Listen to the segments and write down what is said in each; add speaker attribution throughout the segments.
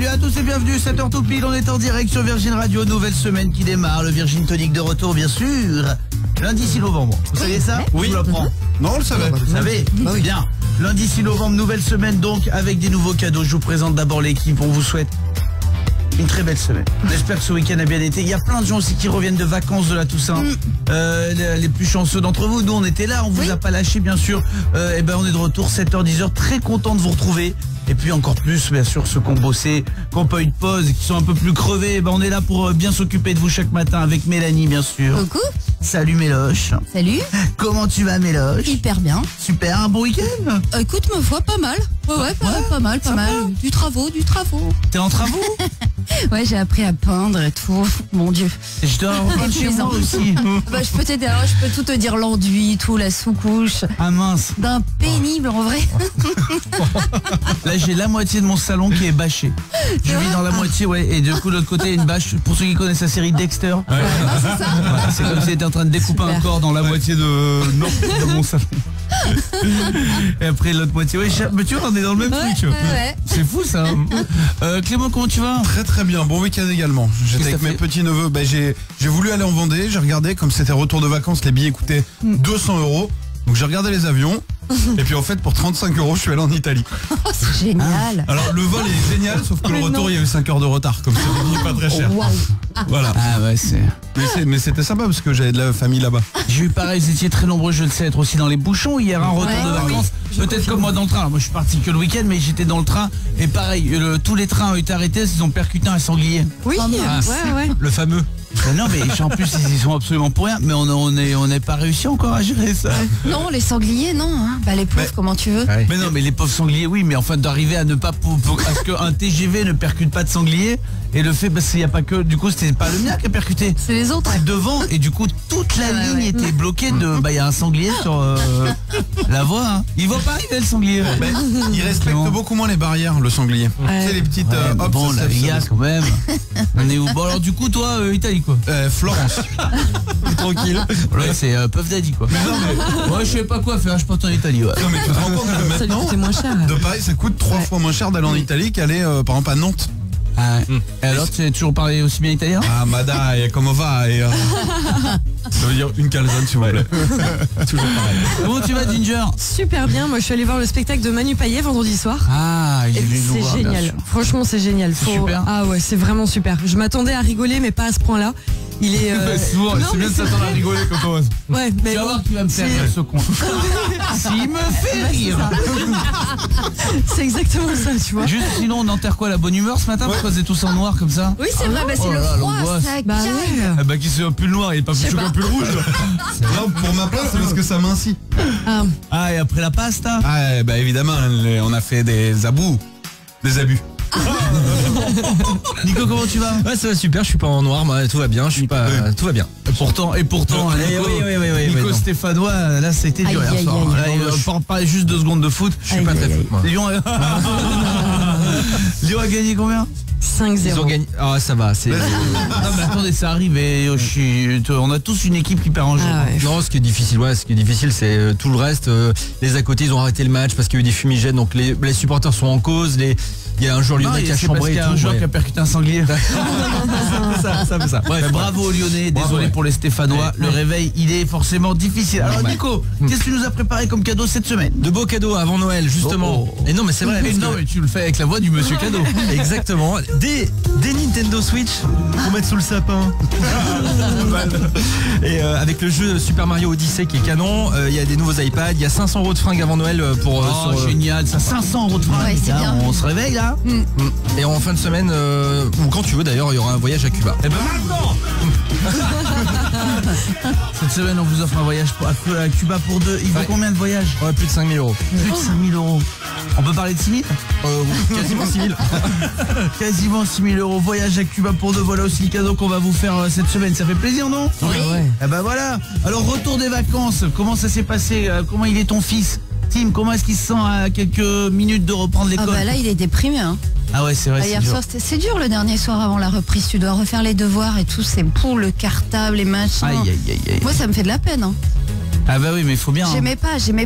Speaker 1: Salut à tous et bienvenue, 7h tout pile, on est en direct sur Virgin Radio, nouvelle semaine qui démarre, le Virgin Tonic de retour bien sûr, lundi 6 novembre, vous saviez ça?
Speaker 2: Oui.
Speaker 1: Je vous l'apprends.
Speaker 2: Non, on le savait.
Speaker 1: Vous savez? Bien, lundi 6 novembre, nouvelle semaine donc, avec des nouveaux cadeaux, je vous présente d'abord l'équipe, on vous souhaite une très belle semaine. J'espère que ce week-end a bien été. Il y a plein de gens aussi qui reviennent de vacances de la Toussaint. Les plus chanceux d'entre vous, nous on était là, on vous a pas lâché bien sûr. Et ben on est de retour 7h 10h, très content de vous retrouver. Et puis encore plus bien sûr ceux qui ont bossé, qui n'ont pas eu de pause, qui sont un peu plus crevés, ben on est là pour bien s'occuper de vous chaque matin avec Mélanie bien sûr.
Speaker 3: Coucou.
Speaker 1: Salut Méloche.
Speaker 3: Salut.
Speaker 1: Comment tu vas Méloche?
Speaker 3: Hyper bien.
Speaker 1: Super, un bon week-end?
Speaker 3: Écoute, ma foi, pas mal. Ouais, pas mal. Du travaux.
Speaker 1: T'es en travaux?
Speaker 3: Ouais, j'ai appris à peindre et tout. Mon Dieu.
Speaker 1: Je dois reprendre chez moi aussi.
Speaker 3: Bah, je peux t'aider. Alors, je peux tout te dire, l'enduit, tout, la sous-couche.
Speaker 1: Ah mince.
Speaker 3: D'un pénible, en vrai.
Speaker 1: Là j'ai la moitié de mon salon qui est bâché. Je vis dans la moitié, ouais, et du coup de l'autre côté il y a une bâche. Pour ceux qui connaissent la série Dexter,
Speaker 3: C'est ça.
Speaker 1: voilà, c'est comme s'il était en train de découper
Speaker 3: Super.
Speaker 1: un corps dans la moitié de mon salon. Et après l'autre moitié, ouais, mais tu vois on est dans le même truc.
Speaker 3: Ouais.
Speaker 1: C'est fou ça. Clément, comment tu vas?
Speaker 2: Très très bien, bon week-end également. J'étais avec
Speaker 1: Qu'est-ce que
Speaker 2: mes
Speaker 1: t'as fait
Speaker 2: petits neveux. J'ai voulu aller en Vendée, j'ai regardé, comme c'était retour de vacances, les billets coûtaient 200 €. Donc j'ai regardé les avions. Et puis en fait pour 35 € je suis allé en Italie.
Speaker 3: Oh, c'est génial.
Speaker 2: Alors le vol est génial, sauf que le retour il y a eu 5 heures de retard. Comme c'est pas très cher.
Speaker 3: Waouh.
Speaker 2: Voilà.
Speaker 1: Ah ouais c'est.
Speaker 2: Mais c'était sympa parce que j'avais de la famille là-bas.
Speaker 1: J'ai eu pareil, vous étiez très nombreux, je le sais, être aussi dans les bouchons hier, un retour de vacances. Peut-être comme moi dans le train. Alors, moi je suis parti que le week-end, mais j'étais dans le train et pareil, tous les trains ont été arrêtés, ils ont percuté un sanglier.
Speaker 3: Oui, ouais.
Speaker 2: Le fameux.
Speaker 1: Non mais en plus ils y sont absolument pour rien, mais on n'est pas réussi encore à gérer ça.
Speaker 3: Non, les sangliers, non. Hein. Bah, les pauvres, comment tu veux.
Speaker 1: Mais non, mais les pauvres sangliers, oui, mais enfin d'arriver à ne pas à ce qu'un TGV ne percute pas de sanglier, et le fait parce qu'il n'y a pas que, du coup c'était pas le mien qui a percuté,
Speaker 3: C'est les autres.
Speaker 1: devant, et du coup toute la ligne était bloquée de, il y a un sanglier sur la voie. Hein. Il voit pas arriver le sanglier.
Speaker 2: Il respecte beaucoup moins les barrières, le sanglier. Tu sais les petites hop,
Speaker 1: Bon,
Speaker 2: ça,
Speaker 1: la Via quand même. On est où? Bon alors du coup toi Italie quoi.
Speaker 2: Florence. Tranquille.
Speaker 1: Ouais c'est Puff Daddy quoi. Ouais je sais pas quoi faire, je pense en Italie. Ouais.
Speaker 2: Non mais tu te rends compte que maintenant,
Speaker 3: moins cher.
Speaker 2: de Paris ça coûte 3 fois moins cher d'aller en Italie qu'aller par exemple à Nantes.
Speaker 1: Ah, et alors tu as toujours parlé aussi bien italien?
Speaker 2: Ah Mada et comment va et ça veut dire une calzone s'il vous plaît. Toujours pareil.
Speaker 1: Comment tu vas Ginger?
Speaker 4: Super bien, moi je suis allée voir le spectacle de Manu Payet vendredi soir.
Speaker 1: Ah il est venu nous
Speaker 4: C'est
Speaker 1: voir, bien
Speaker 4: génial,
Speaker 1: sûr.
Speaker 4: franchement c'est génial.
Speaker 1: C'est super.
Speaker 4: Ah ouais, c'est vraiment super. Je m'attendais à rigoler mais pas à ce point-là. Il est...
Speaker 1: Souvent,
Speaker 4: Non,
Speaker 1: c'est bien
Speaker 4: mais
Speaker 1: de s'attendre à rigoler quand on...
Speaker 4: Ouais, mais
Speaker 1: Tu vas
Speaker 4: bon,
Speaker 1: voir qui va me faire rire ce con. S'il me fait rire.
Speaker 4: c'est exactement ça, tu vois.
Speaker 1: Juste sinon on enterre quoi, la bonne humeur ce matin? Pourquoi c'est tous en noir comme ça?
Speaker 3: Oui, c'est vrai, bah, c'est
Speaker 1: Oh
Speaker 3: le
Speaker 1: là là,
Speaker 3: froid,
Speaker 1: l'angoisse.
Speaker 3: ça
Speaker 4: Bah
Speaker 3: caille.
Speaker 4: ouais.
Speaker 1: Ah bah qui c'est un pull noir, il est pas plus chaud qu'un pull rouge.
Speaker 2: Non, pour ma part c'est parce que ça mincit.
Speaker 4: Ah,
Speaker 1: Ah et après la pasta?
Speaker 2: Ah bah évidemment on a fait des abus. Des abus.
Speaker 1: Nico comment tu vas?
Speaker 5: Ouais, ça va super, je suis pas en noir, moi, tout va bien, je suis pas, tout va bien.
Speaker 1: Et pourtant Nico,
Speaker 5: oui,
Speaker 1: Nico
Speaker 5: non.
Speaker 1: Stéphanois, là ça a été dur hier
Speaker 3: Aïe,
Speaker 1: soir.
Speaker 3: aïe,
Speaker 1: Là,
Speaker 3: aïe.
Speaker 1: il parle pas juste 2 secondes de foot.
Speaker 5: Je suis pas très foot, moi.
Speaker 1: Lyon a gagné combien?
Speaker 4: 5-0.
Speaker 5: Ils ont gagné. Ah, ça va, c'est.
Speaker 1: Non mais attendez, ça arrive et on a tous une équipe qui perd en jeu.
Speaker 4: Ah ouais.
Speaker 5: Non, ce qui est difficile, c'est tout le reste. Les à côté, ils ont arrêté le match parce qu'il y a eu des fumigènes, donc les supporters sont en cause. Il y a un joueur lyonnais qui a
Speaker 1: c'est parce
Speaker 5: chambré
Speaker 1: qu'il
Speaker 5: et
Speaker 1: y a un
Speaker 5: tout.
Speaker 1: joueur
Speaker 5: ouais.
Speaker 1: qui a percuté un sanglier.
Speaker 5: ça fait ça. Bref,
Speaker 1: Mais bravo aux Lyonnais, désolé pour les Stéphanois. Le réveil, il est forcément difficile. Alors
Speaker 5: Ouais.
Speaker 1: Nico, qu'est-ce que tu nous as préparé comme cadeau cette semaine?
Speaker 5: De beaux cadeaux avant Noël, justement.
Speaker 1: Oh.
Speaker 5: Et non, mais c'est vrai.
Speaker 1: Mais
Speaker 5: parce
Speaker 1: non,
Speaker 5: que-
Speaker 1: mais tu le fais avec la voix du monsieur cadeau.
Speaker 5: Exactement. Des Nintendo Switch pour mettre sous le sapin. Et avec le jeu Super Mario Odyssey qui est canon, il y a des nouveaux iPads, il y a 500 € de fringues avant Noël pour
Speaker 1: Oh,
Speaker 5: sur,
Speaker 1: génial, ça 500 € de fringues.
Speaker 3: Ouais, c'est bien.
Speaker 1: On se réveille là.
Speaker 5: et en fin de semaine ou quand tu veux d'ailleurs, il y aura un voyage à Cuba.
Speaker 1: Et ben maintenant. Cette semaine, on vous offre un voyage à Cuba pour 2. Il vaut
Speaker 5: Ouais.
Speaker 1: combien de voyages?
Speaker 5: Ouais, plus de 5 000 €.
Speaker 1: Plus de 5 000 €. On peut parler de 6 000?
Speaker 5: Quasiment 6 000.
Speaker 1: Quasiment 6 000 €. Voyage à Cuba pour 2. Voilà aussi le cadeau qu'on va vous faire cette semaine. Ça fait plaisir, non?
Speaker 5: Ouais.
Speaker 1: Eh ben voilà. Alors retour des vacances. Comment ça s'est passé? Comment il est ton fils? Tim, comment est-ce qu'il se sent à quelques minutes de reprendre
Speaker 3: Ah
Speaker 1: l'école?
Speaker 3: bah là, il est déprimé. Hein.
Speaker 1: Ah ouais, c'est vrai,
Speaker 3: Ah,
Speaker 1: c'est
Speaker 3: hier
Speaker 1: dur.
Speaker 3: soir, c'est dur le dernier soir avant la reprise. Tu dois refaire les devoirs et tout. C'est pour le cartable, les machins.
Speaker 1: Aïe, aïe, aïe, aïe.
Speaker 3: Moi, ça me fait de la peine. Hein.
Speaker 1: Ah bah oui, mais il faut bien.
Speaker 3: J'aimais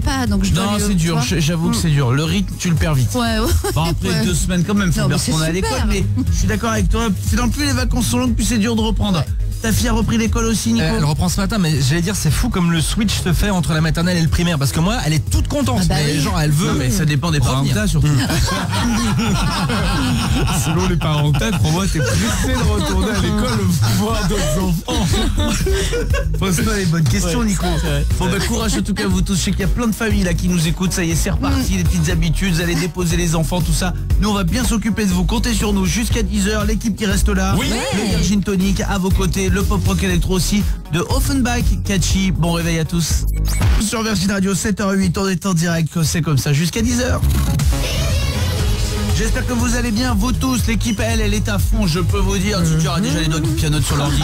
Speaker 3: pas, donc je dois
Speaker 1: Non,
Speaker 3: lui-
Speaker 1: c'est dur,
Speaker 3: tu vois.
Speaker 1: j'avoue que c'est dur. Le rythme, tu le perds vite.
Speaker 3: Ouais, ouais.
Speaker 1: Bon, après
Speaker 3: Ouais.
Speaker 1: 2 semaines quand même, faut
Speaker 3: Non,
Speaker 1: bien
Speaker 3: mais c'est
Speaker 1: retourner à
Speaker 3: super.
Speaker 1: l'école, mais je suis d'accord avec toi. C'est dans plus les vacances sont longues, plus c'est dur de reprendre.
Speaker 3: Ouais.
Speaker 1: Ta fille a repris l'école aussi, Nico?
Speaker 5: Elle reprend ce matin, mais j'allais dire, c'est fou comme le switch se fait entre la maternelle et le primaire. Parce que moi, elle est toute contente.
Speaker 3: Ah bah
Speaker 5: mais
Speaker 3: oui.
Speaker 5: genre, elle veut.
Speaker 1: Non, mais ça dépend des parents que
Speaker 5: revenir.
Speaker 1: t'as, surtout. Selon les parents que t'as, crois-moi, t'es pressé de retourner à l'école voir d'autres enfants. Pose-toi les bonnes questions, Nico. Bon, bah, courage en tout cas, vous tous. Je sais qu'il y a plein de familles là qui nous écoutent. Ça y est, c'est reparti, les petites habitudes. Vous allez déposer les enfants, tout ça. Nous, on va bien s'occuper de vous. Comptez sur nous jusqu'à 10h. L'équipe qui reste là.
Speaker 5: Oui.
Speaker 1: Le Virgin Tonic à vos côtés. Le pop rock électro aussi de Offenbach, Catchy. Bon réveil à tous. Sur Virgin Radio, 7h08, on est en direct. C'est comme ça jusqu'à 10h. J'espère que vous allez bien, vous tous, l'équipe elle est à fond, je peux vous dire, tu auras déjà les doigts qui pianotent sur l'ordi.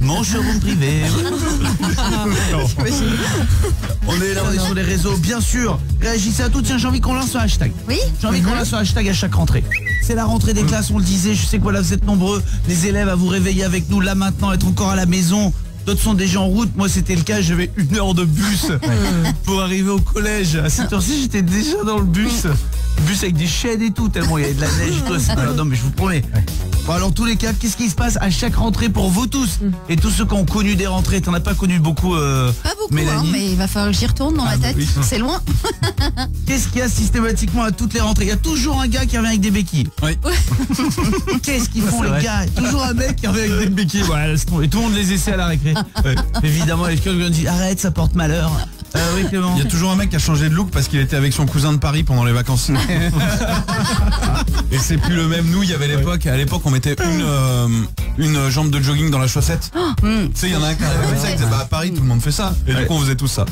Speaker 1: Mon showroom privé. On est là, on est sur les réseaux, bien sûr. Réagissez à tout, tiens, j'ai envie qu'on lance un hashtag.
Speaker 3: Oui.
Speaker 1: J'ai envie qu'on lance un hashtag à chaque rentrée. C'est la rentrée des classes, on le disait, je sais que voilà, vous êtes nombreux, les élèves à vous réveiller avec nous là maintenant, être encore à la maison. D'autres sont déjà en route, moi c'était le cas, j'avais 1 heure de bus pour arriver au collège. À cette heure-ci, j'étais déjà dans le bus. Bus avec des chaînes et tout, tellement il y avait de la neige et tout. Non mais je vous promets. Bon alors en tous les cas, qu'est-ce qui se passe à chaque rentrée pour vous tous? Et tous ceux qui ont connu des rentrées, t'en as pas connu beaucoup,
Speaker 3: Pas beaucoup,
Speaker 1: Mélanie.
Speaker 3: mais il va falloir que j'y retourne dans ma tête.
Speaker 1: oui.
Speaker 3: C'est loin.
Speaker 1: Qu'est-ce qu'il y a systématiquement à toutes les rentrées? Il y a toujours un gars qui revient avec des béquilles.
Speaker 2: Oui.
Speaker 1: Qu'est-ce qu'ils font
Speaker 2: C'est
Speaker 1: les
Speaker 2: vrai.
Speaker 1: gars? Toujours un mec qui revient avec des béquilles. Voilà, laisse tomber. Et tout le monde les essaie à la récré. Évidemment, les quelqu'un dit arrête, ça porte malheur. Oui, Clément.
Speaker 2: Il y a toujours un mec qui a changé de look parce qu'il était avec son cousin de Paris pendant les vacances. Et c'est plus le même. Nous, il y avait l'époque. À l'époque, on mettait une jambe de jogging dans la chaussette. Tu sais, il y en a un qui arrivait comme ça, il disait bah à Paris, tout le monde fait ça. Et du coup, on faisait tout ça.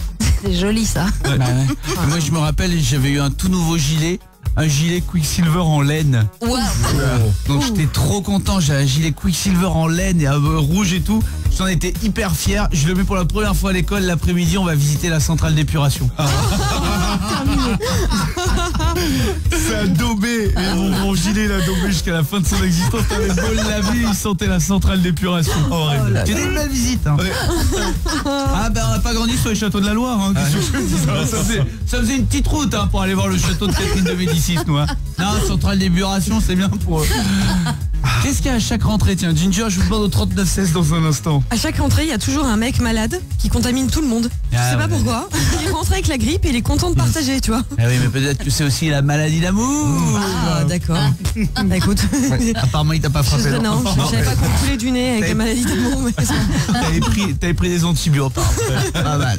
Speaker 3: C'est joli ça.
Speaker 1: Et moi, je me rappelle, j'avais eu un tout nouveau gilet. Un gilet Quicksilver en laine.
Speaker 3: Waouh.
Speaker 1: Donc j'étais trop content, j'ai un gilet Quicksilver en laine et rouge et tout. J'en étais hyper fier. Je l'ai mis pour la première fois à l'école. L'après-midi, on va visiter la centrale d'épuration. C'est un daubé. Et mon gilet, il a daubé jusqu'à la fin de son existence. T'avais beau le laver, il sentait la centrale d'épuration. C'était une belle visite. Hein. Ah ben on n'a pas grandi sur les châteaux de la Loire. Hein. Qu'est-ce que je dis, ça faisait une petite route hein, pour aller voir le château de Catherine de Médicis, nous. Hein. Non, centrale d'épuration, c'est bien pour eux. Qu'est-ce qu'il y a à chaque rentrée? Tiens, Ginger, je vous demande au 39-16 dans un instant.
Speaker 4: À chaque rentrée, il y a toujours un mec malade qui contamine tout le monde. Je
Speaker 1: Ah
Speaker 4: sais pas
Speaker 1: ouais.
Speaker 4: pourquoi. Il rentre avec la grippe et il est content de partager, tu vois.
Speaker 1: Ah oui, mais peut-être que c'est aussi la maladie d'amour.
Speaker 4: Ah, d'accord. Bah écoute,
Speaker 1: Apparemment, il t'a pas frappé.
Speaker 4: non, j'avais pas coulé du nez avec la maladie d'amour. Mais...
Speaker 1: T'avais pris des antibiotiques. Pas mal.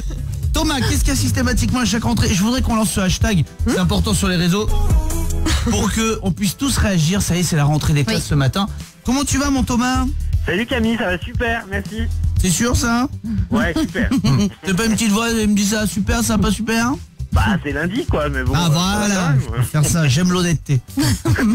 Speaker 1: Thomas, qu'est-ce qu'il y a systématiquement à chaque rentrée? Je voudrais qu'on lance ce hashtag, c'est important sur les réseaux, pour qu'on puisse tous réagir. Ça y est, c'est la rentrée des classes ce matin. Comment tu vas, mon Thomas?
Speaker 6: Salut Camille, ça va super, merci.
Speaker 1: C'est sûr, ça?
Speaker 6: Ouais, super.
Speaker 1: T'as pas une petite voix, elle me dit ça, super, ça pas super?
Speaker 6: Bah c'est lundi quoi, mais bon.
Speaker 1: Ah voilà, je vais faire ça, j'aime l'honnêteté.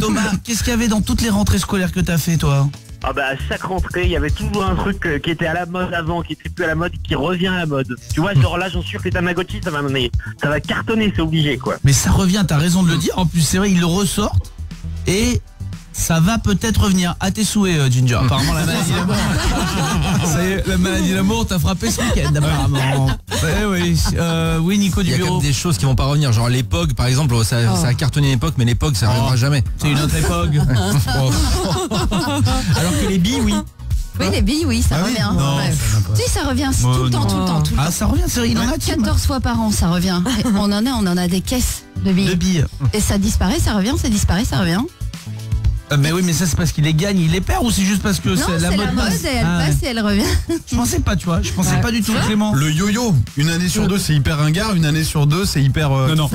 Speaker 1: Thomas, qu'est-ce qu'il y avait dans toutes les rentrées scolaires que t'as fait, toi?
Speaker 6: Ah bah à chaque rentrée, il y avait toujours un truc qui était à la mode avant, qui était plus à la mode, qui revient à la mode. Tu vois, genre là, j'en suis sûr que les Tamagotchi, ça va cartonner, c'est obligé quoi.
Speaker 1: Mais ça revient, t'as raison de le dire. En plus, c'est vrai, ils le ressortent. Et ça va peut-être revenir. À tes souhaits, Ginger. Apparemment, la maladie d'amour. Ça y est, la maladie d'amour t'a frappé ce week-end, apparemment. Oui, Nico
Speaker 5: Il
Speaker 1: du
Speaker 5: y a quand
Speaker 1: bureau.
Speaker 5: même des choses qui vont pas revenir. Genre l'époque, par exemple, ça a cartonné l'époque, mais l'époque, ça reviendra jamais.
Speaker 1: C'est une autre époque.
Speaker 5: Alors que les billes, oui.
Speaker 3: Oui, les billes, oui, ça revient.
Speaker 1: Non,
Speaker 3: Ouais.
Speaker 1: ça va pas.
Speaker 3: Si, ça revient tout le temps, tout le temps, tout le
Speaker 1: Ah,
Speaker 3: temps.
Speaker 1: ça revient, c'est vrai, il en a, Tim.
Speaker 3: 14 fois par an, ça revient. Et on en a des caisses de billes.
Speaker 1: De billes.
Speaker 3: Et ça disparaît, ça revient, ça disparaît, ça revient.
Speaker 1: Mais oui, mais ça, c'est parce qu'il les gagne, il les perd, ou c'est juste parce que
Speaker 3: Non,
Speaker 1: c'est la
Speaker 3: c'est
Speaker 1: mode
Speaker 3: la mode
Speaker 1: passe?
Speaker 3: et elle
Speaker 1: Ah,
Speaker 3: passe et elle revient.
Speaker 1: Je pensais pas, tu vois. Je pensais pas du tout, Clément.
Speaker 2: Le yo-yo, une année sur deux, c'est hyper ringard, une année sur deux, c'est hyper.
Speaker 1: Non.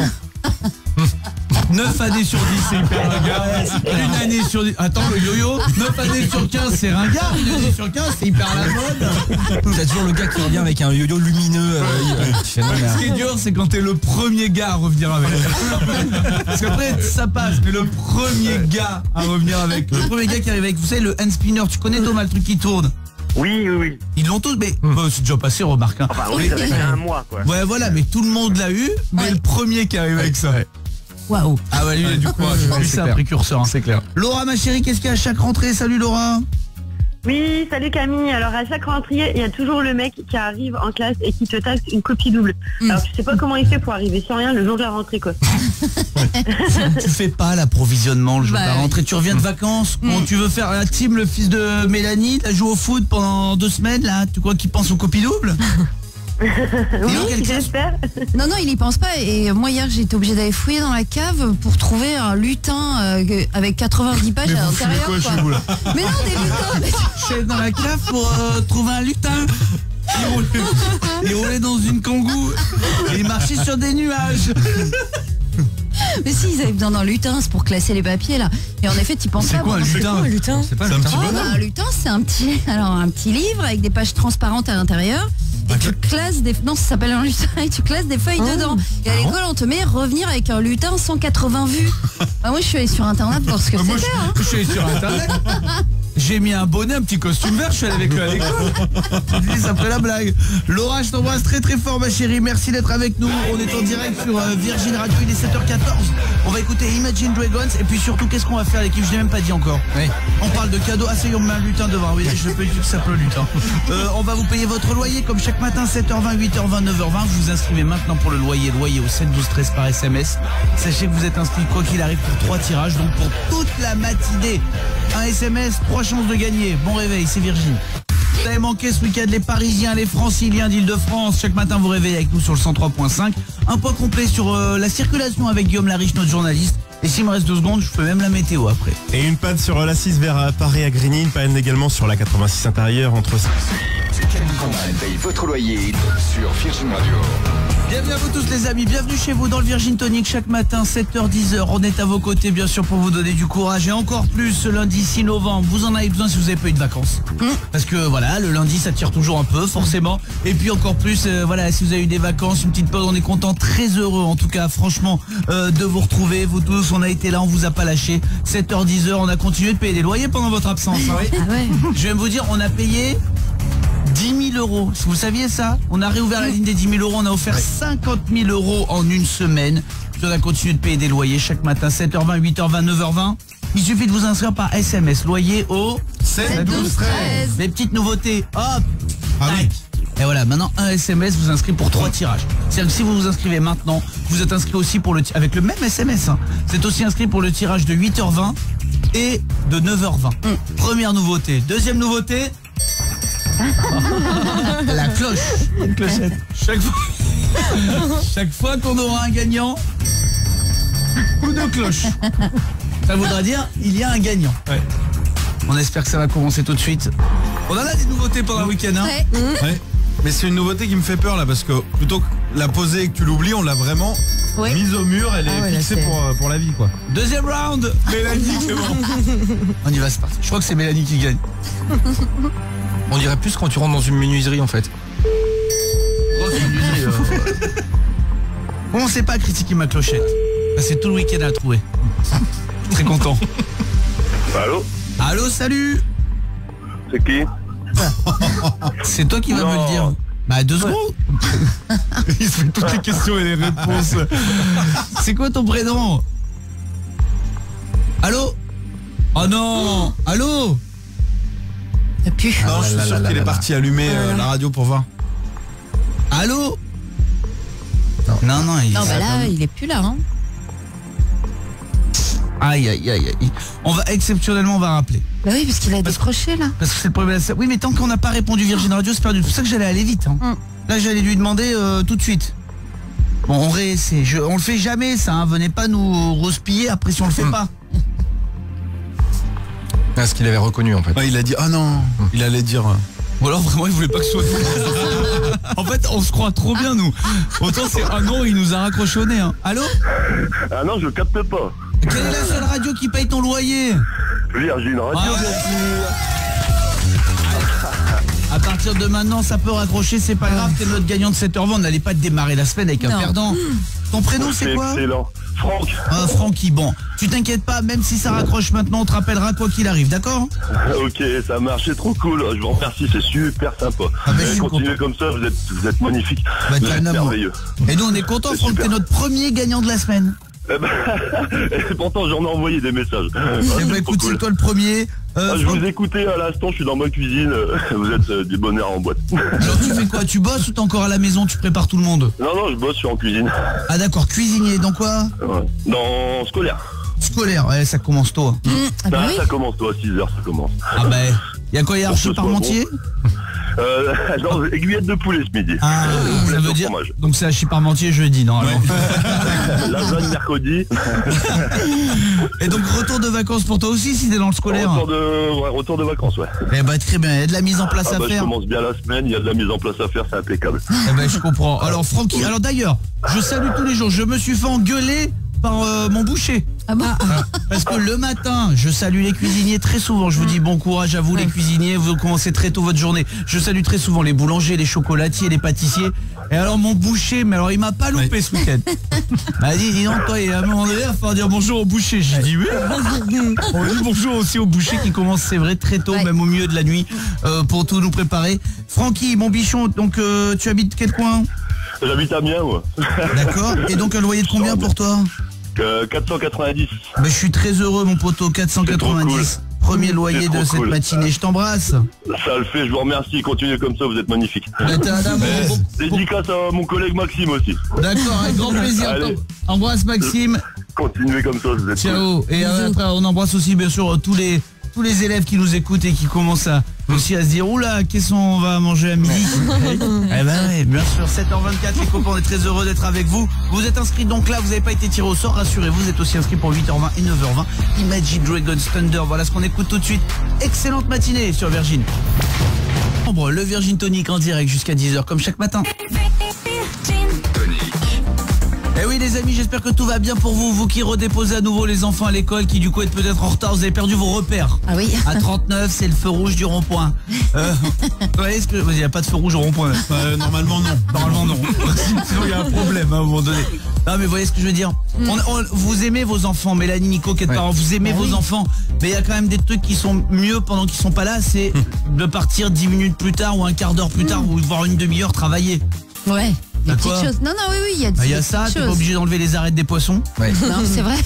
Speaker 1: 9 années sur 10, c'est hyper ringard. Une année sur 10. Attends, le yo-yo, 9 années sur 15, c'est ringard. Une année sur 15, c'est hyper la mode.
Speaker 5: T'as toujours le gars qui revient avec un yo-yo lumineux. Tu fais, non, mais-
Speaker 1: Ce qui est dur, c'est quand t'es le premier gars à revenir avec. Parce qu'après, ça passe, mais le premier gars à revenir avec. Le premier gars qui arrive avec, vous savez, le hand spinner, tu connais Thomas, le truc qui tourne.
Speaker 6: Oui.
Speaker 1: Ils l'ont tous, mais bon, c'est déjà passé, remarque. Hein.
Speaker 6: Enfin oui, ça fait un mois quoi.
Speaker 1: Ouais, voilà, mais tout le monde l'a eu, mais le premier qui arrive avec ça.
Speaker 3: Waouh.
Speaker 1: Ah ouais, lui, il a du courage. Lui, c'est un
Speaker 5: clair.
Speaker 1: précurseur. Hein.
Speaker 5: C'est clair.
Speaker 1: Laura, ma chérie, qu'est-ce qu'il y a à chaque rentrée? Salut Laura.
Speaker 7: Oui, salut Camille. Alors à chaque rentrée, il y a toujours le mec qui arrive en classe et qui te taxe une copie double. Alors tu sais pas comment il fait pour arriver sans rien le jour de la rentrée quoi.
Speaker 1: Tu fais pas l'approvisionnement le jour de la rentrée, tu reviens de vacances, tu veux faire la team, le fils de Mélanie, t'as joué au foot pendant 2 semaines là, tu crois qu'il pense aux copies doubles?
Speaker 7: Oui, j'espère.
Speaker 3: Non, il y pense pas. Et moi, hier, j'ai été obligée d'aller fouiller dans la cave pour trouver un lutin avec 90 pages à l'intérieur. Mais non, des lutins.
Speaker 1: Je suis allé dans la cave pour trouver un lutin. Il roulait dans une kangou. Et il marchait sur des nuages.
Speaker 3: Mais si, ils avaient besoin d'un lutin, c'est pour classer les papiers là. Et en effet, tu penses pas.
Speaker 1: C'est quoi un lutin?
Speaker 2: C'est pas un petit bonhomme.
Speaker 3: Un lutin, c'est un petit livre avec des pages transparentes à l'intérieur. Et tu classes des... Non, ça s'appelle un lutin et tu classes des feuilles dedans. Et à l'école, on te met revenir avec un lutin 180 vues. Bah, moi, je suis allée sur Internet pour ce que c'était.
Speaker 1: Je suis allé sur Internet. J'ai mis un bonnet, un petit costume vert, je suis allé avec lui à l'école. Tu dis après la blague. Laura, je t'embrasse très très fort ma chérie, merci d'être avec nous. On est en direct sur Virgin Radio, il est 7h14. On va écouter Imagine Dragons et puis surtout qu'est-ce qu'on va faire l'équipe, je l'ai même pas dit encore. Oui. On parle de cadeaux, on met un lutin devant, oui je peux dire que ça peut lutin. On va vous payer votre loyer comme chaque matin 7h20, 8h20, 9h20. Vous vous inscrivez maintenant pour le loyer au 7 12 13 par SMS. Sachez que vous êtes inscrits quoi qu'il arrive pour 3 tirages, donc pour toute la matinée. Un SMS, 3 chances de gagner. Bon réveil, c'est Virgin. Vous avez manqué ce week-end les Parisiens, les Franciliens d'Île-de-France. Chaque matin, vous réveillez avec nous sur le 103.5. Un point complet sur la circulation avec Guillaume Lariche, notre journaliste. Et s'il me reste 2 secondes, je fais même la météo après.
Speaker 8: Et une panne sur la 6 vers Paris à Grigny. Une panne également sur la 86 intérieure entre...
Speaker 9: Paye votre loyer sur Virgin Radio.
Speaker 1: Bienvenue à vous tous les amis, bienvenue chez vous dans le Virgin Tonic chaque matin 7h-10h. On est à vos côtés bien sûr pour vous donner du courage et encore plus ce lundi 6 novembre. Vous en avez besoin si vous n'avez pas eu de vacances. Parce que voilà, le lundi ça tire toujours un peu forcément. Et puis encore plus, voilà, si vous avez eu des vacances, une petite pause, on est content, très heureux en tout cas franchement de vous retrouver. Vous tous, on a été là, on vous a pas lâché. 7h-10h, on a continué de payer des loyers pendant votre absence. Hein.
Speaker 3: Ah ouais.
Speaker 1: Je vais vous dire, on a payé 10 000 euros. Vous saviez ça? On a réouvert la ligne des 10 000 euros. On a offert 50 000 euros en une semaine. Puis on a continué de payer des loyers chaque matin. 7h20, 8h20, 9h20. Il suffit de vous inscrire par SMS. Loyer au
Speaker 2: 7 12 13.
Speaker 1: Les petites nouveautés. Hop.
Speaker 2: Ah oui.
Speaker 1: Et voilà, maintenant un SMS vous inscrit pour 3 tirages. C'est-à-dire que si vous vous inscrivez maintenant, vous êtes inscrit aussi pour avec le même SMS. Hein. C'est aussi inscrit pour le tirage de 8h20 et de 9h20. Première nouveauté. Deuxième nouveauté. La cloche. Une clochette. Chaque fois qu'on aura un gagnant, coup de cloche. Ça voudra dire il y a un gagnant. Ouais. On espère que ça va commencer tout de suite. On en a des nouveautés pendant le week-end. Hein
Speaker 2: Ouais. Mais c'est une nouveauté qui me fait peur là parce que plutôt que la poser et que tu l'oublies, on l'a vraiment mise au mur, elle est fixée pour la vie quoi.
Speaker 1: Deuxième round. Mélanie, c'est bon. On y va, c'est parti. Je crois que c'est Mélanie qui gagne.
Speaker 5: On dirait plus quand tu rentres dans une menuiserie en fait.
Speaker 1: Oh, c'est une menuiserie, Bon, on sait pas critiquer ma clochette. C'est tout le week-end à la trouver. Très content.
Speaker 10: Allô?
Speaker 1: Allô, salut.
Speaker 10: C'est qui?
Speaker 1: C'est toi qui vas me le dire. Bah 2 secondes. Il se fait toutes les questions et les réponses. C'est quoi ton prénom? Allô? Oh non. Allô?
Speaker 2: Non, je suis sûr qu'il est parti allumer la radio pour voir.
Speaker 1: Allô? Non,
Speaker 3: il est plus là. Hein.
Speaker 1: Aïe. On va exceptionnellement rappeler.
Speaker 3: Bah oui, parce qu'il a décroché là.
Speaker 1: Parce que c'est le problème. Oui, mais tant qu'on n'a pas répondu Virgin Radio, c'est perdu. C'est pour ça que j'allais aller vite. Hein. Là, j'allais lui demander tout de suite. Bon, on réessaie. On le fait jamais, ça. Hein. Venez pas nous rospiller après si on le fait pas.
Speaker 5: Ah, ce qu'il avait reconnu en fait.
Speaker 2: Ouais, il a dit ah non, il allait dire.
Speaker 1: Ou alors vraiment il voulait pas que ce soit nous. En fait on se croit trop bien nous. Autant c'est un non, il nous a raccroché au nez. Hein. Allô?
Speaker 10: Ah non, je capte pas.
Speaker 1: Quelle est la seule radio qui paye ton loyer?
Speaker 10: Virgin Radio, bien sûr.
Speaker 1: À partir de maintenant ça peut raccrocher, c'est pas grave, t'es notre gagnant de 7h20. On n'allait pas te démarrer la semaine avec un perdant. Ton prénom c'est quoi?
Speaker 10: Excellent. Franck.
Speaker 1: Francky, bon, tu t'inquiètes pas, même si ça raccroche maintenant, on te rappellera quoi qu'il arrive, d'accord?
Speaker 10: Ok, ça marche, c'est trop cool, je vous remercie, c'est super sympa. Continuez comme ça, vous êtes magnifique, vous êtes merveilleux.
Speaker 1: Et nous on est contents, Franck, t'es notre premier gagnant de la semaine.
Speaker 10: Pourtant j'en ai envoyé des messages.
Speaker 1: Eh ben, écoute, c'est toi le premier.
Speaker 10: Je vous écoutais à l'instant, je suis dans ma cuisine. Vous êtes du bonheur en boîte.
Speaker 1: Alors tu fais quoi? Tu bosses ou t'es encore à la maison? Tu prépares tout le monde?
Speaker 10: Non, je bosse, je suis en cuisine.
Speaker 1: Ah d'accord, cuisinier, dans quoi?
Speaker 10: Dans scolaire.
Speaker 1: Scolaire, ouais, ça commence tôt.
Speaker 10: Ça commence tôt, à 6h ça commence.
Speaker 1: Ah bah, y a quoi, y a Archie Parmentier?
Speaker 10: Non, aiguillette de poulet ce midi.
Speaker 1: Ah, ça veut dire. Donc c'est Archie Parmentier jeudi, normalement.
Speaker 10: Lasagne mercredi.
Speaker 1: Et donc retour de vacances pour toi aussi si t'es dans le scolaire?
Speaker 10: Retour de vacances, ouais.
Speaker 1: Eh bah très bien, il y a de la mise en place à faire.
Speaker 10: Je commence bien la semaine, il y a de la mise en place à faire, c'est impeccable.
Speaker 1: Eh ben je comprends. Alors Francky, alors d'ailleurs, je salue tous les jours, je me suis fait engueuler par mon boucher.
Speaker 3: Ah bon?
Speaker 1: Parce que le matin, je salue les cuisiniers très souvent. Je vous dis bon courage à vous les cuisiniers, vous commencez très tôt votre journée. Je salue très souvent les boulangers, les chocolatiers, les pâtissiers. Et alors mon boucher, mais alors il m'a pas loupé ce week-end. Il m'a dit, dis donc toi, il y a un moment donné, il va falloir dire bonjour au boucher. J'ai dit oui. On dit bonjour aussi au boucher qui commence, c'est vrai, très tôt, même au milieu de la nuit, pour tout nous préparer. Francky, mon bichon, donc tu habites quel coin?
Speaker 10: J'habite à Amiens, moi.
Speaker 1: D'accord. Et donc un loyer de combien pour toi?
Speaker 10: 490.
Speaker 1: Mais je suis très heureux mon poteau, 490. Cool. Premier loyer de cette matinée, je t'embrasse.
Speaker 10: Ça le fait, je vous remercie, continuez comme ça, vous êtes magnifique. Dédicace à mon collègue Maxime aussi.
Speaker 1: D'accord, avec grand plaisir. Allez. Embrasse Maxime.
Speaker 10: Continuez comme ça, vous êtes
Speaker 1: ciao.
Speaker 10: Cool.
Speaker 1: Et après on embrasse aussi bien sûr tous les élèves qui nous écoutent et qui commencent aussi à se dire oula, qu'est-ce qu'on va manger à midi? Eh ben ouais, bien sûr, 7h24 les copains, on est très heureux d'être avec vous. Vous êtes inscrits donc là, vous n'avez pas été tiré au sort, rassurez-vous, vous êtes aussi inscrits pour 8h20 et 9h20. Imagine Dragons Thunder, voilà ce qu'on écoute tout de suite. Excellente matinée sur Virgin. Le Virgin Tonic en direct jusqu'à 10h comme chaque matin. Eh oui les amis, j'espère que tout va bien pour vous, vous qui redéposez à nouveau les enfants à l'école, qui du coup êtes peut-être en retard, vous avez perdu vos repères.
Speaker 3: Ah oui.
Speaker 1: À 39, c'est le feu rouge du rond-point. Est-ce que il n'y a pas de feu rouge au rond-point?
Speaker 2: Normalement non.
Speaker 1: Normalement non. Sinon il y a un problème à un moment donné. Non mais vous voyez ce que je veux dire. Vous aimez vos enfants, Mélanie, Nico, qui êtes parents, vous aimez vos enfants, mais il y a quand même des trucs qui sont mieux pendant qu'ils sont pas là, c'est de partir 10 minutes plus tard ou un quart d'heure plus tard ou voire une demi-heure travailler.
Speaker 3: Ouais. Des petites choses. Non, oui, il y a des
Speaker 1: il y a ça, t'es pas obligé d'enlever les arêtes des poissons.
Speaker 3: Ouais. Non, c'est vrai.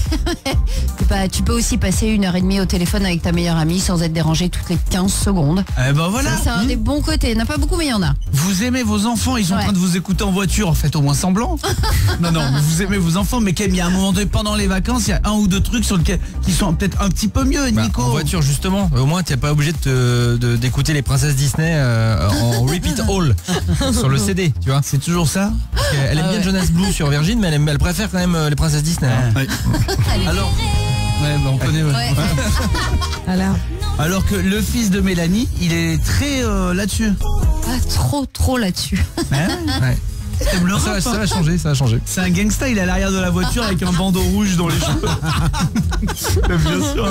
Speaker 3: Tu peux aussi passer 1h30 au téléphone avec ta meilleure amie sans être dérangé toutes les 15 secondes.
Speaker 1: Eh ben voilà.
Speaker 3: C'est un des bons côtés. Il n'y en a pas beaucoup, mais il y en a.
Speaker 1: Vous aimez vos enfants, ils sont en train de vous écouter en voiture, faites au moins semblant. Non, mais vous aimez vos enfants, mais quand même, il y a un moment donné, pendant les vacances, il y a un ou deux trucs sur lesquels qui sont peut-être un petit peu mieux, Nico.
Speaker 5: En voiture, justement. Au moins, t'es pas obligé d'écouter les princesses Disney en repeat all sur le CD, tu vois.
Speaker 1: C'est toujours ça.
Speaker 5: Elle aime bien Jonas Blue sur Virgin, mais elle préfère quand même les princesses Disney.
Speaker 1: Ouais. Alors, on connaît. Alors que le fils de Mélanie, il est très là-dessus.
Speaker 3: Pas trop là-dessus.
Speaker 1: Ouais.
Speaker 5: Ça va changer, ça va changer.
Speaker 1: C'est un gangsta, il est à l'arrière de la voiture avec un bandeau rouge dans les cheveux. Bien sûr.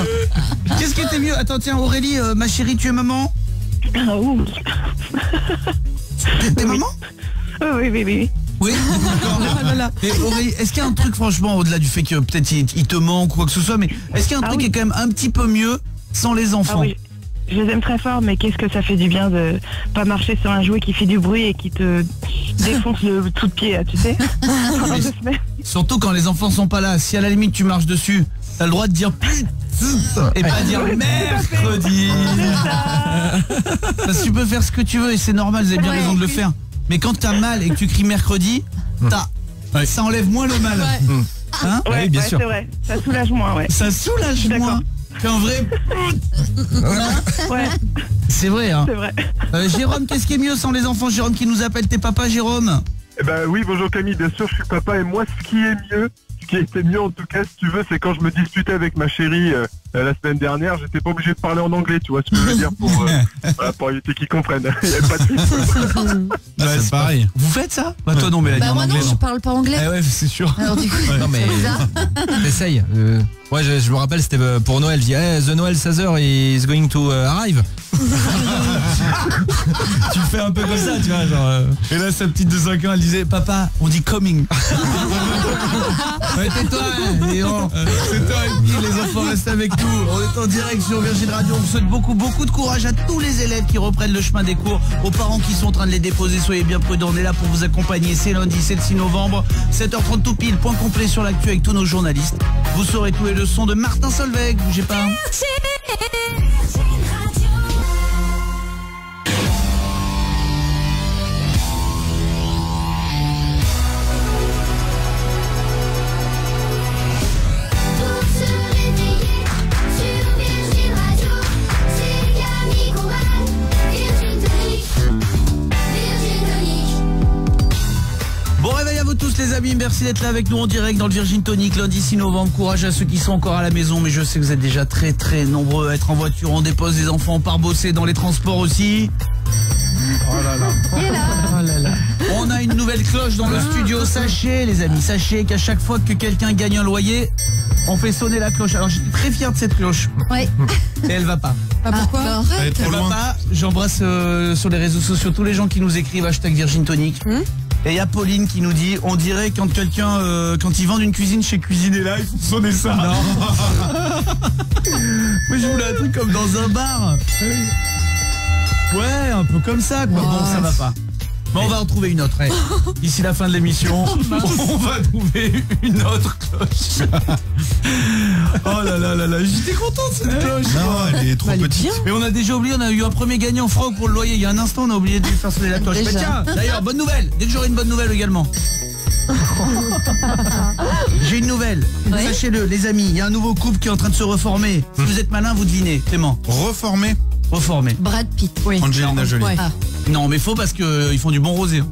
Speaker 1: Qu'est-ce qui était mieux? Attends, tiens, Aurélie, ma chérie, tu es maman? T'es maman?
Speaker 7: Oui.
Speaker 1: Oui, d'accord. Et Aurélie, est-ce qu'il y a un truc franchement, au-delà du fait que peut-être il te manque ou quoi que ce soit, mais est-ce qu'il y a un truc qui est quand même un petit peu mieux sans les enfants?
Speaker 7: Oui. Je les aime très fort, mais qu'est-ce que ça fait du bien de pas marcher sur un jouet qui fait du bruit et qui te défonce le tout de pied, tu sais.
Speaker 1: Surtout quand les enfants sont pas là. Si à la limite tu marches dessus, t'as le droit de dire putain et pas dire mercredi. Parce que tu peux faire ce que tu veux et c'est normal, vous avez bien raison de le faire. Mais quand t'as mal et que tu cries mercredi, ça enlève moins le mal.
Speaker 7: Hein? Oui, bien sûr. C'est vrai. Ça soulage moins,
Speaker 1: Ça soulage moins qu'un vrai.
Speaker 7: Ouais.
Speaker 1: C'est vrai, hein.
Speaker 7: C'est vrai.
Speaker 1: Jérôme, qu'est-ce qui est mieux sans les enfants? Jérôme qui nous appelle, t'es papa, Jérôme?
Speaker 11: Eh ben oui, bonjour Camille, bien sûr, je suis papa et moi, ce qui est mieux, ce qui était mieux en tout cas, si tu veux, c'est quand je me disputais avec ma chérie la semaine dernière, j'étais pas obligé de parler en anglais, tu vois ce que je veux dire, pour éviter qu'ils comprennent. Il n'y avait pas de
Speaker 2: c'est pareil.
Speaker 1: Vous faites ça? Bah toi non, mais
Speaker 3: moi non, je parle pas anglais.
Speaker 1: Ouais, c'est sûr.
Speaker 3: Alors du coup,
Speaker 5: non mais t'essayes. Ouais, je me rappelle, c'était pour Noël. Je dis, the Noël Caesar is going to arrive.
Speaker 1: Tu fais un peu comme ça, tu vois, genre. Et là, sa petite de 5 ans, elle disait, papa, on dit coming. Ouais, tais-toi, c'est toi et puis les enfants restent avec tout. On est en direct sur Virgin Radio. On vous souhaite beaucoup de courage à tous les élèves qui reprennent le chemin des cours, aux parents qui sont en train de les déposer. Soyez bien prudents. On est là pour vous accompagner. C'est lundi, c'est le 6 novembre, 7h30 tout pile. Point complet sur l'actu avec tous nos journalistes. Vous saurez tous les leçons de Martin Solveig. Bougez pas. Tous les amis, merci d'être là avec nous en direct dans le Virgin Tonic lundi 6 novembre. Courage à ceux qui sont encore à la maison, mais je sais que vous êtes déjà très nombreux à être en voiture. On dépose les enfants, on part bosser dans les transports aussi. Oh là là. Oh là là. On a une nouvelle cloche dans le studio. Sachez les amis, sachez qu'à chaque fois que quelqu'un gagne un loyer, on fait sonner la cloche. Alors j'étais très fier de cette cloche.
Speaker 3: Ouais.
Speaker 1: Et elle va pas.
Speaker 3: Pourquoi
Speaker 2: Elle est trop loin.
Speaker 1: Va pas. J'embrasse sur les réseaux sociaux tous les gens qui nous écrivent hashtag Virgin Tonic. Et il y a Pauline qui nous dit, on dirait quand quelqu'un, quand ils vendent une cuisine chez Cuisiner là, ils font sonner ça. Non. Mais je voulais un truc comme dans un bar. Ouais, un peu comme ça, quoi. Bon, ça va pas. Mais on va en trouver une autre. Hey. D'ici la fin de l'émission, on va trouver une autre cloche. Oh là là là là, j'étais content de cette cloche.
Speaker 2: Non, elle est trop petite.
Speaker 1: Mais on a déjà oublié, on a eu un premier gagnant franc pour le loyer. Il y a un instant, on a oublié de lui faire sonner la cloche. Mais tiens, d'ailleurs, bonne nouvelle. Dès que j'aurai une bonne nouvelle également. J'ai une nouvelle.
Speaker 3: Ouais.
Speaker 1: Sachez-le, les amis, il y a un nouveau couple qui est en train de se reformer. Si vous êtes malin, vous devinez. Clément.
Speaker 2: Reformé.
Speaker 3: Brad Pitt. Oui.
Speaker 2: Angelina Jolie.
Speaker 3: Ouais.
Speaker 1: Non, mais faux parce qu'ils font du bon rosé.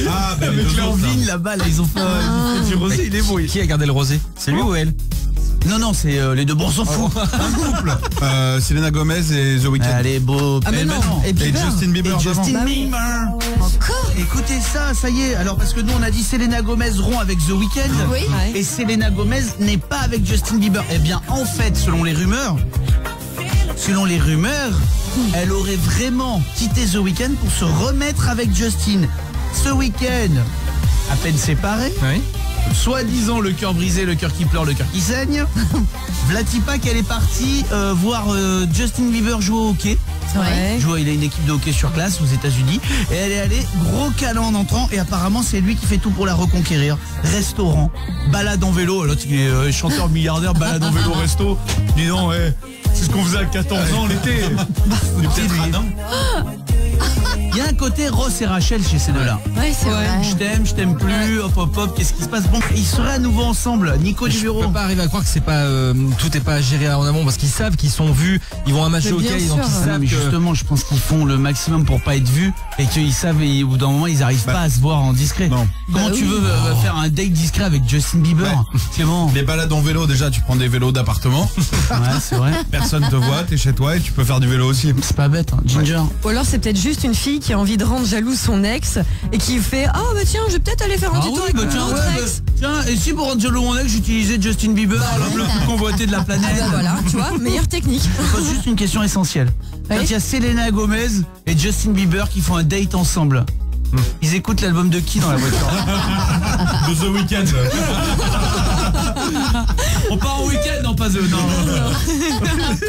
Speaker 2: Ah, ben
Speaker 1: Avec leur vigne là-bas, là, ils ont fait du rosé, il est beau.
Speaker 5: Qui a gardé le rosé? C'est lui ou elle?
Speaker 1: Non, c'est les deux, bon, on s'en fout.
Speaker 2: Un couple. Selena Gomez et The Weeknd.
Speaker 1: Allez, beau.
Speaker 3: Ah mais non.
Speaker 2: Et Justin Bieber.
Speaker 1: Et Justin
Speaker 2: devant.
Speaker 1: Bieber.
Speaker 3: Encore.
Speaker 1: Écoutez ça y est. Alors parce que nous on a dit Selena Gomez rompt avec The Weeknd.
Speaker 3: Oui.
Speaker 1: Et Selena Gomez n'est pas avec Justin Bieber. Eh bien en fait, selon les rumeurs, elle aurait vraiment quitté The Weeknd pour se remettre avec Justin. Ce week-end, à peine séparés,
Speaker 5: Oui.
Speaker 1: soi-disant le cœur brisé, le cœur qui pleure, le cœur qui saigne. Vlatipa qu'elle est partie voir Justin Bieber jouer au hockey.
Speaker 3: Ouais.
Speaker 1: Il a une équipe de hockey sur glace aux États-Unis et elle est allée gros câlin en entrant et apparemment c'est lui qui fait tout pour la reconquérir. Restaurant, balade en vélo, l'autre il est chanteur milliardaire, balade en vélo, resto. Dis donc, c'est ce qu'on faisait à 14 ans l'été. Il y a un côté Ross et Rachel chez ces deux-là.
Speaker 3: Ouais, c'est vrai.
Speaker 1: Je t'aime plus, hop, qu'est-ce qui se passe? Bon, ils seraient à nouveau ensemble, Nico
Speaker 5: Je
Speaker 1: Libero.
Speaker 5: peux pas arriver à croire que c'est pas tout est pas géré en amont parce qu'ils savent qu'ils sont vus, ils vont à un match
Speaker 3: Mais
Speaker 5: de
Speaker 3: bien
Speaker 5: hockey,
Speaker 3: sûr.
Speaker 5: donc ils
Speaker 1: Non,
Speaker 5: savent
Speaker 1: mais
Speaker 5: que...
Speaker 1: justement, je pense qu'ils font le maximum pour pas être vus et qu'ils savent et au bout d'un moment ils arrivent pas à se voir en discret.
Speaker 2: Non.
Speaker 1: Comment
Speaker 3: Bah
Speaker 1: tu
Speaker 3: oui.
Speaker 1: veux faire un date discret avec Justin Bieber?
Speaker 2: Ouais.
Speaker 1: C'est bon.
Speaker 2: Les balades en vélo, déjà, tu prends des vélos d'appartement.
Speaker 1: Ouais, c'est vrai.
Speaker 2: Personne te voit, t'es chez toi et tu peux faire du vélo aussi.
Speaker 1: C'est pas bête, hein. Ginger.
Speaker 4: Ou alors c'est peut-être juste une fille qui a envie de rendre jaloux son ex et qui fait ah bah tiens je vais peut-être aller faire un
Speaker 1: Ah
Speaker 4: petit
Speaker 1: oui,
Speaker 4: tour avec
Speaker 1: bah
Speaker 4: mon
Speaker 1: tiens,
Speaker 4: autre
Speaker 1: ouais,
Speaker 4: ex.
Speaker 1: tiens, et si pour rendre jaloux mon ex, j'utilisais Justin Bieber, l'homme le plus convoité de la planète?
Speaker 4: Ah bah voilà, tu vois, meilleure technique.
Speaker 1: Je pose juste une question essentielle. Quand il y a Selena Gomez et Justin Bieber qui font un date ensemble, ils écoutent l'album de qui dans la voiture?
Speaker 2: De The Weeknd.
Speaker 1: On part en week-end? Non, pas eux, non.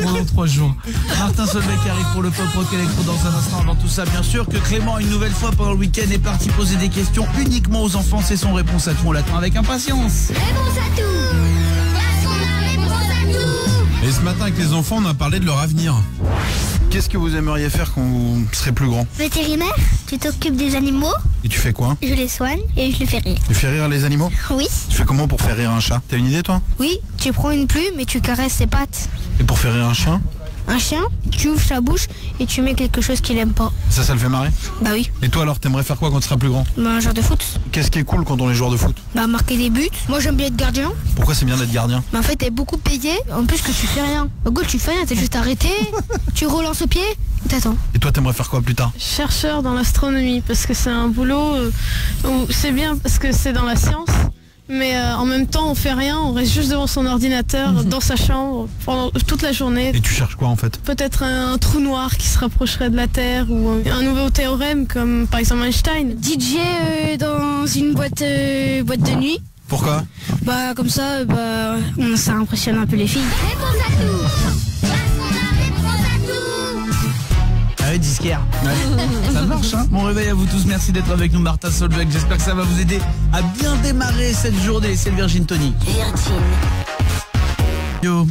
Speaker 1: Pendant 3 jours. Martin Solveig qui arrive pour le pop rock électro dans un instant. Avant tout ça, bien sûr, que Clément, une nouvelle fois pendant le week-end, est parti poser des questions uniquement aux enfants. C'est son réponse à tout. On l'attend avec impatience.
Speaker 12: Réponse à tout. Parce qu'on a réponse à tout.
Speaker 2: Et ce matin, avec les enfants, on a parlé de leur avenir. Qu'est-ce que vous aimeriez faire quand vous serez plus grand?
Speaker 12: Vétérinaire, tu t'occupes des animaux,
Speaker 2: Et tu fais quoi?
Speaker 12: je les soigne et je les fais rire.
Speaker 2: Tu fais rire les animaux?
Speaker 12: Oui,
Speaker 2: Tu fais comment pour faire rire un chat? T'as une idée toi?
Speaker 12: oui, tu prends une plume et tu caresses ses pattes.
Speaker 2: Et pour faire rire un chien?
Speaker 12: Un chien, tu ouvres sa bouche et tu mets quelque chose qu'il aime pas.
Speaker 2: Ça le fait marrer?
Speaker 12: Bah oui,
Speaker 2: Et toi alors, t'aimerais faire quoi quand tu seras plus grand?
Speaker 12: bah un genre de foot.
Speaker 2: Qu'est-ce qui est cool quand on est joueur de foot?
Speaker 12: Bah marquer des buts. Moi j'aime bien être gardien.
Speaker 2: Pourquoi c'est bien d'être gardien?
Speaker 12: Mais en fait t'es beaucoup payé, en plus que tu fais rien. Au goal tu fais rien, t'es juste arrêté, tu relances au pied, t'attends.
Speaker 2: Et toi t'aimerais faire quoi plus tard?
Speaker 13: Chercheur dans l'astronomie, parce que c'est un boulot où c'est bien parce que c'est dans la science, mais en même temps on fait rien, on reste juste devant son ordinateur, dans sa chambre, pendant toute la journée.
Speaker 2: Et tu cherches quoi en fait?
Speaker 13: Peut-être un trou noir qui se rapprocherait de la Terre, ou un nouveau théorème comme par exemple Einstein.
Speaker 12: DJ dans une boîte de nuit.
Speaker 2: Pourquoi?
Speaker 12: Bah comme ça, ça impressionne un peu les filles.
Speaker 14: Réponse à tout.
Speaker 1: Ah oui, disquaire. Ouais. Ça marche, hein. Bon réveil à vous tous, merci d'être avec nous, Martha Solveig. J'espère que ça va vous aider à bien démarrer cette journée. C'est le Virgin Tonic. Yo.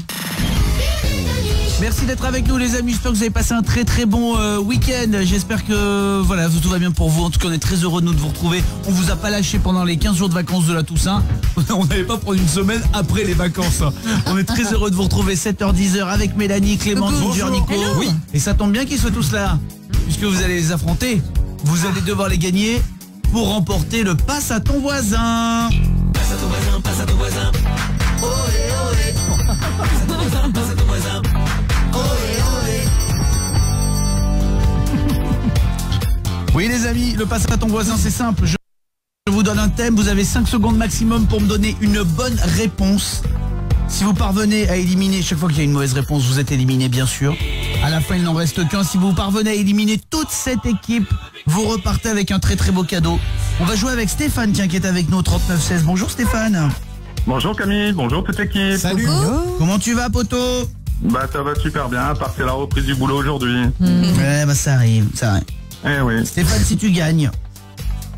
Speaker 1: Merci d'être avec nous les amis, j'espère que vous avez passé un très très bon week-end. J'espère que voilà, tout va bien pour vous. En tout cas on est très heureux de nous de vous retrouver. On vous a pas lâché pendant les 15 jours de vacances de la Toussaint. On n'allait pas prendre une semaine après les vacances, hein. On est très heureux de vous retrouver 7h-10h avec Mélanie, Clément, Ginger, Nico. Oui. Et ça tombe bien qu'ils soient tous là, puisque vous allez les affronter. Vous allez devoir les gagner pour remporter le passe à ton voisin. Passe à ton voisin, passe à ton voisin. Ohé, ohé. Passe à ton voisin, passe à ton voisin. Oui les amis, le passe à ton voisin c'est simple. Je vous donne un thème, vous avez 5 secondes maximum pour me donner une bonne réponse. Si vous parvenez à éliminer, chaque fois qu'il y a une mauvaise réponse, vous êtes éliminé bien sûr. À la fin il n'en reste qu'un. Si vous parvenez à éliminer toute cette équipe, vous repartez avec un très très beau cadeau. On va jouer avec Stéphane tiens, qui est avec nous au 3916. Bonjour Stéphane.
Speaker 11: Bonjour Camille, bonjour toute l'équipe.
Speaker 1: Salut. Comment tu vas poto?
Speaker 11: Bah ça va super bien, à part c'est la reprise du boulot aujourd'hui.
Speaker 1: Ouais bah ça arrive, ça arrive.
Speaker 11: Eh oui.
Speaker 1: Stéphane, si tu gagnes,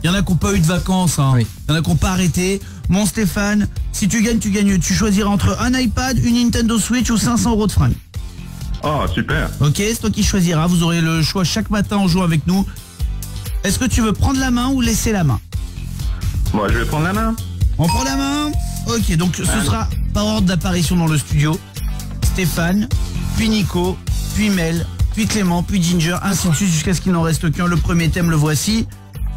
Speaker 1: il y en a qui n'ont pas eu de vacances, hein. Oui. Il y en a qui n'ont pas arrêté. Mon Stéphane, si tu gagnes, tu choisiras entre un iPad, une Nintendo Switch ou 500 € de fringues.
Speaker 11: Oh super.
Speaker 1: Ok, c'est toi qui choisiras. Vous aurez le choix chaque matin en jouant avec nous. Est-ce que tu veux prendre la main ou laisser la main?
Speaker 11: Moi je vais prendre la main.
Speaker 1: On prend la main? Ok, donc ce sera par ordre d'apparition dans le studio. Stéphane, puis Nico, puis Mel, puis Clément, puis Ginger, ainsi de suite jusqu'à ce qu'il n'en reste qu'un. Le premier thème, le voici.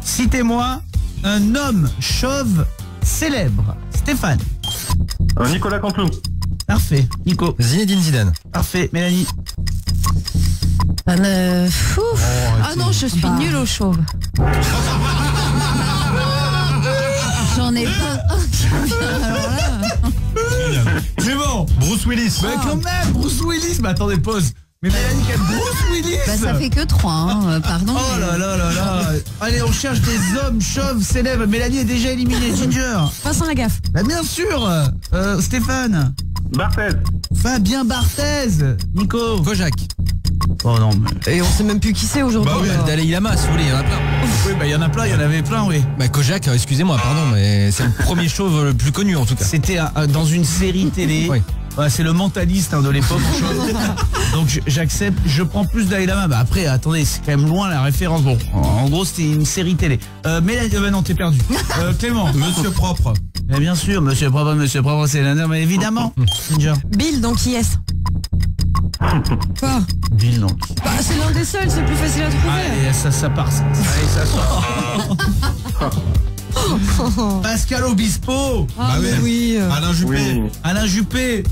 Speaker 1: Citez-moi un homme chauve célèbre. Stéphane.
Speaker 11: Nicolas Canteloup.
Speaker 1: Parfait. Nico.
Speaker 5: Zinedine Zidane.
Speaker 1: Parfait. Mélanie.
Speaker 3: Ah non, je suis nulle au chauve. J'en ai pas. Alors là.
Speaker 1: C'est bon.
Speaker 2: Bruce Willis.
Speaker 1: Mais quand même, Bruce Willis. Mais attendez, pause. Mais Mélanie, quel Bruce Willis.
Speaker 3: Bah ça fait que 3, hein, pardon.
Speaker 1: Oh là là là là. Allez, on cherche des hommes chauves célèbres. Mélanie est déjà éliminée. Ginger.
Speaker 4: Vincent Lagaffe.
Speaker 1: Bah bien sûr. Stéphane.
Speaker 11: Barthez.
Speaker 1: Fabien Barthez. Nico.
Speaker 5: Kojak.
Speaker 1: Oh non mais...
Speaker 4: Et on sait même plus qui c'est aujourd'hui.
Speaker 5: Bah oui, Dalai Lama, si vous voulez, il y en a plein.
Speaker 1: Oui, bah il y en a plein, il y en avait plein, oui.
Speaker 5: Bah Kojak, excusez-moi, pardon, mais c'est le premier chauve le plus connu en tout cas.
Speaker 1: C'était dans une série télé.
Speaker 5: Oui.
Speaker 1: Ouais, c'est le mentaliste de l'époque. Donc j'accepte, je prends plus Dalai Lama. Bah après, attendez, c'est quand même loin la référence. Bon, en gros, c'était une série télé. Mélanie, non, t'es perdu. Clément.
Speaker 2: Monsieur Propre.
Speaker 1: Mais bien sûr, Monsieur Propre, c'est l'un, mais évidemment. Ginger.
Speaker 4: Bill, donc qui est-ce? Quoi?
Speaker 1: Bill, donc.
Speaker 4: Bah, c'est l'un des seuls, c'est plus facile à trouver.
Speaker 1: Allez, ça part. Allez, ça sort. Pascal Obispo.
Speaker 4: Ah bah oui.
Speaker 2: Alain Juppé.
Speaker 11: Oui.
Speaker 1: Alain Juppé.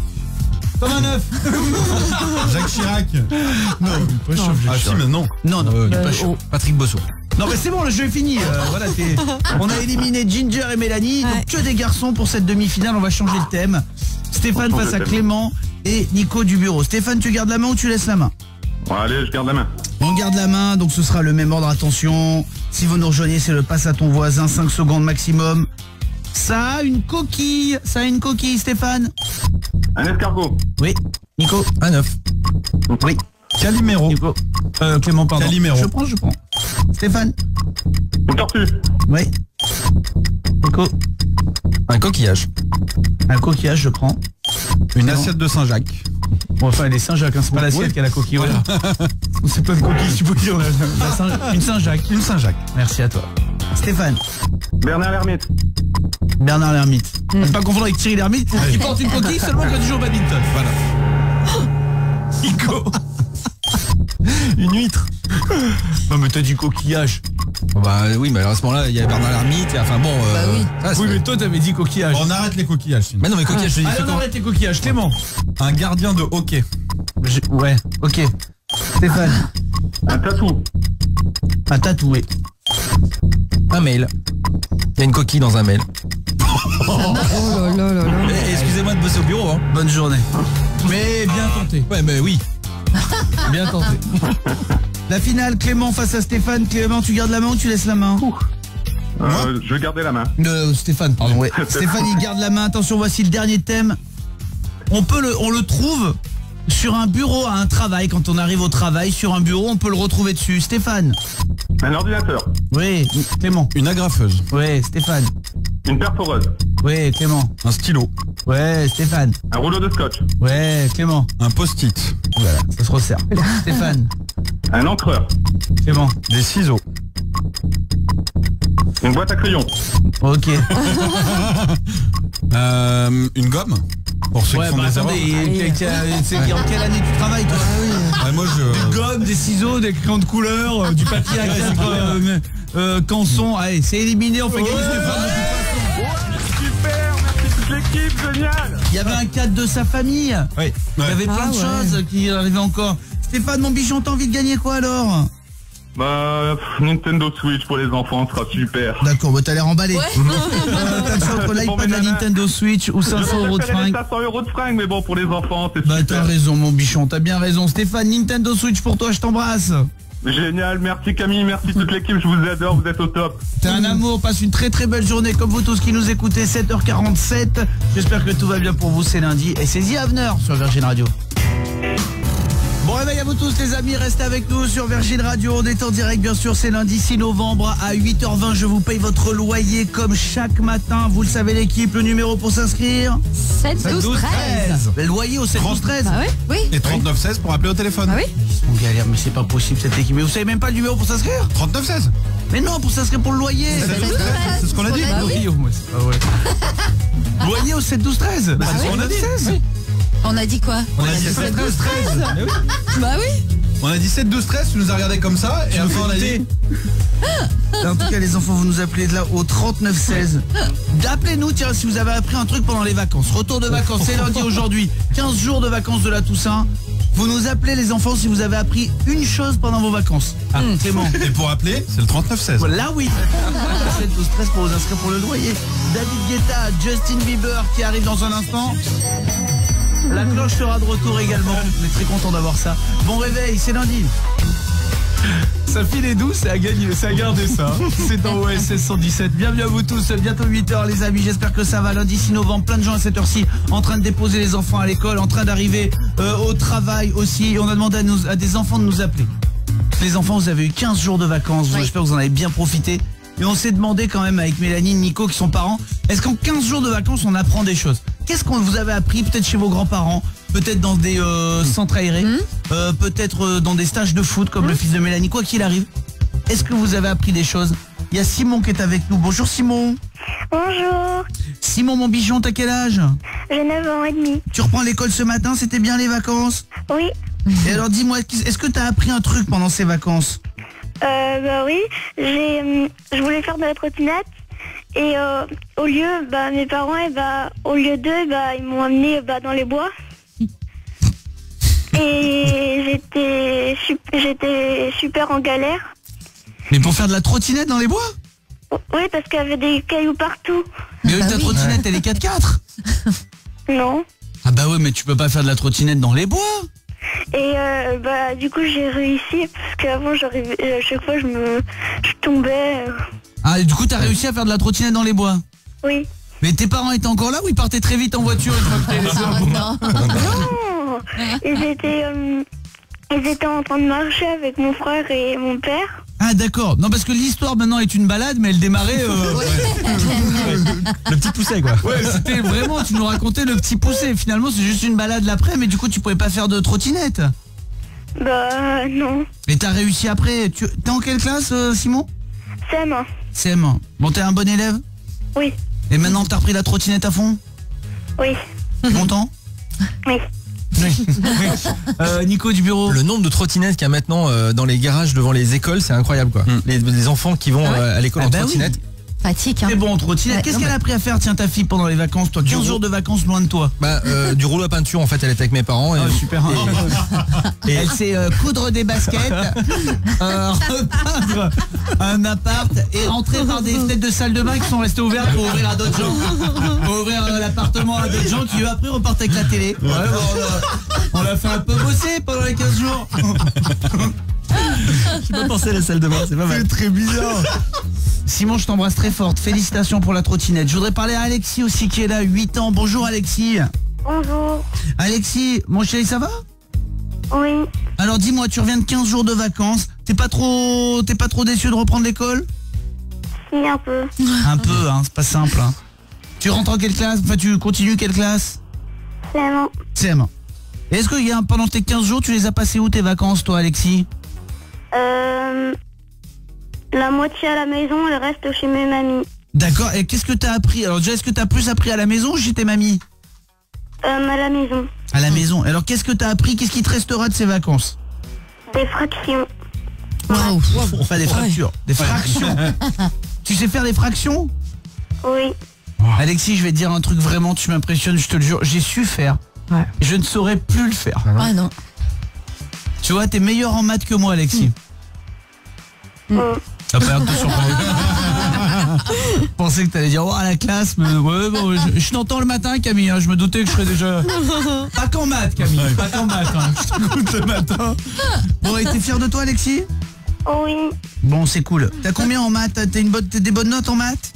Speaker 1: Comme un œuf.
Speaker 2: Jacques Chirac.
Speaker 1: Non, pas chaud.
Speaker 2: Ah si, mais non.
Speaker 1: Non, il est pas chaud.
Speaker 5: Patrick Bosso.
Speaker 1: Non mais c'est bon, le jeu est fini. Voilà, on a éliminé Ginger et Mélanie. Donc que des garçons pour cette demi-finale. On va changer le thème. Stéphane face à Clément et Nico du bureau. Stéphane, tu gardes la main ou tu laisses la main?
Speaker 11: Bon, allez, je garde la main.
Speaker 1: On garde la main, donc ce sera le même ordre. Attention, si vous nous rejoignez, c'est le passe à ton voisin, 5 secondes maximum. Ça a une coquille. Stéphane.
Speaker 11: Un escargot.
Speaker 1: Oui. Nico.
Speaker 5: Un œuf.
Speaker 1: Oui.
Speaker 2: Calimero.
Speaker 1: Nico. Clément, pardon.
Speaker 2: Calimero.
Speaker 1: Je prends. Stéphane.
Speaker 11: Une tortue.
Speaker 1: Oui. Nico.
Speaker 5: Un coquillage.
Speaker 1: Un coquillage, je prends.
Speaker 2: Une assiette de Saint-Jacques.
Speaker 1: Bon, enfin, elle est Saint-Jacques, hein, c'est pas l'assiette qui a la coquille. Voilà. C'est pas une coquille, tu peux dire. Une Saint-Jacques.
Speaker 2: Une Saint-Jacques.
Speaker 1: Merci à toi. Stéphane.
Speaker 11: Bernard L'Ermite.
Speaker 1: Bernard L'Ermite. Ne pas confondre avec Thierry L'Ermite, qui porte une coquille seulement quand il joue au badminton. Voilà. Nico. Une huître. Non mais t'as dit coquillage.
Speaker 5: Oh bah oui, mais à ce moment-là, il y a Bernard L'Ermite, enfin bon...
Speaker 3: Bah oui.
Speaker 1: Oui mais toi t'avais dit coquillage.
Speaker 2: On arrête les coquillages. Sinon.
Speaker 5: Mais non mais coquillage, je dis...
Speaker 1: Allez, on arrête les coquillages. Clément.
Speaker 2: Un gardien de hockey.
Speaker 1: Ouais, ok. Stéphane.
Speaker 11: Un tatou.
Speaker 1: Un tatoué.
Speaker 5: Un mail. Il y a une coquille dans un mail.
Speaker 4: Oh là là là là.
Speaker 5: Excusez-moi de bosser au bureau, hein.
Speaker 1: Bonne journée. Mais bien tenté.
Speaker 5: Ouais, mais oui.
Speaker 1: Bien tenté. La finale, Clément face à Stéphane. Clément, tu gardes la main ou tu laisses la main?
Speaker 11: Je vais garder la main.
Speaker 1: Stéphane, pardon. Ouais. Stéphane, il garde la main. Attention, voici le dernier thème. On le trouve sur un bureau à un travail. Quand on arrive au travail, sur un bureau, on peut le retrouver dessus. Stéphane.
Speaker 11: Un ordinateur.
Speaker 1: Oui, Clément.
Speaker 2: Une agrafeuse.
Speaker 1: Oui, Stéphane.
Speaker 11: Une perforeuse.
Speaker 1: Oui, Clément.
Speaker 2: Un stylo.
Speaker 1: Ouais, Stéphane.
Speaker 11: Un rouleau de scotch.
Speaker 1: Ouais, Clément.
Speaker 2: Un post-it.
Speaker 1: Voilà, ça se resserre. Stéphane.
Speaker 11: Un encreur.
Speaker 1: Clément.
Speaker 2: Des ciseaux.
Speaker 11: Une boîte à crayons.
Speaker 1: Ok.
Speaker 2: Une gomme. Pour ceux qui font des erreurs.
Speaker 1: C'est en quelle année tu travailles, toi?
Speaker 2: Moi,
Speaker 1: Des gommes, des ciseaux, des crayons de couleur, du papier à canson. Allez, c'est éliminé, on fait gagner Stéphane.
Speaker 11: Super, merci toute l'équipe, génial.
Speaker 1: Il y avait un cadre de sa famille.
Speaker 2: Oui.
Speaker 1: Il y avait plein de choses qui arrivaient encore. Stéphane, mon bichon, t'as envie de gagner quoi alors?
Speaker 11: Nintendo Switch pour les enfants sera super.
Speaker 1: D'accord, t'as l'air emballé. Ouais. T'as le choix entre l'iPad, la Nintendo Switch ou 500 € de fringues.
Speaker 11: 500 € de fringues, mais bon, pour les enfants, c'est super.
Speaker 1: T'as raison, mon bichon, t'as bien raison. Stéphane, Nintendo Switch pour toi, je t'embrasse.
Speaker 11: Génial, merci Camille, merci toute l'équipe, je vous adore, vous êtes au top.
Speaker 1: T'es un amour, passe une très très belle journée comme vous tous qui nous écoutez, 7h47. J'espère que tout va bien pour vous, c'est lundi et c'est The Avener sur Virgin Radio. Bon réveil à vous tous les amis, restez avec nous sur Virgin Radio, on est en direct bien sûr, c'est lundi 6 novembre à 8h20, je vous paye votre loyer comme chaque matin, vous le savez l'équipe, le numéro pour s'inscrire
Speaker 3: 7 12 13.
Speaker 1: Le loyer au 7 12 13.
Speaker 3: Ah ouais? Oui.
Speaker 2: Et 39 16 pour appeler au téléphone.
Speaker 3: Ah oui?
Speaker 1: Ils sont galères, mais c'est pas possible cette équipe. Mais vous savez même pas le numéro pour s'inscrire?
Speaker 2: 39 16.
Speaker 1: Mais non, pour s'inscrire pour le loyer.
Speaker 2: C'est ce qu'on a dit.
Speaker 1: Ah oui, moi c'est pas vrai. Loyer au 7 12 13.
Speaker 2: Bah, c'est ce qu'on a dit.
Speaker 1: 16.
Speaker 3: On a dit quoi?
Speaker 2: On a dit 7 12 13.
Speaker 3: Bah oui.
Speaker 2: On a dit 7 12 13, tu nous as regardé comme ça et après on a dit.
Speaker 1: En tout cas les enfants, vous nous appelez de là au 39 16. Appelez-nous, tiens, si vous avez appris un truc pendant les vacances. Retour de vacances, c'est lundi aujourd'hui. 15 jours de vacances de la Toussaint. Vous nous appelez les enfants si vous avez appris une chose pendant vos vacances. Clément.
Speaker 2: Et pour appeler, c'est le 39 16.
Speaker 1: Là oui. 7 12 13 pour vous inscrire pour le loyer. David Guetta, Justin Bieber qui arrive dans un instant. La cloche sera de retour également. On est très content d'avoir ça. Bon réveil, c'est lundi. Sa fille est douce, c'est à gagner, c'est à garder ça. C'est dans OSS 117. Bienvenue à vous tous, bientôt 8h les amis. J'espère que ça va. Lundi 6 novembre, plein de gens à cette heure-ci en train de déposer les enfants à l'école, en train d'arriver au travail aussi. Et on a demandé à des enfants de nous appeler. Les enfants, vous avez eu 15 jours de vacances. Oui. J'espère que vous en avez bien profité. Et on s'est demandé quand même avec Mélanie, Nico qui sont parents, est-ce qu'en 15 jours de vacances on apprend des choses? Qu'est-ce qu'on vous avez appris peut-être chez vos grands-parents, peut-être dans des centres aérés, peut-être dans des stages de foot comme le fils de Mélanie, quoi qu'il arrive. Est-ce que vous avez appris des choses? Il y a Simon qui est avec nous. Bonjour Simon.
Speaker 15: Bonjour.
Speaker 1: Simon mon bichon, t'as quel âge?
Speaker 15: J'ai 9 ans et demi.
Speaker 1: Tu reprends l'école ce matin, c'était bien les vacances?
Speaker 15: Oui.
Speaker 1: Et alors dis-moi, est-ce que t'as appris un truc pendant ces vacances?
Speaker 15: Bah oui, je voulais faire de la trottinette et au lieu, mes parents, au lieu d'eux, ils m'ont amené dans les bois et j'étais super en galère.
Speaker 1: Mais pour faire de la trottinette dans les bois?
Speaker 15: Oui, parce qu'il y avait des cailloux partout.
Speaker 1: Mais ta trottinette, elle est 4x4?
Speaker 15: Non.
Speaker 1: Ah bah ouais, mais tu peux pas faire de la trottinette dans les bois.
Speaker 15: Et du coup j'ai réussi parce qu'avant j'arrivais chaque fois je tombais.
Speaker 1: Ah et du coup t'as réussi à faire de la trottinette dans les bois?
Speaker 15: Oui.
Speaker 1: Mais tes parents étaient encore là ou ils partaient très vite en voiture une fois que t'es laissé en bois?
Speaker 15: Non. Ils étaient en train de marcher avec mon frère et mon père.
Speaker 1: Ah d'accord, non parce que l'histoire maintenant est une balade mais elle démarrait
Speaker 5: le petit poussé quoi.
Speaker 1: Ouais, c'était vraiment, tu nous racontais le petit poussé. Finalement c'est juste une balade l'après, mais du coup tu pouvais pas faire de trottinette.
Speaker 15: Bah non.
Speaker 1: Et t'as réussi après. T'es en quelle classe Simon?
Speaker 15: CM1.
Speaker 1: CM1. Bon, t'es un bon élève?
Speaker 15: Oui.
Speaker 1: Et maintenant t'as repris la trottinette à fond?
Speaker 15: Oui.
Speaker 1: T'es content?
Speaker 15: Oui.
Speaker 1: Nico du bureau.
Speaker 5: Le nombre de trottinettes qu'il y a maintenant dans les garages devant les écoles, c'est incroyable quoi. Les enfants qui vont à l'école en trottinette.
Speaker 3: Oui. Pratique.
Speaker 1: C'est bon, trottinette. Qu'est-ce qu'elle a appris à faire, tiens, ta fille, pendant les vacances, toi? 15 jours de vacances loin de toi.
Speaker 5: Du rouleau à peinture, en fait, elle était avec mes parents. Et,
Speaker 1: super. Et elle sait coudre des baskets, repeindre un appart et rentrer par des fenêtres de salle de bain qui sont restées ouvertes pour ouvrir à d'autres gens. Pour ouvrir l'appartement à d'autres gens qui, eux, après, repartent avec la télé. Ouais, on l'a fait un peu bosser pendant les 15 jours.
Speaker 5: J'ai pas pensé à la salle de bain, c'est pas mal.
Speaker 2: C'est très bizarre.
Speaker 1: Simon, je t'embrasse très forte. Félicitations pour la trottinette. Je voudrais parler à Alexis aussi qui est là, 8 ans. Bonjour Alexis.
Speaker 15: Bonjour.
Speaker 1: Alexis, mon chéri, ça va?
Speaker 15: Oui.
Speaker 1: Alors dis-moi, tu reviens de 15 jours de vacances. T'es pas trop déçu de reprendre l'école?
Speaker 15: Si, un peu.
Speaker 1: Un peu, hein, c'est pas simple. Hein. Tu rentres en quelle classe? Enfin, tu continues quelle classe?
Speaker 15: CM1.
Speaker 1: CM1. Et est-ce que pendant tes 15 jours, tu les as passés où tes vacances, toi, Alexis?
Speaker 15: La moitié à la maison et le reste chez mes mamies.
Speaker 1: D'accord, et qu'est-ce que t'as appris? Alors déjà, est-ce que t'as plus appris à la maison ou chez tes mamies?
Speaker 15: À la maison.
Speaker 1: À la maison. Alors qu'est-ce que t'as appris? Qu'est-ce qui te restera de ces vacances?
Speaker 15: Des fractions.
Speaker 1: Waouh. Pas des fractures, des fractions. Tu sais faire des fractions?
Speaker 15: Oui.
Speaker 1: Alexis, je vais te dire un truc, vraiment, tu m'impressionnes, je te le jure. J'ai su faire.
Speaker 4: Ouais.
Speaker 1: Je ne saurais plus le faire.
Speaker 3: Ah non.
Speaker 1: Tu vois, t'es meilleur en maths que moi, Alexis. T'as pas l'air de te surprendre. Je pensais que t'allais dire, oh, à la classe, mais ouais, bon, je t'entends le matin, Camille, hein, je me doutais que je serais déjà... Pas qu'en maths, Camille, pas qu'en maths, hein. Je t'écoute le matin. Bon, et t'es fier de toi, Alexis?
Speaker 15: Oui.
Speaker 1: Bon, c'est cool. T'as combien en maths? T'as des bonnes notes en maths?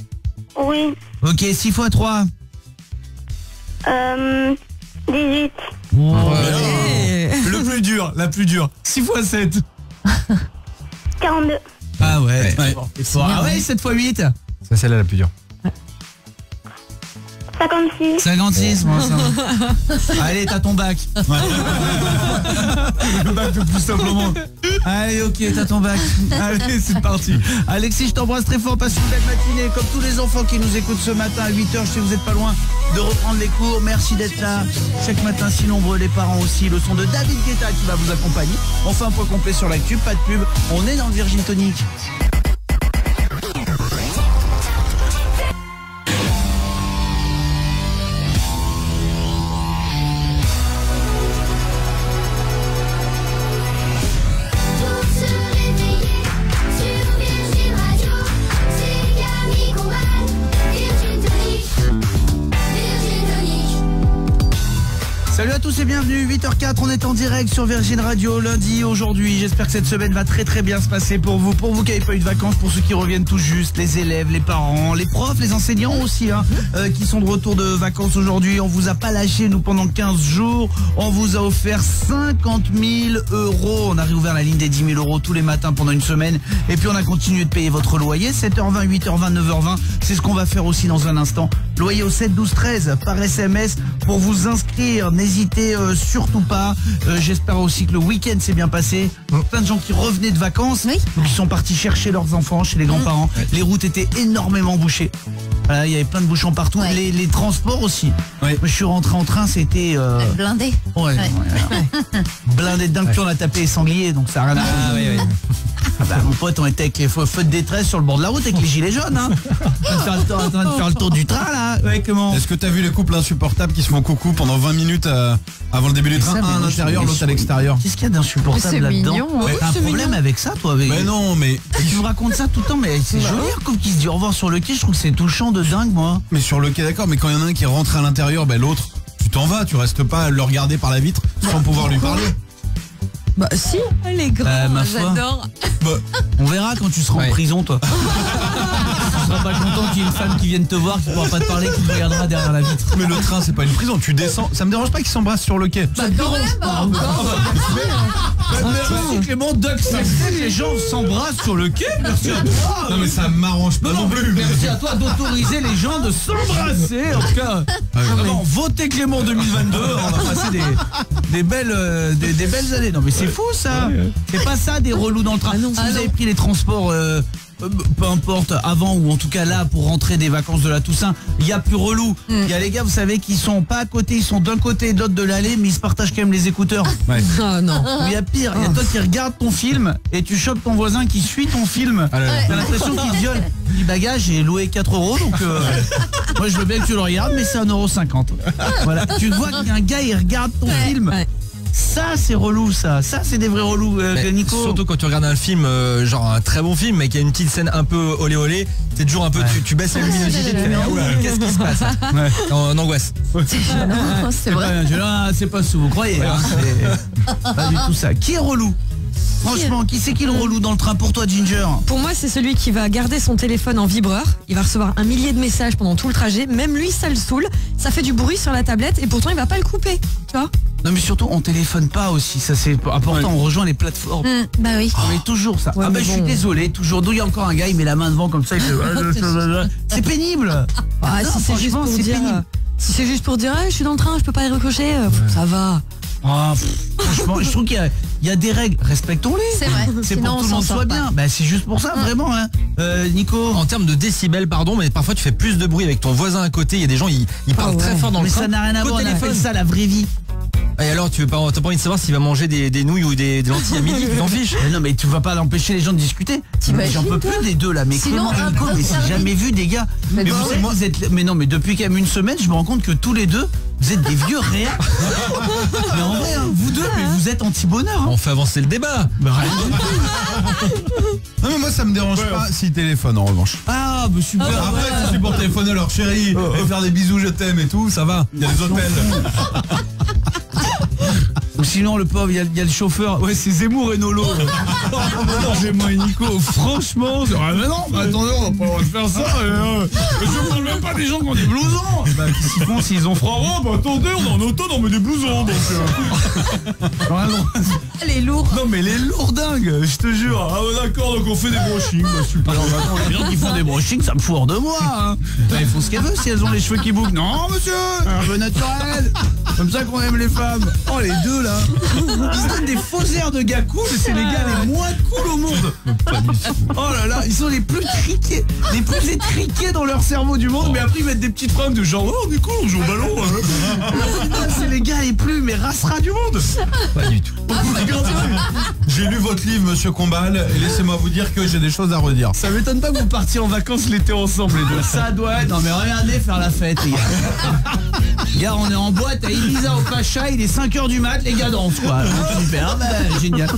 Speaker 15: Oui.
Speaker 1: Ok, 6 x 3.
Speaker 15: 18.
Speaker 1: Le plus dur, la plus dure. 6 x 7.
Speaker 15: 42.
Speaker 1: Ah ouais. T'es fort. Ah ouais, 7 x 8.
Speaker 5: Ça, c'est celle-là la plus dure.
Speaker 15: 56.
Speaker 1: 56, bon, ça va. Allez, t'as ton bac. Le bac le plus simplement. Allez, ok, t'as ton bac. Allez, c'est parti. Alexis, je t'embrasse très fort. Passe une belle matinée. Comme tous les enfants qui nous écoutent ce matin à 8h, je sais que vous n'êtes pas loin de reprendre les cours. Merci d'être là. Chaque matin, si nombreux, les parents aussi. Le son de David Guetta qui va vous accompagner. On fait un point complet sur l'actu, pas de pub. On est dans le Virgin Tonic. Salut à tous et bienvenue, 8h04, on est en direct sur Virgin Radio lundi aujourd'hui. J'espère que cette semaine va très très bien se passer pour vous qui n'avez pas eu de vacances, pour ceux qui reviennent tout juste, les élèves, les parents, les profs, les enseignants aussi, hein, qui sont de retour de vacances aujourd'hui. On vous a pas lâché, nous, pendant 15 jours. On vous a offert 50 000 euros. On a réouvert la ligne des 10 000 euros tous les matins pendant une semaine. Et puis on a continué de payer votre loyer, 7h20, 8h20, 9h20. C'est ce qu'on va faire aussi dans un instant. Loyer au 7 12 13 par SMS pour vous inscrire. N'hésitez surtout pas. J'espère aussi que le week-end s'est bien passé. Plein de gens qui revenaient de vacances, qui sont partis chercher leurs enfants chez les grands-parents. Les routes étaient énormément bouchées. Voilà, il y avait plein de bouchons partout. Les transports aussi. Moi, je suis rentré en train, c'était...
Speaker 3: blindé.
Speaker 1: Ouais. Blindé de dingue. Puis on a tapé les sangliers, donc ça a rien à voir. Mon pote, on était avec les feux de détresse sur le bord de la route avec les gilets jaunes, hein. En train de faire le tour du train, là. Ouais, comment?
Speaker 2: Est-ce que t'as vu les couples insupportables qui se font coucou pendant 20 minutes avant le début du train? Un à l'intérieur, l'autre à l'extérieur.
Speaker 1: Qu'est-ce qu'il y a d'insupportable là-dedans? T'as un problème avec ça, toi?
Speaker 2: Mais non, mais...
Speaker 1: Tu me racontes ça tout le temps, mais c'est joli, un couple qui se dit au revoir sur le quai, je trouve que c'est touchant de dingue, moi.
Speaker 2: Mais sur le quai, d'accord, mais quand il y en a un qui rentre à l'intérieur, l'autre, tu t'en vas, tu restes pas à le regarder par la vitre sans pouvoir lui parler.
Speaker 4: Bah si, les grands, j'adore.
Speaker 1: On verra quand tu seras en prison, toi. Tu seras pas content qu'il y ait une femme qui vienne te voir, qui pourra pas te parler, qui te regardera derrière la vitre.
Speaker 2: Mais le train, c'est pas une prison, tu descends. Ça me dérange pas qu'ils s'embrassent sur le quai.
Speaker 3: Bah quand même,
Speaker 1: Merci Clément, Doc, les gens s'embrassent sur le quai, merci à toi.
Speaker 2: Non mais ça m'arrange pas non plus.
Speaker 1: Merci à toi d'autoriser les gens de s'embrasser, en tout cas. Vraiment, votez Clément 2022, on va passer des belles années. Non mais c'est fou ça. C'est pas ça des relous dans le train. Si vous avez pris les transports peu importe, avant ou en tout cas là pour rentrer des vacances de la Toussaint, il y a plus relou. Il y a les gars, vous savez, qui sont pas à côté, ils sont d'un côté et de l'autre de l'allée, mais ils se partagent quand même les écouteurs.
Speaker 4: Ah non.
Speaker 1: Il y a pire, il y a toi qui regarde ton film et tu chopes ton voisin qui suit ton film. T'as l'impression qu'il viole. Du bagage, j'ai loué 4 €, donc moi je veux bien que tu le regardes, mais c'est 1,50 €. Voilà. Tu vois qu'un gars il regarde ton film. Ça c'est relou, ça c'est des vrais relous, Nico.
Speaker 5: Surtout quand tu regardes un film, genre un très bon film, mais qu'il y a une petite scène un peu olé olé, t'es toujours un peu, tu baisses la luminosité, tu fais qu'est-ce qui se passe en angoisse.
Speaker 3: C'est vrai.
Speaker 1: C'est pas ce que vous croyez, hein. C'est pas du tout ça. Qui est relou? Franchement, qui c'est qui le relou dans le train pour toi, Ginger?
Speaker 4: Pour moi, c'est celui qui va garder son téléphone en vibreur. Il va recevoir 1 millier de messages pendant tout le trajet. Même lui, ça le saoule. Ça fait du bruit sur la tablette et pourtant, il va pas le couper. Tu vois?
Speaker 1: Non mais surtout on téléphone pas aussi, ça c'est important, on rejoint les plateformes.
Speaker 3: Bah oui.
Speaker 1: Mais toujours ça.
Speaker 4: Ouais,
Speaker 1: ah bah
Speaker 4: mais
Speaker 1: je suis
Speaker 4: bon.
Speaker 1: désolé, toujours. D'où il y a encore un gars, il met la main devant comme ça, il fait... C'est pénible.
Speaker 4: Ah,
Speaker 1: Non,
Speaker 4: si c'est juste
Speaker 1: franchement,
Speaker 4: pour
Speaker 1: c'est
Speaker 4: dire,
Speaker 1: pénible.
Speaker 4: si c'est juste pour dire, je suis dans le train, je peux pas y recrocher, ça va.
Speaker 1: Ah, franchement, je trouve qu'il y a des règles, respectons-les.
Speaker 3: C'est vrai.
Speaker 1: C'est
Speaker 3: Sinon,
Speaker 1: pour que tout
Speaker 3: on
Speaker 1: le monde
Speaker 3: s'en
Speaker 1: soit
Speaker 3: sort
Speaker 1: bien.
Speaker 3: pas.
Speaker 1: Bah c'est juste pour ça, vraiment. Hein. Nico.
Speaker 5: En termes de décibels, pardon, mais parfois tu fais plus de bruit avec ton voisin à côté. Il y a des gens, ils parlent très fort dans
Speaker 1: Mais
Speaker 5: le train.
Speaker 1: ça n'a rien à
Speaker 5: Au
Speaker 1: voir, on
Speaker 5: téléphone.
Speaker 1: appelle ça la vraie vie.
Speaker 5: Et alors, t'as pas envie de savoir s'il va manger des nouilles ou des lentilles à midi, tu t'en fiches.
Speaker 1: Mais non mais tu vas pas l'empêcher les gens de discuter.
Speaker 3: T'imagines,
Speaker 1: J'en peux
Speaker 3: toi
Speaker 1: plus des deux là. Mais
Speaker 3: Sinon,
Speaker 1: Clément et Nico,
Speaker 3: un
Speaker 1: mais
Speaker 3: peu
Speaker 1: j'ai jamais vu des gars.
Speaker 3: Mais
Speaker 1: Mais
Speaker 3: bah
Speaker 1: vous savez,
Speaker 3: ouais.
Speaker 1: vous êtes. Mais non mais depuis quand même une semaine, je me rends compte que tous les deux, vous êtes des vieux réels. Mais en vrai, hein, vous deux, mais vous êtes anti-bonheur. Hein.
Speaker 5: On fait avancer le débat.
Speaker 1: Bah, rien du tout.
Speaker 2: Non mais moi ça me dérange pas s'ils téléphonent en revanche.
Speaker 1: Ah bah super.
Speaker 2: Après si c'est pour téléphoner leur chérie et faire des bisous je t'aime et tout, ça va. Il y a les hôtels.
Speaker 1: Ou sinon le pauvre, il y a le chauffeur. Ouais, c'est Zemmour et Nolo. J'ai moi et Nico. Franchement, ah mais non, mais attendez, on va pas le droit de faire ça. Je parle même pas des gens qui ont des blousons. Bah qu'est-ce qu'ils font s'ils ont froid? Oh bah attendez, on est en automne, on met des blousons. Donc
Speaker 3: Elle est lourde.
Speaker 1: non mais les lourdingues, je te jure. Ah ouais, d'accord, donc on fait des brushings. Bah, super. Alors attends, les gens qui font des brushings, ça me fout hors de moi. Hein. Bah, ils font ce qu'elles veulent si elles ont les cheveux qui bouclent. Non monsieur, un peu naturel. Comme ça qu'on aime les femmes. Oh les deux là. Ils se donnent des faux airs de gars cool, c'est les gars les moins cool au monde. Oh là là, ils sont les plus criqués, les plus étriqués dans leur cerveau du monde, mais après ils mettent des petites phrases de genre oh du coup on joue au ballon. C'est les gars les plus mais rassera du monde.
Speaker 5: Pas du tout.
Speaker 2: J'ai lu votre livre Monsieur Combal et laissez-moi vous dire que j'ai des choses à redire.
Speaker 1: Ça m'étonne pas que vous partiez en vacances l'été ensemble les deux. Ça doit être... Non mais regardez faire la fête les gars. Gars, on est en boîte à Ibiza au Pacha, il est 5h du mat, les gars dansent quoi. Super, bah, génial.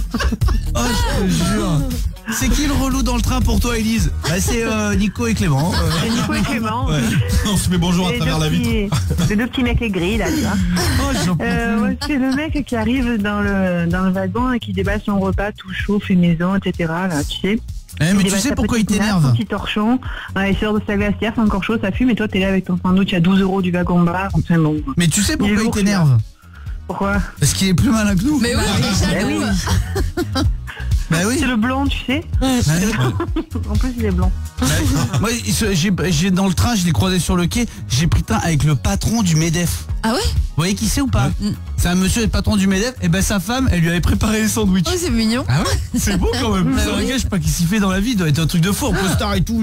Speaker 1: Oh je te jure. C'est qui le relou dans le train pour toi Élise? Bah c'est Nico et Clément.
Speaker 7: C'est Nico et Clément.
Speaker 1: Ouais.
Speaker 2: On se met bonjour à
Speaker 7: Les
Speaker 2: travers
Speaker 7: deux
Speaker 2: la vitre.
Speaker 7: Les deux petits mecs aigris là, tu vois.
Speaker 1: Oh j'en peux plus.
Speaker 7: Ouais, c'est le mec qui arrive dans le wagon et qui déballe son repas tout chaud, fait maison, etc. Là, tu sais.
Speaker 1: Eh, mais tu
Speaker 7: déballe
Speaker 1: sais
Speaker 7: sa
Speaker 1: pourquoi il
Speaker 7: petite nappe,
Speaker 1: t'énerve?
Speaker 7: son petit torchon, il sort de sa glacière, c'est encore chaud, ça fume, et toi t'es là avec ton sandwich à 12 € du wagon bar. Enfin bon.
Speaker 1: Mais tu sais pourquoi il
Speaker 7: lourd,
Speaker 1: t'énerve?
Speaker 7: Pourquoi?
Speaker 1: Parce qu'il est plus malin que nous.
Speaker 3: Mais oui,
Speaker 7: Bah
Speaker 3: jaloux.
Speaker 7: oui.
Speaker 1: Bah oui.
Speaker 7: C'est le blond, tu sais.
Speaker 1: Ouais.
Speaker 7: En plus, il est blond.
Speaker 1: Moi, j'ai dans le train, je l'ai croisé sur le quai, j'ai pris teint avec le patron du MEDEF.
Speaker 3: Ah ouais?
Speaker 1: Vous voyez qui c'est ou pas? C'est un monsieur, le patron du MEDEF, et ben sa femme, elle lui avait préparé les sandwichs.
Speaker 3: Oh, c'est mignon.
Speaker 1: Ah ouais? C'est beau quand même.
Speaker 3: Bah
Speaker 1: C'est un
Speaker 3: oui.
Speaker 1: gars, je sais pas qui s'y fait dans la vie, doit être un truc de fou, en costard et tout,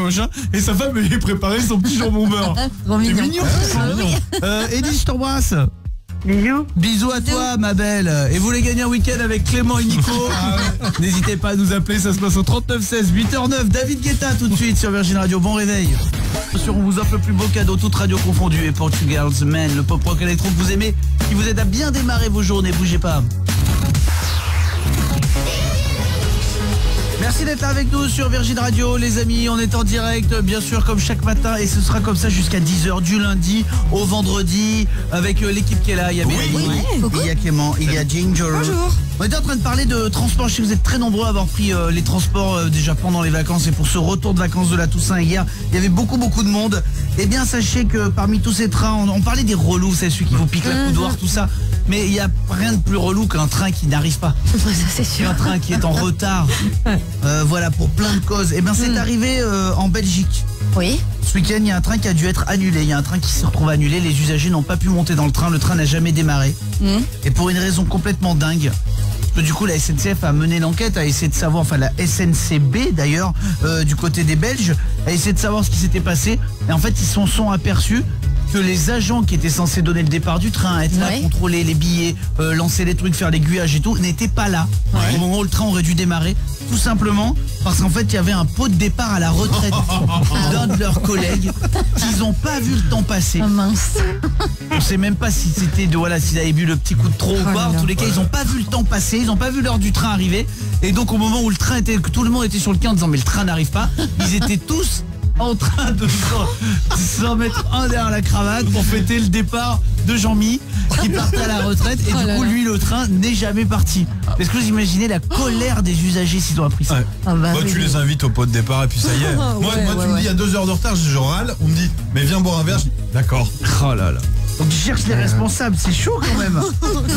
Speaker 1: machin. Et sa femme, elle lui a préparé son petit jambon beurre.
Speaker 3: Trop
Speaker 1: C'est
Speaker 3: mignon.
Speaker 1: mignon, c'est
Speaker 3: Ah
Speaker 1: mignon. Edith, je t'embrasse.
Speaker 7: Bisous.
Speaker 1: Bisous à toi ma belle. Et vous voulez gagner un week-end avec Clément et Nico? N'hésitez pas à nous appeler, ça se passe au 3916 8h09. David Guetta tout de suite sur Virgin Radio, bon réveil. Bien sûr on vous offre le plus beau cadeau, toute radio confondue, et Portugal's Man, le pop rock électro que vous aimez, qui vous aide à bien démarrer vos journées, bougez pas. Merci d'être là avec nous sur Virgin Radio les amis, on est en direct bien sûr comme chaque matin et ce sera comme ça jusqu'à 10h du lundi au vendredi avec l'équipe qui est là, il y a Mélanie, il y a Clément, il y a Ginger.
Speaker 4: Bonjour.
Speaker 1: On était en train de parler de transport, je sais que vous êtes très nombreux à avoir pris les transports déjà pendant les vacances et pour ce retour de vacances de la Toussaint hier, il y avait beaucoup de monde. Eh bien sachez que parmi tous ces trains, on parlait des relous, c'est celui qui vous pique la coudoir, tout ça, mais il n'y a rien de plus relou qu'un train qui n'arrive pas.
Speaker 3: Ça c'est sûr.
Speaker 1: Un train qui est en retard. Voilà, pour plein de causes. Et bien c'est arrivé en Belgique.
Speaker 3: Oui.
Speaker 1: Ce week-end, il y a un train qui a dû être annulé. Il y a un train qui se retrouve annulé. Les usagers n'ont pas pu monter dans le train. Le train n'a jamais démarré. Et pour une raison complètement dingue. Parce que du coup, la SNCF a mené l'enquête, a essayé de savoir, enfin la SNCB d'ailleurs, du côté des Belges, a essayé de savoir ce qui s'était passé. Et en fait, ils se sont aperçus que les agents qui étaient censés donner le départ du train, être là, contrôler les billets, lancer les trucs, faire l'aiguillage et tout, n'étaient pas là au moment où le train aurait dû démarrer. Tout simplement parce qu'en fait, il y avait un pot de départ à la retraite d'un de leurs collègues qu'ils n'ont pas vu le temps passer.
Speaker 3: Oh mince.
Speaker 1: On sait même pas si c'était s'ils avaient bu le petit coup de trop ou pas. En tous les cas, ils n'ont pas vu le temps passer, ils n'ont pas vu l'heure du train arriver. Et donc au moment où le train était, que tout le monde était sur le quai en disant mais le train n'arrive pas, ils étaient tous en train de s'en mettre un derrière la cravate pour fêter le départ de Jean-Mi qui partait à la retraite et du coup, lui, le train n'est jamais parti. Est-ce que vous imaginez la colère des usagers s'ils ont appris ça?
Speaker 2: Moi, tu les invites au pot de départ et puis ça y est. Moi, tu me dis, il y a 2 heures de retard, je râle. On me dit, mais viens boire un verre. Je dis, d'accord.
Speaker 1: Oh là là. Donc ils cherchent les responsables, c'est chaud quand même.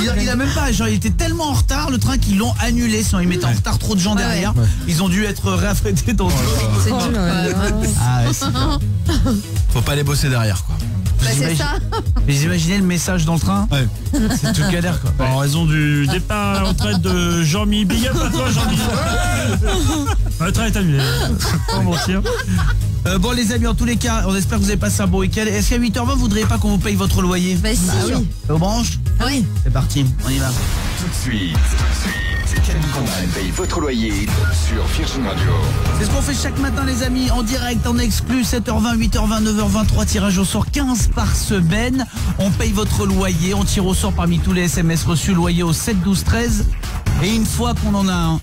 Speaker 1: Il a même pas, genre il était tellement en retard le train qu'ils l'ont annulé, sinon ils mettaient en retard trop de gens derrière. Ils ont dû être réaffrétés dans
Speaker 3: C'est dur.
Speaker 1: Ah ouais, c'est clair.
Speaker 2: Faut pas aller bosser derrière quoi.
Speaker 3: Bah, c'est ça.
Speaker 1: Vous imaginez le message dans le train?
Speaker 2: Ouais.
Speaker 1: C'est toute galère quoi.
Speaker 16: En raison du départ à la retraite de Jean-Mi. Big up à toi Jean-Mi. Le train est annulé. Pas mentir.
Speaker 1: Bon les amis, en tous les cas, on espère que vous avez passé un bon week-end. Est-ce qu'à 8h20 vous voudriez pas qu'on vous paye votre loyer?
Speaker 3: Bah si.
Speaker 1: Oui. Aux branches?
Speaker 3: Oui.
Speaker 1: C'est parti, on y va.
Speaker 9: Tout de suite, Ken Combal paye votre loyer sur Virgin Radio.
Speaker 1: C'est ce qu'on fait chaque matin les amis, en direct, en exclu, 7h20, 8h20, 9h20, 3 tirages au sort, 15 par semaine. On paye votre loyer, on tire au sort parmi tous les SMS reçus, loyer au 7 12 13. Et une fois qu'on en a un,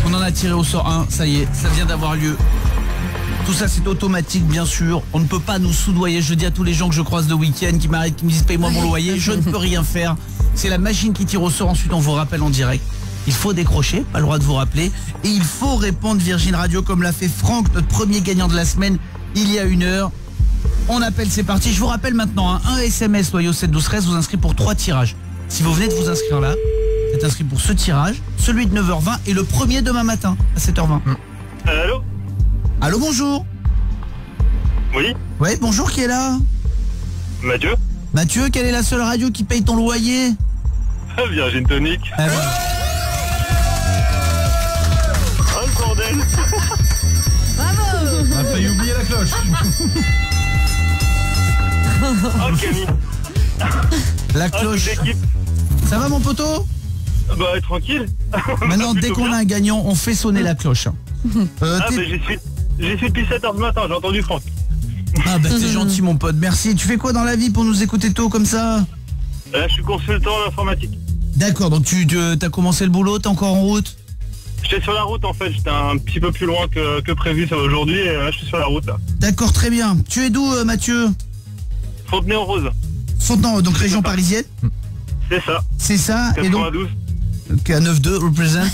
Speaker 1: on en a tiré au sort un, ça y est, ça vient d'avoir lieu. Tout ça c'est automatique bien sûr, on ne peut pas nous soudoyer. Je dis à tous les gens que je croise de week-end qui m'arrêtent, qui me disent paye-moi mon loyer, je ne peux rien faire. C'est la machine qui tire au sort, ensuite on vous rappelle en direct. Il faut décrocher, pas le droit de vous rappeler. Et il faut répondre Virgin Radio comme l'a fait Franck, notre premier gagnant de la semaine, il y a 1 heure. On appelle, c'est parti. Je vous rappelle maintenant, un SMS loyer au 7 12 13 vous inscrit pour 3 tirages. Si vous venez de vous inscrire là, vous êtes inscrit pour ce tirage, celui de 9h20 et le premier demain matin à 7h20.
Speaker 10: Allô?
Speaker 1: Allô, bonjour.
Speaker 10: Oui?
Speaker 1: Ouais, bonjour, qui est là?
Speaker 10: Mathieu?
Speaker 1: Mathieu, quelle est la seule radio qui paye ton loyer?
Speaker 10: Virgin Tonic.
Speaker 1: Ah, bon.
Speaker 10: Oh le bordel.
Speaker 3: Bravo.
Speaker 2: On a failli oublier la cloche.
Speaker 10: Oh Camille.
Speaker 1: La cloche. Ça va mon poteau?
Speaker 10: Bah tranquille.
Speaker 1: Maintenant, dès qu'on a un gagnant, on fait sonner la cloche.
Speaker 10: J'y suis depuis 7h du matin, j'ai entendu Franck.
Speaker 1: Ah bah c'est gentil mon pote, merci. Tu fais quoi dans la vie pour nous écouter tôt comme ça?
Speaker 10: Je suis consultant en informatique.
Speaker 1: D'accord, donc tu as commencé le boulot, t'es encore en route?
Speaker 10: J'étais sur la route en fait, j'étais un petit peu plus loin que prévu aujourd'hui et là je suis sur la route là.
Speaker 1: D'accord, très bien. Tu es d'où Mathieu?
Speaker 10: Fontenay-aux-Roses.
Speaker 1: Fontenay, donc région parisienne?
Speaker 10: C'est ça.
Speaker 1: C'est ça.
Speaker 10: 92.
Speaker 1: Ok, à 9-2, represent.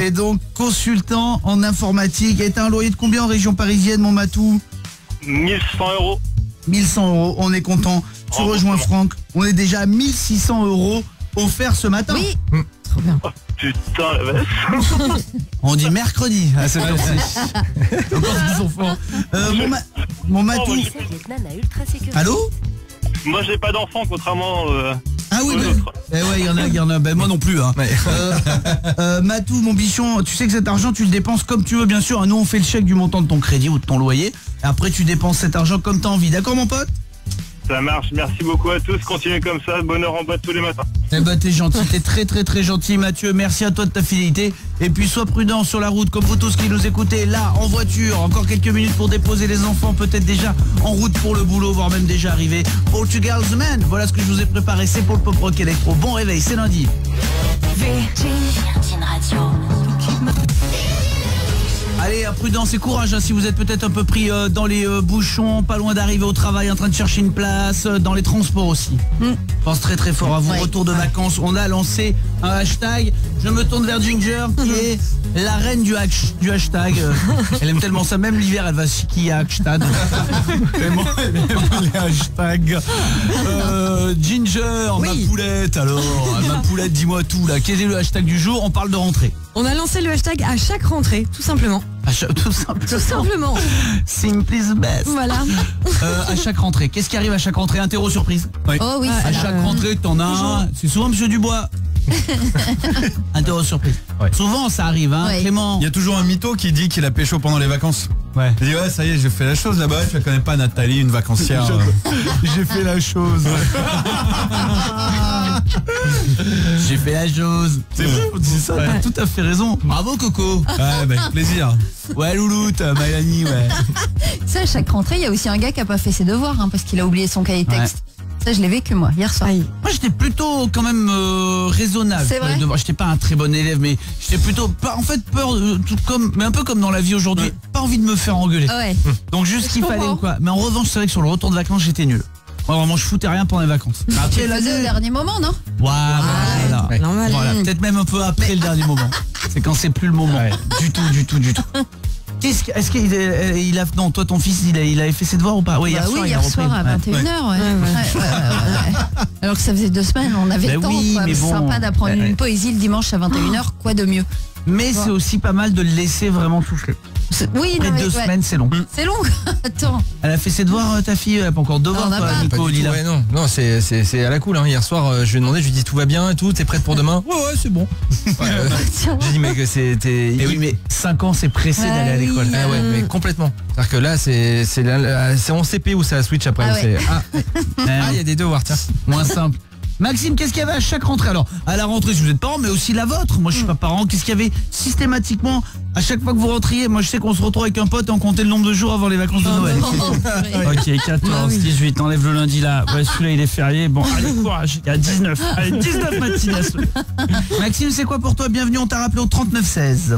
Speaker 1: Et donc consultant en informatique. Et t'as un loyer de combien en région parisienne mon Matou?
Speaker 10: 1100 €.
Speaker 1: 1100 €, on est content. Tu rejoins Franck. On est déjà à 1600 € offerts ce matin.
Speaker 3: Oui. Trop bien.
Speaker 10: Oh, putain la vache.
Speaker 1: On dit mercredi. Ah, c'est encore qu'ils sont forts. Mon Matou. Allô?
Speaker 10: Moi j'ai pas d'enfant contrairement
Speaker 1: ah oui, il y en a. Ben moi non plus. Hein. Matou, mon bichon, tu sais que cet argent tu le dépenses comme tu veux bien sûr. Nous on fait le chèque du montant de ton crédit ou de ton loyer. Et après tu dépenses cet argent comme t'as envie. D'accord mon pote?
Speaker 10: Ça marche, merci beaucoup à tous, continuez comme ça, bonheur en boîte tous les matins.
Speaker 1: Eh ben t'es gentil, t'es très très très gentil Mathieu, merci à toi de ta fidélité. Et puis sois prudent sur la route comme vous tous qui nous écoutez, là en voiture, encore quelques minutes pour déposer les enfants, peut-être déjà en route pour le boulot, voire même déjà arrivé. Portugal's Man, voilà ce que je vous ai préparé, c'est pour le pop rock électro. Bon réveil, c'est lundi. Virgin Radio. Allez, prudence et courage hein, si vous êtes peut-être un peu pris dans les bouchons, pas loin d'arriver au travail, en train de chercher une place, dans les transports aussi. Pense très très fort à vous, retour de vacances. On a lancé un hashtag, je me tourne vers Ginger qui est la reine du hashtag. Elle aime tellement ça, même l'hiver elle va skier à hashtag. Vraiment, elle aime les hashtags. Ginger, ma poulette alors, ma poulette dis-moi tout là, quel est le hashtag du jour? On parle de rentrée.
Speaker 4: On a lancé le hashtag à chaque rentrée, tout simplement.
Speaker 1: Tout simplement. Simple is best.
Speaker 4: Voilà.
Speaker 1: À chaque rentrée. Qu'est-ce qui arrive à chaque rentrée? Interro surprise.
Speaker 3: Oui. Oh oui.
Speaker 1: À chaque rentrée, t'en as un. C'est souvent Monsieur Dubois. Interro surprise. Ouais. Souvent ça arrive, hein, Clément.
Speaker 2: Il y a toujours un mytho qui dit qu'il a pécho pendant les vacances. Ouais. Il dit ouais, ça y est, j'ai fait la chose là-bas. Je la connais pas, Nathalie, une vacancière.
Speaker 1: J'ai fait la chose. J'ai fait la chose. C'est vrai, on dit ça, t'as tout à fait raison. Bravo Coco.
Speaker 2: Ouais, avec plaisir.
Speaker 1: Ouais, louloute, Mélanie, ouais.
Speaker 3: Ça, à chaque rentrée, il y a aussi un gars qui a pas fait ses devoirs, hein, parce qu'il a oublié son cahier texte. Ça, je l'ai vécu moi, hier soir.
Speaker 1: Moi, j'étais plutôt quand même raisonnable.
Speaker 3: C'est vrai.
Speaker 1: J'étais pas un très bon élève, mais j'étais plutôt pas, en fait, peur, mais un peu comme dans la vie aujourd'hui, pas envie de me faire engueuler.
Speaker 3: Ouais.
Speaker 1: Donc juste ce qu'il fallait ou quoi. Mais en revanche, c'est vrai que sur le retour de vacances, j'étais nul. Moi, vraiment, je foutais rien pendant les vacances.
Speaker 3: Tu le faisais au dernier moment, non?
Speaker 1: Voilà. Voilà. Peut-être même un peu après le dernier moment. C'est quand c'est plus le moment. Du tout. Est-ce qu'il a... Non, toi, ton fils, il avait fait ses devoirs ou pas? Oui, hier
Speaker 3: soir à 21h. Ouais. Alors que ça faisait 2 semaines, on avait le temps. C'est sympa d'apprendre une poésie le dimanche à 21h, quoi de mieux?
Speaker 1: Mais c'est aussi pas mal de le laisser vraiment souffler.
Speaker 3: Oui,
Speaker 1: après 2 semaines, c'est long.
Speaker 3: C'est long. Attends.
Speaker 1: Elle a fait ses devoirs, ta fille? Elle a pas encore de devoirs, Nico, Lila?
Speaker 5: Ouais, non, c'est à la cool. Hein. Hier soir, je lui ai demandé, je lui ai dit tout va bien et tout, t'es prête pour demain? Ouais, c'est bon. J'ai dit mais que c'était.
Speaker 1: Mais oui, mais 5 ans, c'est pressé d'aller à l'école.
Speaker 5: Ah ouais, mais complètement. C'est-à-dire que là, c'est en CP où ça switch après. Il y a des devoirs, tiens.
Speaker 1: Moins simple. Maxime, qu'est-ce qu'il y avait à chaque rentrée? Alors, à la rentrée, si vous êtes parent, mais aussi la vôtre. Moi, je suis pas parent. Qu'est-ce qu'il y avait systématiquement à chaque fois que vous rentriez? Moi, je sais qu'on se retrouve avec un pote et on comptait le nombre de jours avant les vacances de Noël. Ok, 14, 18, enlève le lundi là. Ouais, celui-là, il est férié. Bon, allez, courage. Il y a 19. Allez, 19 matinées. Maxime, c'est quoi pour toi? Bienvenue, on t'a rappelé au 39-16.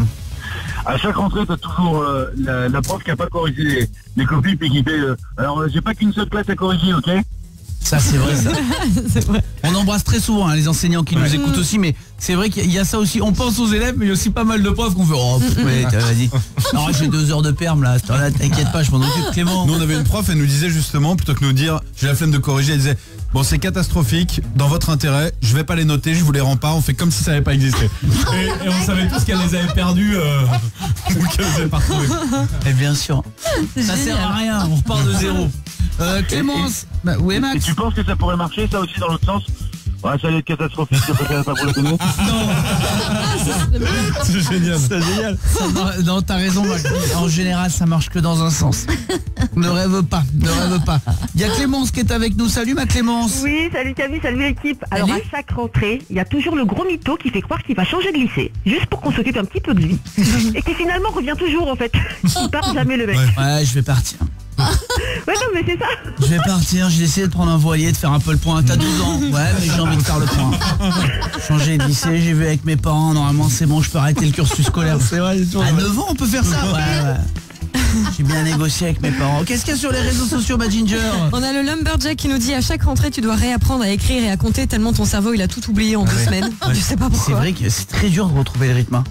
Speaker 10: À chaque rentrée, t'as toujours la prof qui a pas corrigé les copies puis qui fait alors j'ai pas qu'une seule classe à corriger, ok?
Speaker 1: Ça, c'est vrai, ça. On embrasse très souvent les enseignants qui nous écoutent aussi, mais c'est vrai qu'il y a ça aussi. On pense aux élèves, mais il y a aussi pas mal de profs qu'on fait vas-y. Non, j'ai 2 heures de perm là, t'inquiète pas, je m'en occupe, Clément.
Speaker 2: Nous, on avait une prof, elle nous disait justement, plutôt que nous dire j'ai la flemme de corriger, elle disait bon, c'est catastrophique, dans votre intérêt, je vais pas les noter, je vous les rends pas, on fait comme si ça n'avait pas existé. Et on savait tous qu'elle les avait perdus ou qu'elle les avait pas retrouvés.
Speaker 1: Et bien sûr, ça sert à rien, on repart de zéro. Clémence, oui, Max.
Speaker 10: Et tu penses que ça pourrait marcher, ça aussi, dans l'autre sens? Ouais, ça allait être catastrophique, c'est pas pour le donner.
Speaker 1: Non.
Speaker 2: C'est génial.
Speaker 1: C'est génial. Non, t'as raison, Max. En général, ça marche que dans un sens. Ne rêve pas. Il y a Clémence qui est avec nous. Salut, ma Clémence.
Speaker 7: Oui, salut Camille, salut l'équipe. Alors, à chaque rentrée, il y a toujours le gros mytho qui fait croire qu'il va changer de lycée, juste pour qu'on s'occupe un petit peu de lui. Et qui finalement revient toujours, en fait. Il part jamais, le mec.
Speaker 1: Ouais, je vais partir.
Speaker 7: Ouais, non, mais c'est ça.
Speaker 1: Je vais partir, j'ai essayé de prendre un voilier, de faire un peu le point. T'as 12 ans. Ouais, mais j'ai envie de faire le point. Changer de lycée, j'ai vu avec mes parents. Normalement, c'est bon, je peux arrêter le cursus scolaire. C'est vrai. À 9 ans, on peut faire ça. Ouais. J'ai bien négocié avec mes parents. Qu'est-ce qu'il y a sur les réseaux sociaux, ma Ginger?
Speaker 4: On a le Lumberjack qui nous dit à chaque rentrée, tu dois réapprendre à écrire et à compter tellement ton cerveau, il a tout oublié en 2 semaines. Je sais pas pourquoi.
Speaker 1: C'est vrai que c'est très dur de retrouver le rythme.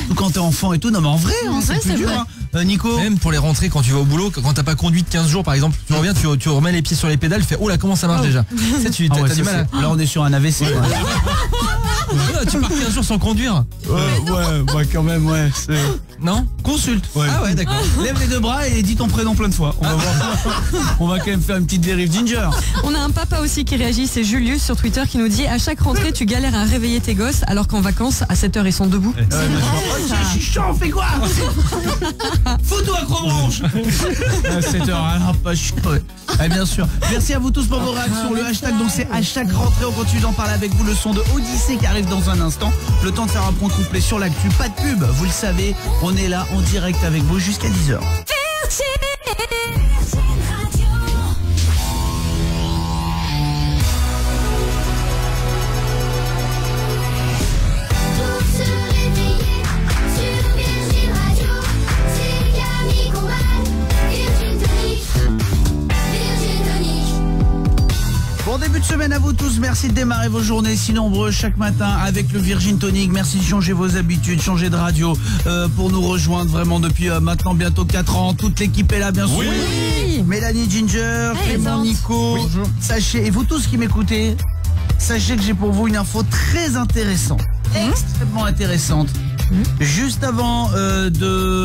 Speaker 1: Tout quand t'es enfant et tout. Non, mais en vrai, c'est plus dur. Nico?
Speaker 5: Même pour les rentrées, quand tu vas au boulot, quand t'as pas conduit de 15 jours par exemple, tu reviens, tu remets les pieds sur les pédales, tu fais oh là, comment ça marche déjà? T'as du mal.
Speaker 1: Là, on est sur un AVC.
Speaker 5: Tu pars 15 jours sans conduire?
Speaker 1: Ouais, quand même, ouais.
Speaker 5: Non?
Speaker 1: Consulte.
Speaker 5: Ah ouais, d'accord.
Speaker 1: Lève les 2 bras et dis ton prénom plein de fois. On va voir. On va quand même faire une petite dérive Ginger.
Speaker 4: On a un papa aussi qui réagit, c'est Julius sur Twitter qui nous dit à chaque rentrée tu galères à réveiller tes gosses alors qu'en vacances à 7h ils sont debout.
Speaker 1: Je suis chaud, fais quoi? Photo accrobranche. À 7h, alors pas chaud. Bien sûr. Merci à vous tous pour vos réactions. Le hashtag, donc c'est à chaque rentrée. On continue d'en parler avec vous. Le son de Odyssée qui arrive dans un instant. Le temps de faire un point complet sur l'actu. Pas de pub, vous le savez. On est là en direct avec vous jusqu'à 10h. Bon début de semaine à vous tous, merci de démarrer vos journées si nombreux chaque matin avec le Virgin Tonic. Merci de changer vos habitudes, changer de radio pour nous rejoindre vraiment depuis maintenant bientôt 4 ans. Toute l'équipe est là bien sûr.
Speaker 3: Oui.
Speaker 1: Mélanie, Ginger, Clément, Nico. Bonjour. Sachez, et vous tous qui m'écoutez, sachez que j'ai pour vous une info très intéressante, extrêmement intéressante. Juste avant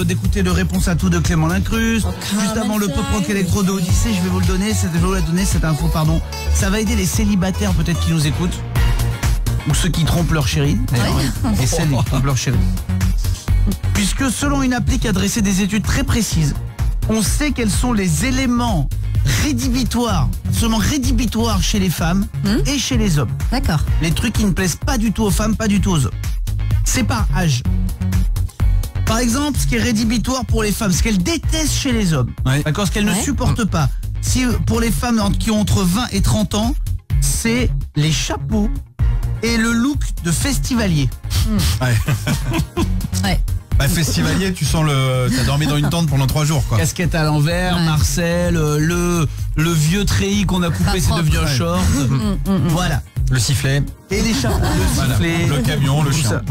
Speaker 1: d'écouter le réponse à tout de Clément Lincruste, juste avant le pop rock électro de Odyssée, je vais vous le donner, cette info, pardon. Ça va aider les célibataires peut-être qui nous écoutent, ou ceux qui trompent leur chérie, et celles qui trompent leur chérie. Puisque selon une appli qui a dressé des études très précises, on sait quels sont les éléments rédhibitoires, seulement rédhibitoires chez les femmes et chez les hommes.
Speaker 3: D'accord.
Speaker 1: Les trucs qui ne plaisent pas du tout aux femmes, pas du tout aux hommes. C'est par âge. Par exemple, ce qui est rédhibitoire pour les femmes, ce qu'elles détestent chez les hommes, d'accord, ce qu'elles ne supportent pas. Si pour les femmes qui ont entre 20 et 30 ans, c'est les chapeaux et le look de festivalier.
Speaker 2: Bah, festivalier, tu sens t'as dormi dans une tente pendant 3 jours, quoi.
Speaker 1: Casquette à l'envers, Marcel, le vieux treillis qu'on a coupé, c'est devenu un short. Voilà.
Speaker 5: Le sifflet.
Speaker 1: Et les chapeaux, le sifflet.
Speaker 2: Le camion, le chien.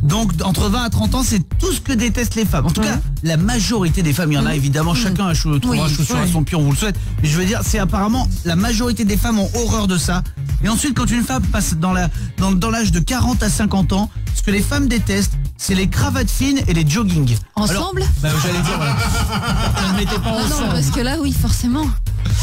Speaker 1: Donc, entre 20 à 30 ans, c'est tout ce que détestent les femmes. En tout cas, la majorité des femmes, il y en a évidemment, chacun trouvera chaussure à son pied, on vous le souhaite. Mais je veux dire, c'est apparemment, la majorité des femmes ont horreur de ça. Et ensuite, quand une femme passe dans l'âge de 40 à 50 ans, ce que les femmes détestent, c'est les cravates fines et les jogging.
Speaker 3: Ensemble?
Speaker 1: J'allais dire, voilà. Ne mettez pas ensemble.
Speaker 3: Non, parce que là, oui, forcément.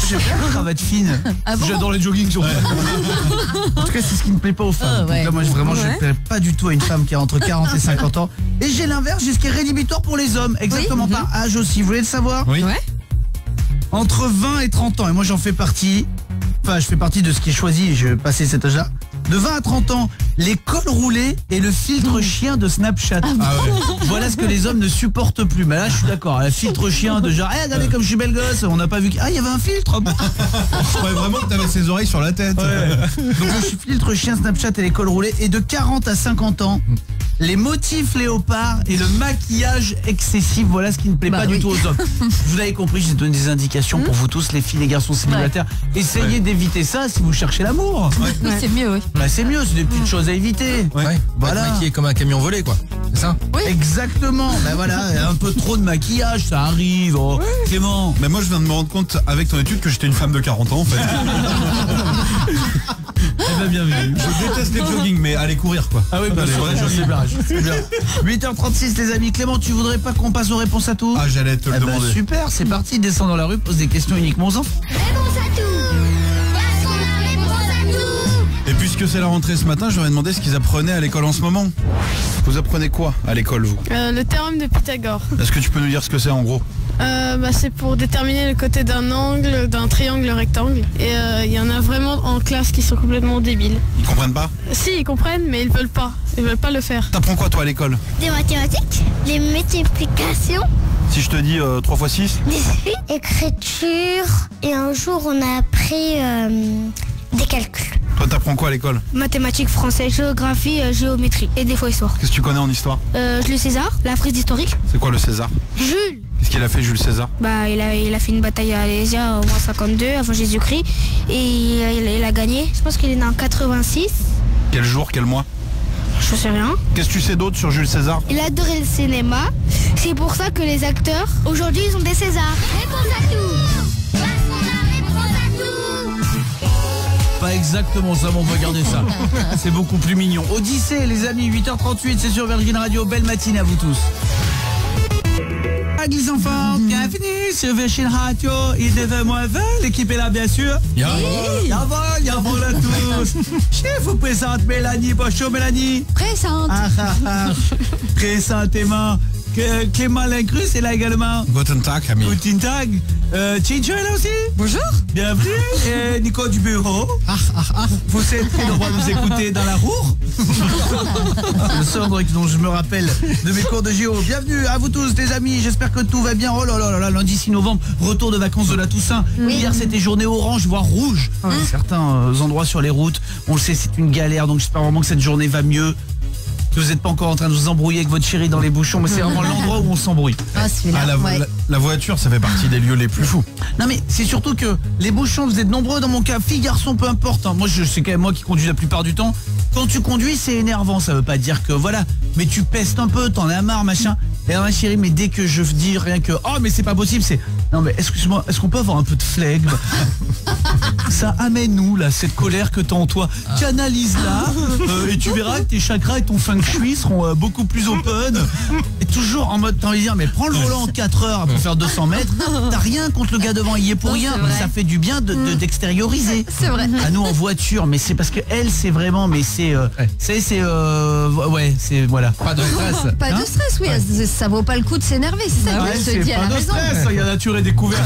Speaker 1: J'aime bien les cravates fines.
Speaker 3: Ah bon?
Speaker 1: J'adore les jogging. En tout cas, c'est ce qui ne plaît pas aux femmes. Donc là, moi, vraiment, je ne plais pas du tout à une femme qui a entre 40 et 50 ans. Et j'ai l'inverse, j'ai ce qui est rédhibitoire pour les hommes. Exactement par âge aussi. Vous voulez le savoir?
Speaker 2: Oui.
Speaker 4: Ouais.
Speaker 1: Entre 20 et 30 ans. Et moi, j'en fais partie. Enfin, je fais partie de ce qui est choisi et je vais passer cet âge-là. De 20 à 30 ans, les cols roulés et le filtre chien de Snapchat. Voilà ce que les hommes ne supportent plus. Mais là, je suis d'accord. Le filtre chien de genre, regardez comme je suis belle gosse, on n'a pas vu il y avait un filtre.
Speaker 2: Je croyais vraiment que t'avais ses oreilles sur la tête.
Speaker 1: Donc le filtre chien Snapchat et les cols roulés. Et de 40 à 50 ans, les motifs léopards et le maquillage excessif, voilà ce qui ne plaît pas du tout aux hommes. Vous l'avez compris, j'ai donné des indications pour vous tous, les filles, les garçons célibataires. Essayez d'éviter ça si vous cherchez l'amour.
Speaker 3: Oui, c'est mieux, oui.
Speaker 1: Bah c'est mieux, c'est des petites choses à éviter.
Speaker 5: Voilà. Maquillé comme un camion volé, quoi. C'est ça?
Speaker 1: Oui. Exactement. Bah voilà, un peu trop de maquillage, ça arrive. Clément.
Speaker 2: Mais moi, je viens de me rendre compte avec ton étude que j'étais une femme de 40 ans, en fait.
Speaker 1: Eh ben, bien vu.
Speaker 2: Je déteste les jogging, mais aller courir, quoi.
Speaker 1: Ah oui, bah c'est bien. 8h36 les amis. Clément, tu voudrais pas qu'on passe aux réponses à tout?
Speaker 2: Ah, j'allais te le demander.
Speaker 1: Super, c'est parti, descends dans la rue, pose des questions uniquement aux enfants.
Speaker 14: Réponse à tout. Parce qu'on a réponse à tout.
Speaker 2: Et puisque c'est la rentrée ce matin, je leur ai demandé ce qu'ils apprenaient à l'école en ce moment. Vous apprenez quoi à l'école, vous?
Speaker 13: Le théorème de Pythagore.
Speaker 2: Est-ce que tu peux nous dire ce que c'est en gros?
Speaker 13: C'est pour déterminer le côté d'un angle, d'un triangle rectangle. Et il y en a vraiment en classe qui sont complètement débiles.
Speaker 2: Ils comprennent pas?
Speaker 13: Si, ils comprennent, mais ils veulent pas. Ils veulent pas le faire.
Speaker 2: T'apprends quoi toi à l'école?
Speaker 12: Des mathématiques, des multiplications,
Speaker 2: Si je te dis 3 x 6?
Speaker 12: des écriture. Et un jour, on a appris des calculs.
Speaker 2: Toi t'apprends quoi à l'école?
Speaker 12: Mathématiques, français, géographie, géométrie et des fois histoire.
Speaker 2: Qu'est-ce que tu connais en histoire?
Speaker 12: Jules César, la frise historique.
Speaker 2: C'est quoi le César?
Speaker 12: Jules.
Speaker 2: Qu'est-ce qu'il a fait Jules César?
Speaker 12: Il a fait une bataille à Alésia au moins 52 avant Jésus-Christ et il a gagné. Je pense qu'il est né en 86.
Speaker 2: Quel jour, quel mois?
Speaker 12: Je sais rien.
Speaker 2: Qu'est-ce que tu sais d'autre sur Jules César?
Speaker 12: Il adorait le cinéma. C'est pour ça que les acteurs aujourd'hui ils ont des Césars.
Speaker 14: Réponse à tout. Parce qu'on a réponse à tout.
Speaker 1: Pas exactement ça, mais on va garder ça. C'est beaucoup plus mignon. Odyssée les amis, 8h38, c'est sur Virgin Radio. Belle matinée à vous tous. Les enfants, bienvenue sur Virgin Radio. Il est demoiselle, l'équipe est là bien sûr. Yavol à tous. Je vous présente Mélanie. Bonjour Mélanie.
Speaker 3: Présente.
Speaker 1: Présentement. Clément Lincrus est là également.
Speaker 2: Guten Tag, ami.
Speaker 1: Guten Tag. Chincho est là aussi.
Speaker 4: Bonjour.
Speaker 1: Bienvenue. Et Nico du bureau. Vous êtes très nombreux à nous écouter dans la roue. Le sordre dont je me rappelle de mes cours de géo. Bienvenue à vous tous les amis. J'espère que tout va bien. Oh là là là là, lundi 6 novembre, retour de vacances de la Toussaint. Hier c'était journée orange, voire rouge. Certains endroits sur les routes. On le sait, c'est une galère. Donc j'espère vraiment que cette journée va mieux. Que vous n'êtes pas encore en train de vous embrouiller avec votre chérie dans les bouchons, mais c'est vraiment l'endroit où on s'embrouille.
Speaker 2: La voiture, ça fait partie des lieux les plus fous.
Speaker 1: Non mais c'est surtout que les bouchons, vous êtes nombreux dans mon cas, filles, garçons, peu importe. Moi, c'est quand même moi qui conduis la plupart du temps. Quand tu conduis, c'est énervant, ça veut pas dire que voilà, mais tu pestes un peu, t'en as marre, machin. Et alors, ma chérie, mais dès que je dis rien que oh mais c'est pas possible, c'est non mais excuse-moi, est-ce qu'on peut avoir un peu de flegme? Ça amène-nous là cette colère que t'as en toi. Canalise-la et tu verras que tes chakras et ton feng shui seront beaucoup plus open. Et toujours en mode, t'as envie de dire mais prends le volant en 4 heures pour faire 200 mètres. T'as rien contre le gars devant, il y est pour rien, mais ça fait du bien d'extérioriser.
Speaker 3: C'est vrai.
Speaker 1: À nous en voiture, mais c'est parce que elle c'est vraiment, mais c'est c'est voilà.
Speaker 5: Pas de stress.
Speaker 3: Pas de stress, oui. Ça vaut pas le coup de s'énerver, c'est ça que je te dis. Elle a raison.
Speaker 1: Il y a nature et découverte.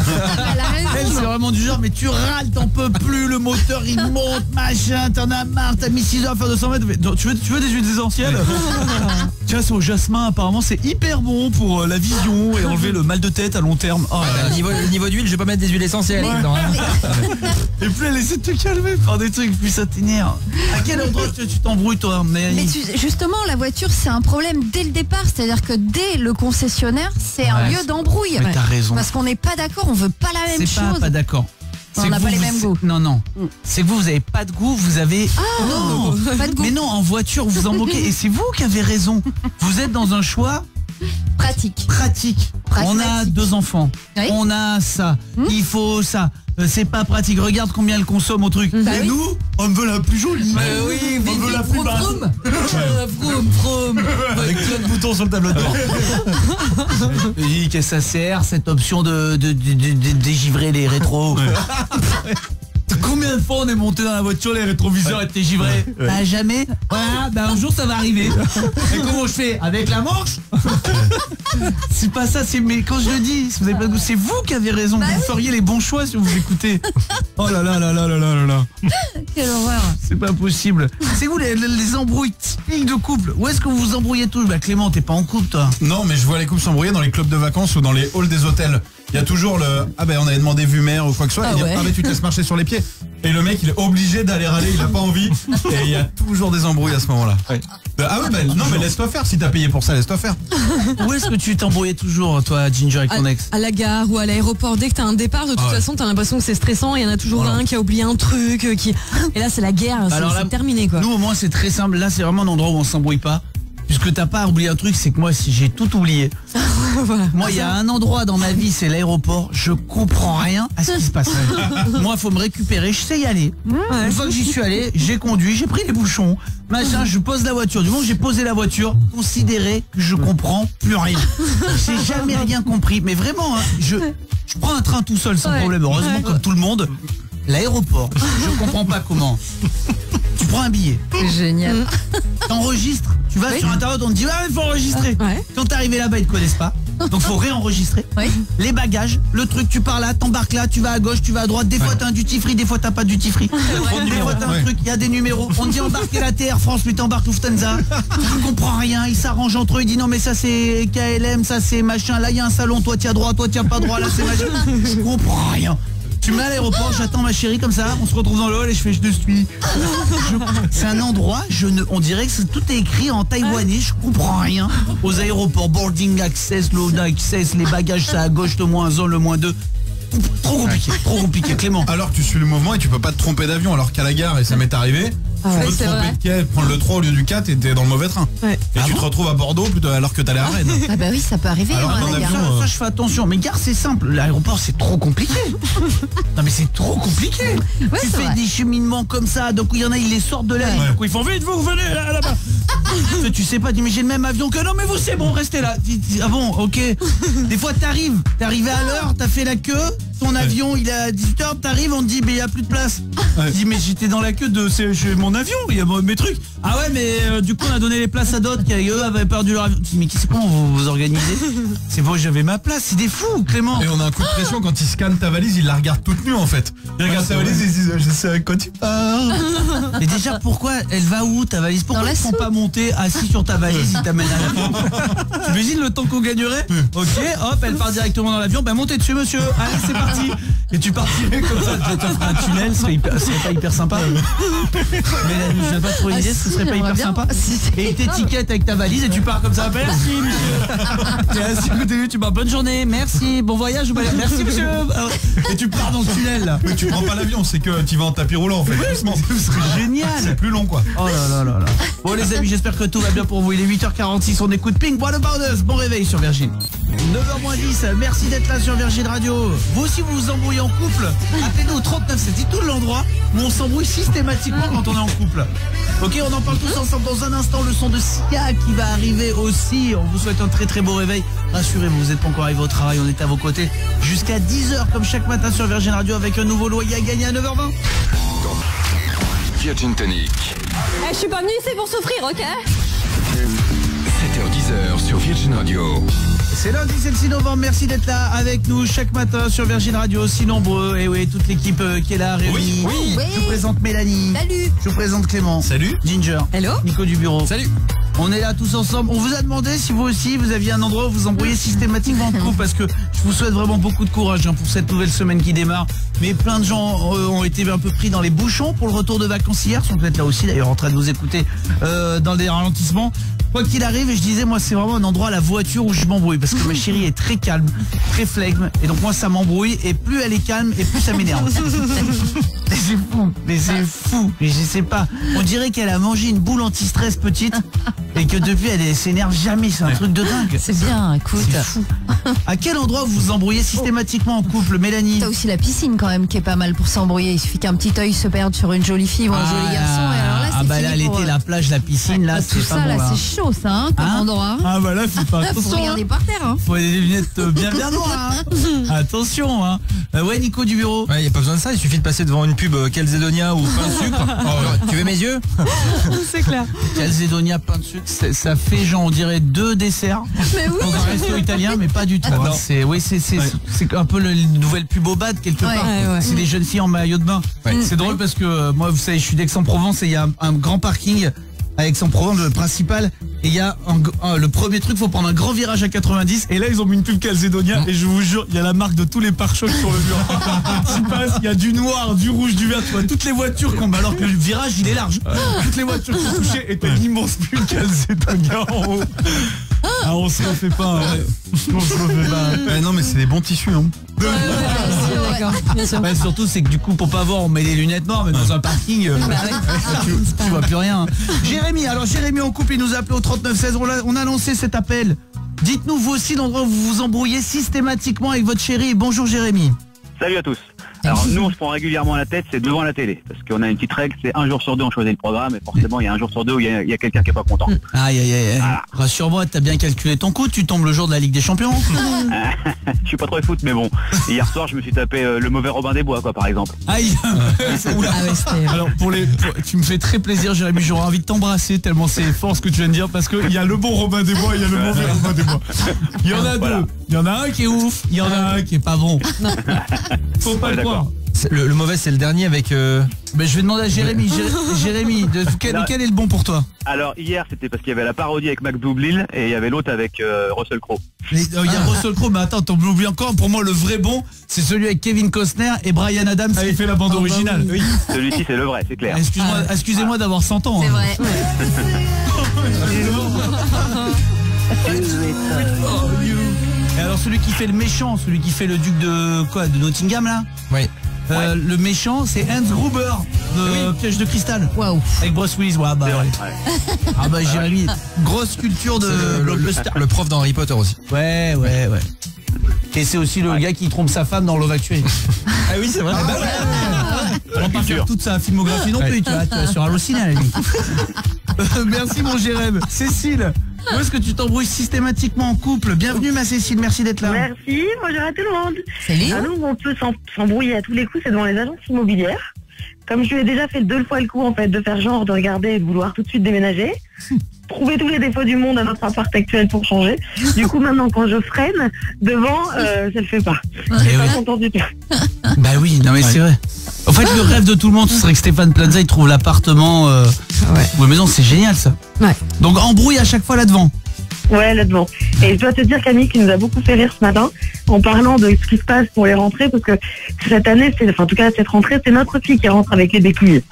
Speaker 3: Elle a raison.
Speaker 1: Elle c'est vraiment du genre, mais tu râles pédales, t'en peux plus, le moteur il monte, machin, t'en as marre, t'as mis 6 heures à faire 200 mètres. Tu veux des huiles essentielles? Tiens, c'est au jasmin, apparemment c'est hyper bon pour la vision et enlever le mal de tête à long terme. Oh,
Speaker 5: niveau d'huile, je vais pas mettre des huiles essentielles.
Speaker 1: Ouais.
Speaker 5: Non, hein.
Speaker 1: Et plus elle essaie de te calmer par des trucs, plus ça t'énerve. À quel endroit tu t'embrouilles toi, Mélanie?
Speaker 3: Mais justement, la voiture c'est un problème dès le départ, c'est-à-dire que dès le concessionnaire, c'est un lieu d'embrouille.
Speaker 1: Mais t'as raison.
Speaker 3: Parce qu'on n'est pas d'accord, on veut pas la même chose.
Speaker 1: C'est pas d'accord.
Speaker 3: On n'a pas les mêmes goûts.
Speaker 1: Non. C'est que vous avez pas de goût, vous avez...
Speaker 3: non, pas de goût.
Speaker 1: Mais non, en voiture, vous en moquez. Et c'est vous qui avez raison. Vous êtes dans un choix...
Speaker 3: Pratique.
Speaker 1: On a 2 enfants. Oui. On a ça. Il faut ça. C'est pas pratique. Regarde combien elle consomme au truc.
Speaker 3: Bah
Speaker 1: et
Speaker 3: oui.
Speaker 1: nous, on veut la plus jolie.
Speaker 3: Oui,
Speaker 1: on veut la plus basse.
Speaker 3: Vroom.
Speaker 5: Avec plein de boutons sur le tableau de bord.
Speaker 1: Oui, qu'est-ce que ça sert, cette option de dégivrer les rétros? Combien de fois on est monté dans la voiture, les rétroviseurs étaient givrés? Bah, jamais. Voilà, bah un jour ça va arriver. Et comment je fais? Avec la manche? C'est pas ça, mais quand je le dis, si vous avez pas de goût, c'est vous qui avez raison. Vous feriez les bons choix si vous écoutez. Oh là là là là là là là.
Speaker 3: Quelle horreur.
Speaker 1: C'est pas possible. C'est vous les embrouilles typiques de couple. Où est-ce que vous vous embrouillez tous? Bah Clément, t'es pas en couple toi?
Speaker 2: Non, mais je vois les couples s'embrouiller dans les clubs de vacances ou dans les halls des hôtels. Il y a toujours le on avait demandé vue mer ou quoi que ce soit, et dire mais tu te laisses marcher sur les pieds. Et le mec il est obligé d'aller râler, il a pas envie. Et il y a toujours des embrouilles à ce moment-là. Non mais laisse-toi faire, si t'as payé pour ça, laisse-toi faire.
Speaker 1: Où est-ce que tu t'embrouillais toujours toi, Ginger, avec ton ex?
Speaker 4: À la gare ou à l'aéroport, dès que t'as un départ, de toute façon t'as l'impression que c'est stressant, il y en a toujours un qui a oublié un truc, et là c'est la guerre, c'est terminé quoi.
Speaker 1: Nous au moins c'est très simple, là c'est vraiment un endroit où on s'embrouille pas. Puisque t'as pas oublié un truc, c'est que moi si j'ai tout oublié. Voilà. Moi il y a un endroit dans ma vie, c'est l'aéroport, je comprends rien à ce qui se passe. Moi faut me récupérer, je sais y aller. Une fois que j'y suis allé, j'ai conduit, j'ai pris les bouchons, machin, je pose la voiture. Du moment que j'ai posé la voiture, considérez que je comprends plus rien. J'ai jamais rien compris, mais vraiment, hein, je prends un train tout seul sans problème, heureusement comme tout le monde. L'aéroport, je comprends pas comment. Tu prends un billet.
Speaker 3: C'est génial.
Speaker 1: T'enregistres, tu vas sur internet, on te dit il faut enregistrer. Quand t'es arrivé là-bas, ils te connaissent pas. Donc faut réenregistrer. Les bagages, le truc, tu pars là, t'embarques là, tu vas à gauche, tu vas à droite. Des fois t'as un duty free, des fois t'as pas de duty free. Des fois t'as un truc, il y a des numéros. On te dit embarquer la TR France, mais t'embarques Lufthansa. Tu comprends rien, ils s'arrangent entre eux, ils disent non mais ça c'est KLM, ça c'est machin. Là il y a un salon, toi tiens droit, toi tiens pas droit, là c'est machin. Je comprends rien. Tu me mets à l'aéroport, j'attends ma chérie comme ça, on se retrouve dans le hall et je fais je te suis. C'est un endroit, on dirait que tout est écrit en taïwanais, je comprends rien. Aux aéroports, boarding access, load access, les bagages c'est à gauche, le moins 1, le moins 2. Trop compliqué, Clément.
Speaker 2: Alors tu suis le mouvement et tu peux pas te tromper d'avion, alors qu'à la gare, et ça m'est arrivé, tu peux te tromper de quai, prendre le 3 au lieu du 4 et t'es dans le mauvais train. Et tu te retrouves à Bordeaux plutôt alors que t'allais à Rennes.
Speaker 3: Ah bah oui, ça peut arriver.
Speaker 2: Alors,
Speaker 3: à la gare.
Speaker 1: Ça je fais attention, mais gare c'est simple, l'aéroport c'est trop compliqué. Non mais c'est trop compliqué. Tu fais des cheminements comme ça, donc il y en a, ils les sortent de l'air, donc ils font vite, vous venez là-bas. Tu sais pas, mais j'ai le même avion que non mais vous c'est bon, restez là. Ah bon, ok. Des fois t'arrives à l'heure, t'as fait la queue, ton avion il est à 18h, t'arrives, on te dit mais il y a plus de place. Tu dis mais j'étais dans la queue de mon avion, il y a mes trucs. Ah ouais mais du coup on a donné les places à d'autres qui eux avaient perdu leur avion. Tu dis mais comment vous vous organisez? C'est bon, j'avais ma place, c'est des fous Clément.
Speaker 2: Et on a un coup de pression quand ils scannent ta valise, ils la regardent toute nue en fait. Ils regardent ta valise et ils disent je sais à quoi tu pars.
Speaker 1: Mais déjà pourquoi elle va où ta valise? Pourquoi ils ne sont pas montés assis sur ta valise, ils t'amènent à l'avion? Tu imagines le temps qu'on gagnerait? Ok, hop, elle part directement dans l'avion, montez dessus monsieur, allez c'est parti. Et tu partirais comme ça, tu ferais un tunnel, ce serait pas hyper sympa. Mais je n'ai pas trop l'idée, ce serait pas hyper sympa. Et t'étiquettes avec ta valise et tu pars comme ça, merci monsieur. T'es assis à côté de lui, tu pars bonne journée, merci, bon voyage, merci monsieur. Et tu pars dans le tunnel là.
Speaker 2: Mais tu prends pas l'avion, c'est que tu vas en tapis roulant en fait.
Speaker 1: Ce serait génial.
Speaker 2: C'est plus long quoi.
Speaker 1: Oh là là là là. Bon les amis, j'espère que tout va bien pour vous. Il est 8h46, on écoute Pink, What About Us. Bon réveil sur Virgin. 9h-10, merci d'être là sur Virgin Radio. Vous aussi vous vous embrouillez en couple, appelez-nous au 39, c'est tout l'endroit où on s'embrouille systématiquement quand on est en couple. Ok, on en parle tous ensemble dans un instant. Le son de Sia qui va arriver aussi. On vous souhaite un très très beau réveil. Rassurez-vous, vous n'êtes pas encore arrivé au travail, on est à vos côtés jusqu'à 10h comme chaque matin sur Virgin Radio avec un nouveau loyer à gagner à 9h20.
Speaker 9: Virgin Tonic.
Speaker 17: Je suis pas venue ici pour souffrir, ok?
Speaker 9: 7h-10h sur Virgin Radio.
Speaker 1: C'est lundi, c'est le 6 novembre, merci d'être là avec nous chaque matin sur Virgin Radio, si nombreux. Et oui, toute l'équipe qui est là, réunie.
Speaker 3: Oui.
Speaker 1: Je vous présente Mélanie.
Speaker 3: Salut.
Speaker 1: Je vous présente Clément.
Speaker 2: Salut.
Speaker 1: Ginger.
Speaker 4: Hello.
Speaker 1: Nico du bureau.
Speaker 5: Salut.
Speaker 1: On est là tous ensemble. On vous a demandé si vous aussi vous aviez un endroit où vous embrouillez systématiquement en couple, parce que je vous souhaite vraiment beaucoup de courage pour cette nouvelle semaine qui démarre. Mais plein de gens ont été un peu pris dans les bouchons pour le retour de vacances hier. Ils sont peut-être là aussi d'ailleurs en train de nous écouter dans des ralentissements. Quoi qu'il arrive, et je disais, moi c'est vraiment un endroit à la voiture où je m'embrouille, parce que ma chérie est très calme, très flegme, et donc moi ça m'embrouille, et plus elle est calme et plus ça m'énerve. Mais c'est fou, mais je sais pas. On dirait qu'elle a mangé une boule anti-stress petite et que depuis elle s'énerve jamais, c'est un truc de dingue.
Speaker 3: C'est bien, écoute.
Speaker 1: C'est fou. À quel endroit vous vous embrouillez systématiquement en couple, Mélanie?
Speaker 3: T'as aussi la piscine quand même qui est pas mal pour s'embrouiller. Il suffit qu'un petit œil se perde sur une jolie fille ou un joli garçon, et alors là c'est
Speaker 1: là
Speaker 3: fini pour
Speaker 1: l'été, la plage, la piscine, là
Speaker 3: tout
Speaker 1: c'est pas
Speaker 3: ça
Speaker 1: bon,
Speaker 3: là,
Speaker 1: là.
Speaker 3: c'est chaud ça, comme endroit.
Speaker 1: Ah bah là faut pas
Speaker 3: Faut
Speaker 1: attention.
Speaker 3: regarder par terre.
Speaker 1: Faut des lunettes bien noires. Attention. Ouais, Nico du bureau.
Speaker 5: Ouais, y a pas besoin de ça, il suffit de passer devant une pub Calzedonia ou pain de sucre. Tu veux mes yeux?
Speaker 4: C'est clair.
Speaker 1: Calzedonia, pain de sucre, ça fait genre on dirait 2 desserts.
Speaker 3: Mais oui.
Speaker 1: Dans un resto italien, mais pas du tout.
Speaker 5: Non.
Speaker 1: C'est un peu le nouvelle pub au bad quelque part.
Speaker 4: Ouais.
Speaker 1: C'est des jeunes filles en maillot de bain. C'est drôle parce que moi vous savez je suis d'Aix-en-Provence et il y a un grand parking à Aix-en-Provence, le principal, et il y a le premier truc, faut prendre un grand virage à 90, et là ils ont mis une pub Calzedonia, et je vous jure, il y a la marque de tous les pare-chocs sur le mur. Tu passes, il y a du noir, du rouge, du vert, tu vois toutes les voitures qu'on alors que le virage il est large. Toutes les voitures sont touchées, et t'as une immense pub Calzedonia en haut. Ah, on se refait pas. On se refait pas.
Speaker 2: Non mais c'est des bons tissus.
Speaker 4: D'accord, bien sûr.
Speaker 1: Bah, surtout c'est que du coup pour pas voir on met les lunettes noires, mais dans un parking tu vois plus rien. Jérémy, en couple, il nous a appelé au 3916. On a lancé cet appel. Dites-nous vous aussi l'endroit où vous vous embrouillez systématiquement avec votre chérie. Bonjour Jérémy.
Speaker 6: Salut à tous. Alors nous on se prend régulièrement la tête, c'est devant la télé. Parce qu'on a une petite règle, c'est un jour sur 2 on choisit le programme, et forcément il y a un jour sur 2 où il y a quelqu'un qui est pas content.
Speaker 1: Aïe.
Speaker 6: Voilà.
Speaker 1: Rassure-moi, t'as bien calculé ton coup, tu tombes le jour de la Ligue des Champions.
Speaker 6: Je suis pas trop foot, mais bon. Hier soir je me suis tapé le mauvais Robin des Bois, quoi, par exemple.
Speaker 1: Aïe. Oula. Alors tu me fais très plaisir Jérémy, j'aurais envie de t'embrasser tellement c'est fort ce que tu viens de dire, parce qu'il y a le bon Robin des Bois, il y a le mauvais Robin des Bois. Il y en a deux. Il y en a un qui est ouf, il y en a un qui est pas bon. Faut pas le croire.
Speaker 5: Le mauvais c'est le dernier avec...
Speaker 1: Mais je vais demander à Jérémy. Jérémy, lequel est le bon pour toi?
Speaker 6: Alors hier c'était parce qu'il y avait la parodie avec Mac Doublil, et il y avait l'autre avec Russell Crowe.
Speaker 1: Il y a Russell Crowe, mais attends, t'en oublies encore. Pour moi le vrai bon, c'est celui avec Kevin Costner et Brian Adams qui fait la bande originale.
Speaker 6: Oui. Celui-ci c'est le vrai, c'est clair.
Speaker 1: Excusez-moi d'avoir 100 ans.
Speaker 3: C'est vrai.
Speaker 1: Et alors celui qui fait le méchant, celui qui fait le duc de Nottingham là.
Speaker 5: Oui.
Speaker 1: Le méchant c'est Hans Gruber de Piège de cristal.
Speaker 3: Waouh.
Speaker 1: Avec Bruce Willis, ouais. Ah bah Jérémy, grosse culture de blockbuster.
Speaker 5: Le prof dans Harry Potter aussi.
Speaker 1: Ouais. Et c'est aussi le gars qui trompe sa femme dans Love Actually.
Speaker 5: Ah oui c'est vrai.
Speaker 1: On va pas faire toute sa filmographie non plus, tu vois, sur Allociné à la limite. Merci mon Jérémy. Cécile, où est-ce que tu t'embrouilles systématiquement en couple? Bienvenue ma Cécile, merci d'être là.
Speaker 7: Merci, bonjour à tout le monde.
Speaker 3: Salut.
Speaker 7: Ah, nous, on peut s'embrouiller à tous les coups, c'est devant les agences immobilières. Comme je lui ai déjà fait 2 fois le coup en fait de faire genre de regarder et de vouloir tout de suite déménager, trouver tous les défauts du monde à notre appart actuel pour changer. Du coup maintenant quand je freine devant, ça le fait pas. Je suis pas content du tout.
Speaker 1: Bah oui, non mais c'est vrai. En fait le rêve de tout le monde ce serait que Stéphane Plaza il trouve l'appartement ouais mais non c'est génial ça.
Speaker 4: Ouais.
Speaker 1: Donc embrouille à chaque fois là devant.
Speaker 7: Ouais, là-devant. Et je dois te dire Camille qui nous a beaucoup fait rire ce matin en parlant de ce qui se passe pour les rentrées, parce que cette année, en tout cas cette rentrée, c'est notre fille qui rentre avec les béquilles.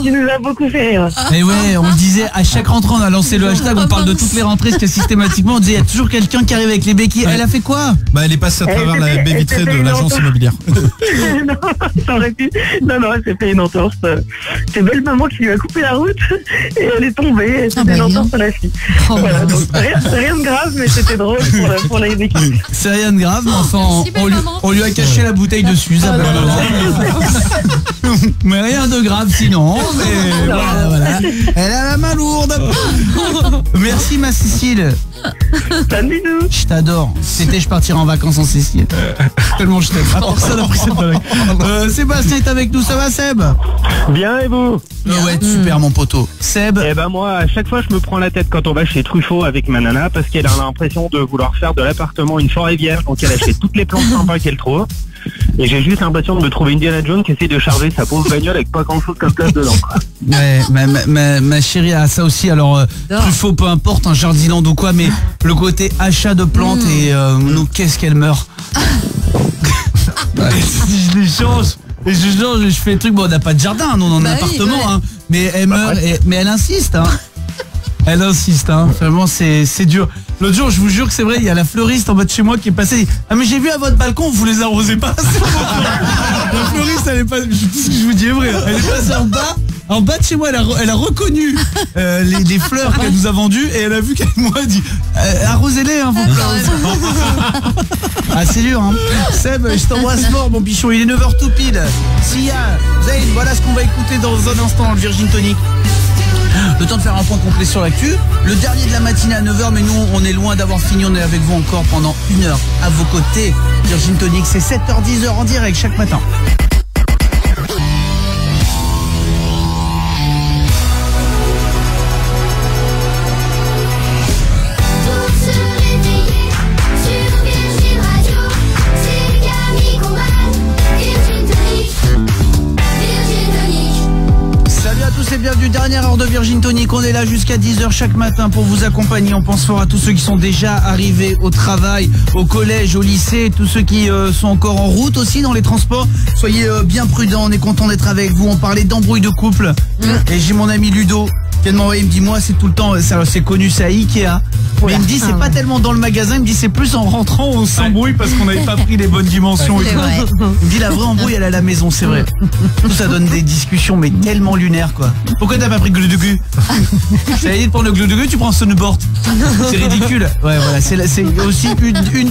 Speaker 7: Qui nous a beaucoup fait rire.
Speaker 1: Et ouais, on le disait, à chaque rentrée on a lancé le hashtag, on parle de toutes les rentrées, parce que systématiquement on disait, il y a toujours quelqu'un qui arrive avec les béquilles. Elle a fait quoi?
Speaker 2: Bah elle est passée à travers la baie vitrée de l'agence immobilière.
Speaker 7: Non, ça aurait pu. Non, elle s'est fait une entorse. C'est belle maman qui lui a coupé la route et elle est tombée. C'était une entorse à la fille. Voilà, donc c'est rien de grave, mais c'était drôle pour les béquilles.
Speaker 1: C'est rien de grave, mais enfin on lui a caché la bouteille dessus, ça mais rien de grave sinon. Mais voilà. Elle a la main lourde. Merci ma Cécile. Je t'adore. C'était je partirai en vacances en Sicile. Tellement je t'aime. Ah, personne a pris cette blague. Sébastien est avec nous, ça va Seb?
Speaker 17: Bien et vous?
Speaker 1: Ouais, super mon poteau. Seb.
Speaker 17: Eh ben moi, à chaque fois je me prends la tête quand on va chez Truffaut avec ma nana,
Speaker 6: là parce qu'elle a l'impression de vouloir faire de l'appartement une forêt vierge, donc elle achète toutes les plantes sympas qu'elle trouve. Et j'ai juste l'impression de me trouver Indiana Jones qui essaie de charger sa pauvre bagnole avec pas grand chose comme place dedans.
Speaker 1: Ouais, ma chérie a ça aussi, alors Truffaut, peu importe, un Jardiland ou quoi, mais le côté achat de plantes et nous, qu'est-ce qu'elle meurt. Si je les change, et je fais le truc, bon on n'a pas de jardin, nous on a un appartement,
Speaker 3: ouais.
Speaker 1: hein, mais elle meurt, mais elle insiste, hein. Elle insiste, hein. Vraiment c'est dur. L'autre jour, je vous jure que c'est vrai, il y a la fleuriste en bas de chez moi qui est passée. Ah mais j'ai vu à votre balcon, vous les arrosez pas. La fleuriste, elle est pas. Tout ce que je vous dis est vrai. Elle est passée en bas de chez moi, elle a reconnu les fleurs qu'elle nous a vendues et elle a vu qu'elle m'a dit arrosez-les, hein, vos fleurs. Ah c'est dur, hein. Seb, je t'embrasse fort, mon bichon. Il est 9h tout pile. Sia, Zayn, voilà ce qu'on va écouter dans un instant dans le Virgin Tonic. Le temps de faire un point complet sur l'actu. Le dernier de la matinée à 9h, mais nous on est loin d'avoir fini, on est avec vous encore pendant 1 heure à vos côtés. Virgin Tonic, c'est 7h-10h en direct chaque matin. C'est bienvenue, dernière heure de Virgin Tonic. On est là jusqu'à 10h chaque matin pour vous accompagner. On pense fort à tous ceux qui sont déjà arrivés au travail, au collège, au lycée, tous ceux qui sont encore en route aussi dans les transports. Soyez bien prudents, on est content d'être avec vous. On parlait d'embrouille de couple et j'ai mon ami Ludo qui vient de m'envoyer, il me dit moi c'est tout le temps, c'est connu, c'est à Ikea. Mais il me dit c'est pas tellement dans le magasin, il me dit c'est plus en rentrant on s'embrouille parce qu'on n'avait pas pris les bonnes dimensions.
Speaker 3: C'est vrai.
Speaker 1: Il me dit la vraie embrouille elle est à la maison, c'est vrai. Tout ça donne des discussions mais tellement lunaires quoi. Pourquoi t'as pas pris glue de gu? J'avais dit de prendre le glue de gu, tu prends Sunboard. C'est ridicule. Ouais voilà, c'est aussi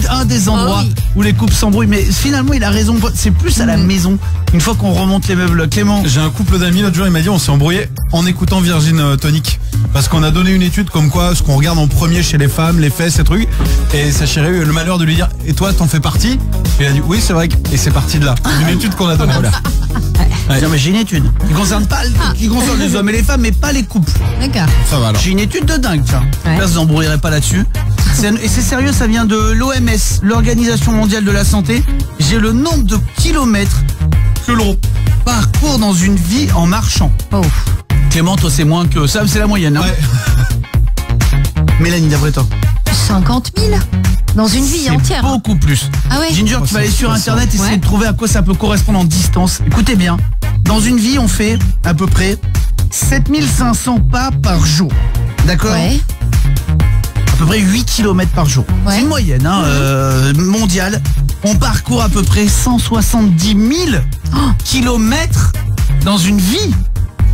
Speaker 1: un des endroits où les couples s'embrouillent. Mais finalement il a raison, c'est plus à la maison. Une fois qu'on remonte les meubles, Clément.
Speaker 2: J'ai un couple d'amis l'autre jour, il m'a dit on s'est embrouillé en écoutant Virgin Tonic. Parce qu'on a donné une étude comme quoi ce qu'on regarde en premier chez les femmes, les fesses, ces trucs. Et sa chérie a eu le malheur de lui dire et toi t'en fais partie? Et il a dit oui c'est vrai. Et c'est parti de là. Une étude qu'on a donnée. Voilà.
Speaker 1: Ouais. Non mais j'ai une étude qui concerne les hommes et les femmes mais pas les couples.
Speaker 3: D'accord.
Speaker 2: Ça va alors.
Speaker 1: J'ai une étude de dingue tiens. Là vous embrouillerez pas là-dessus. Et c'est sérieux, ça vient de l'OMS, l'Organisation Mondiale de la Santé. J'ai le nombre de kilomètres que l'on parcourt dans une vie en marchant.
Speaker 3: Oh.
Speaker 1: Clément, toi c'est moins que ça, c'est la moyenne, hein. Mélanie, d'après toi
Speaker 3: 50 000 dans une vie entière.
Speaker 1: Beaucoup plus.
Speaker 3: Ah ouais.
Speaker 1: Ginger, tu vas aller sur internet essayer de trouver à quoi ça peut correspondre en distance. Écoutez bien, dans une vie on fait à peu près 7500 pas par jour. D'accord?
Speaker 3: Ouais.
Speaker 1: À peu près 8 km par jour. Ouais. C'est une moyenne mondiale. On parcourt à peu près 170 000 kilomètres dans une vie.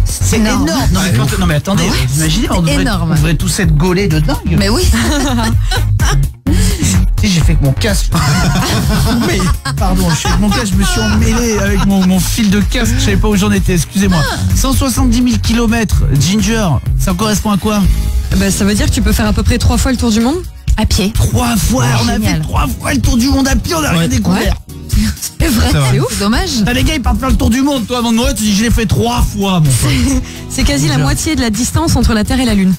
Speaker 1: C'est énorme. Non mais attendez, imaginez, on devrait tous être gaulés de dingue.
Speaker 3: Mais oui.
Speaker 1: J'ai fait avec mon casque. Mais, pardon, je suis avec mon casque, je me suis emmêlé avec mon fil de casque, je savais pas où j'en étais, excusez-moi. 170 000 kilomètres, Ginger, ça correspond à quoi?
Speaker 4: Bah, ça veut dire que tu peux faire à peu près 3 fois le tour du monde
Speaker 3: à pied.
Speaker 1: 3 fois, on a fait 3 fois le tour du monde à pied, on a rien découvert.
Speaker 3: C'est vrai, c'est ouf, dommage.
Speaker 1: Les gars, ils partent faire le tour du monde, toi avant de mourir, tu dis je l'ai fait 3 fois, mon pote.
Speaker 4: C'est quasi la moitié de la distance entre la Terre et la Lune.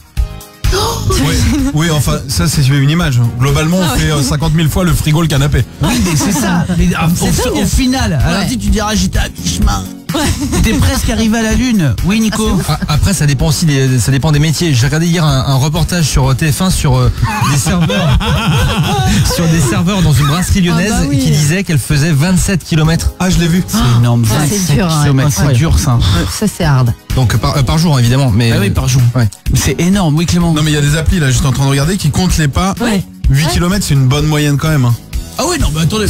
Speaker 2: Oui, enfin, ça c'est une image. Globalement, on fait 50 000 fois le frigo, le canapé.
Speaker 1: Oui, mais c'est ça. Au final, alors tu diras j'étais à mi-chemin. T'es presque arrivé à la Lune. Oui, Nico.
Speaker 5: Après, ça dépend aussi ça dépend des métiers. J'ai regardé hier un reportage sur TF1 sur des serveurs sur des serveurs dans une brasserie lyonnaise qui disait qu'elle faisait 27 km.
Speaker 2: Ah, je l'ai vu.
Speaker 1: C'est énorme.
Speaker 3: C'est dur.
Speaker 1: C'est dur ça.
Speaker 3: Ça c'est hard.
Speaker 5: Donc par jour évidemment, mais
Speaker 1: oui, par jour. Ouais. C'est énorme, oui Clément.
Speaker 2: Non mais il y a des applis là, juste en train de regarder qui comptent les pas.
Speaker 3: Ouais.
Speaker 2: 8 km, c'est une bonne moyenne quand même. Hein.
Speaker 1: Ah oui, non, mais attendez,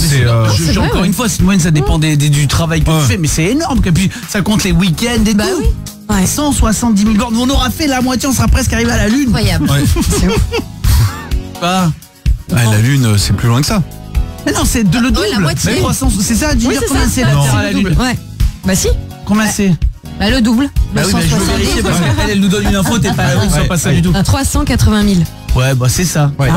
Speaker 1: encore une fois, c'est une moyenne, ça dépend du travail que tu fais, mais c'est énorme. Et puis, ça compte les week-ends et tout.
Speaker 3: Oui.
Speaker 1: Ouais. 170 000 bornes. On aura fait la moitié, on sera presque arrivé à la Lune.
Speaker 3: Incroyable.
Speaker 2: Ouais.
Speaker 3: C'est ouf.
Speaker 2: La Lune, c'est plus loin que ça.
Speaker 1: Mais non, c'est le double.
Speaker 3: La moitié.
Speaker 1: Mais 300, c'est ça, dis dire combien c'est la
Speaker 2: Non.
Speaker 1: Terre à la Lune.
Speaker 4: Ouais. Bah si.
Speaker 1: Combien c'est?
Speaker 3: Bah le double.
Speaker 1: Bah oui, mais je veux vérifier parce qu'elle nous donne une info, t'es pas à la Lune, c'est pas ça du tout.
Speaker 4: 380 000.
Speaker 1: Ouais, bah c'est ça. Ouais.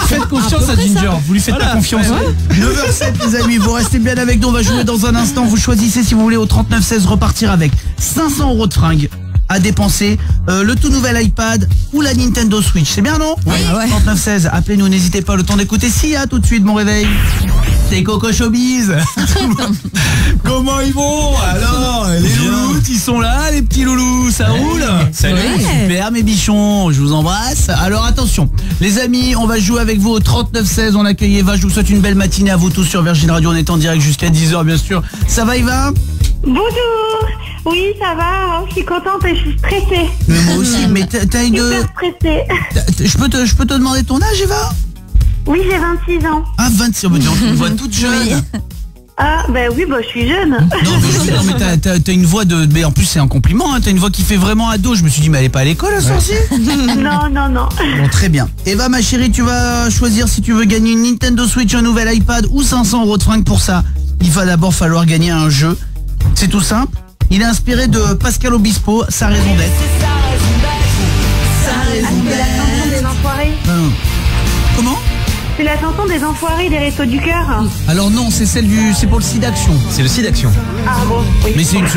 Speaker 1: Faites confiance à Ginger, vous lui faites pas confiance. 9h07 les amis, vous restez bien avec nous, on va jouer dans un instant. Vous choisissez si vous voulez au 3916 repartir avec 500 € de fringues. à dépenser le tout nouvel iPad ou la Nintendo Switch. C'est bien, non?
Speaker 3: Oui.
Speaker 1: 3916, appelez-nous, n'hésitez pas, le temps d'écouter Sia tout de suite, mon réveil. C'est Coco Showbiz. Comment ils vont? Alors, les loulous, ils sont là, les petits loulous, ça roule?
Speaker 2: Salut.
Speaker 1: Super, mes bichons, je vous embrasse. Alors attention, les amis, on va jouer avec vous au 3916, on accueille Eva, je vous souhaite une belle matinée à vous tous sur Virgin Radio, on est en direct jusqu'à 10h bien sûr. Ça va Eva?
Speaker 7: Bonjour. Oui, ça va. Je suis contente et je suis stressée.
Speaker 1: Mais moi aussi, mais t'as une...
Speaker 7: Super stressée.
Speaker 1: Je peux te demander ton âge Eva?
Speaker 7: Oui, j'ai 26 ans.
Speaker 1: Ah 26 ans, mais on te voit toute jeune.
Speaker 7: Ah, ben oui, je suis jeune.
Speaker 1: Non mais t'as une voix de... Mais en plus c'est un compliment, hein, t'as une voix qui fait vraiment ado. Je me suis dit mais elle est pas à l'école la sorcier?
Speaker 7: Non.
Speaker 1: Bon très bien. Eva ma chérie, tu vas choisir si tu veux gagner une Nintendo Switch, un nouvel iPad ou 500 € de fringues. Pour ça, il va d'abord falloir gagner un jeu. C'est tout simple. Il est inspiré de Pascal Obispo, Sa raison d'être.
Speaker 7: C'est la chanson des enfoirés.
Speaker 1: Comment?
Speaker 7: C'est la chanson des enfoirés des Restos du Cœur.
Speaker 1: Alors non, c'est c'est pour le site Action.
Speaker 5: C'est le site Action.
Speaker 7: Ah bon, oui.
Speaker 1: Mais c'est une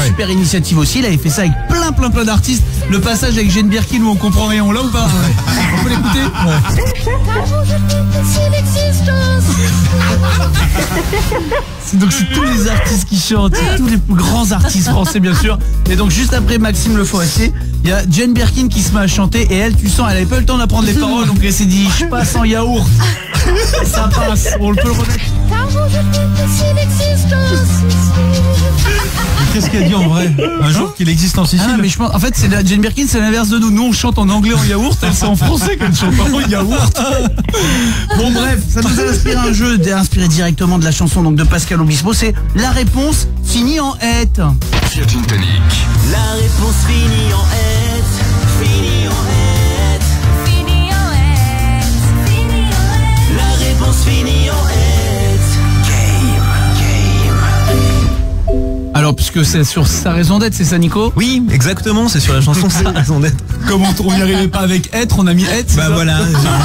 Speaker 1: super initiative aussi. Il avait fait ça avec plein d'artistes. Le passage avec Jane Birkin où on comprend rien, on l'a ou pas? On peut l'écouter? Donc c'est tous les artistes qui chantent, c'est tous les plus grands artistes français bien sûr. Et donc juste après Maxime Le Forestier, il y a Jane Birkin qui se met à chanter et elle, tu sens, elle avait pas eu le temps d'apprendre les paroles, donc elle s'est dit je passe en yaourt. Ça passe, on peut le remettre.
Speaker 2: Qu'est-ce qu'elle dit en vrai? Un jour qu'il existe en Sicile?
Speaker 1: Ah, mais je pense, en fait, c'est Jane Birkin, c'est l'inverse de nous. Nous, on chante en anglais en yaourt, elle c'est en français qu'elle chante en yaourt. Bon, bref, ça nous a inspiré un jeu inspiré directement de la chanson donc de Pascal Obispo. C'est la réponse finie en hête.
Speaker 9: Virgin Tonic.
Speaker 17: La réponse finie en hête, finie en hête, finie en hête, finie en hête. La réponse finie en hête.
Speaker 1: Alors, puisque c'est sur Sa raison d'être, c'est ça, Nico?
Speaker 5: Oui, exactement, c'est sur la chanson Sa raison d'être.
Speaker 1: Comment on n'y arrivait pas avec être, on a mis être?
Speaker 5: Bah voilà,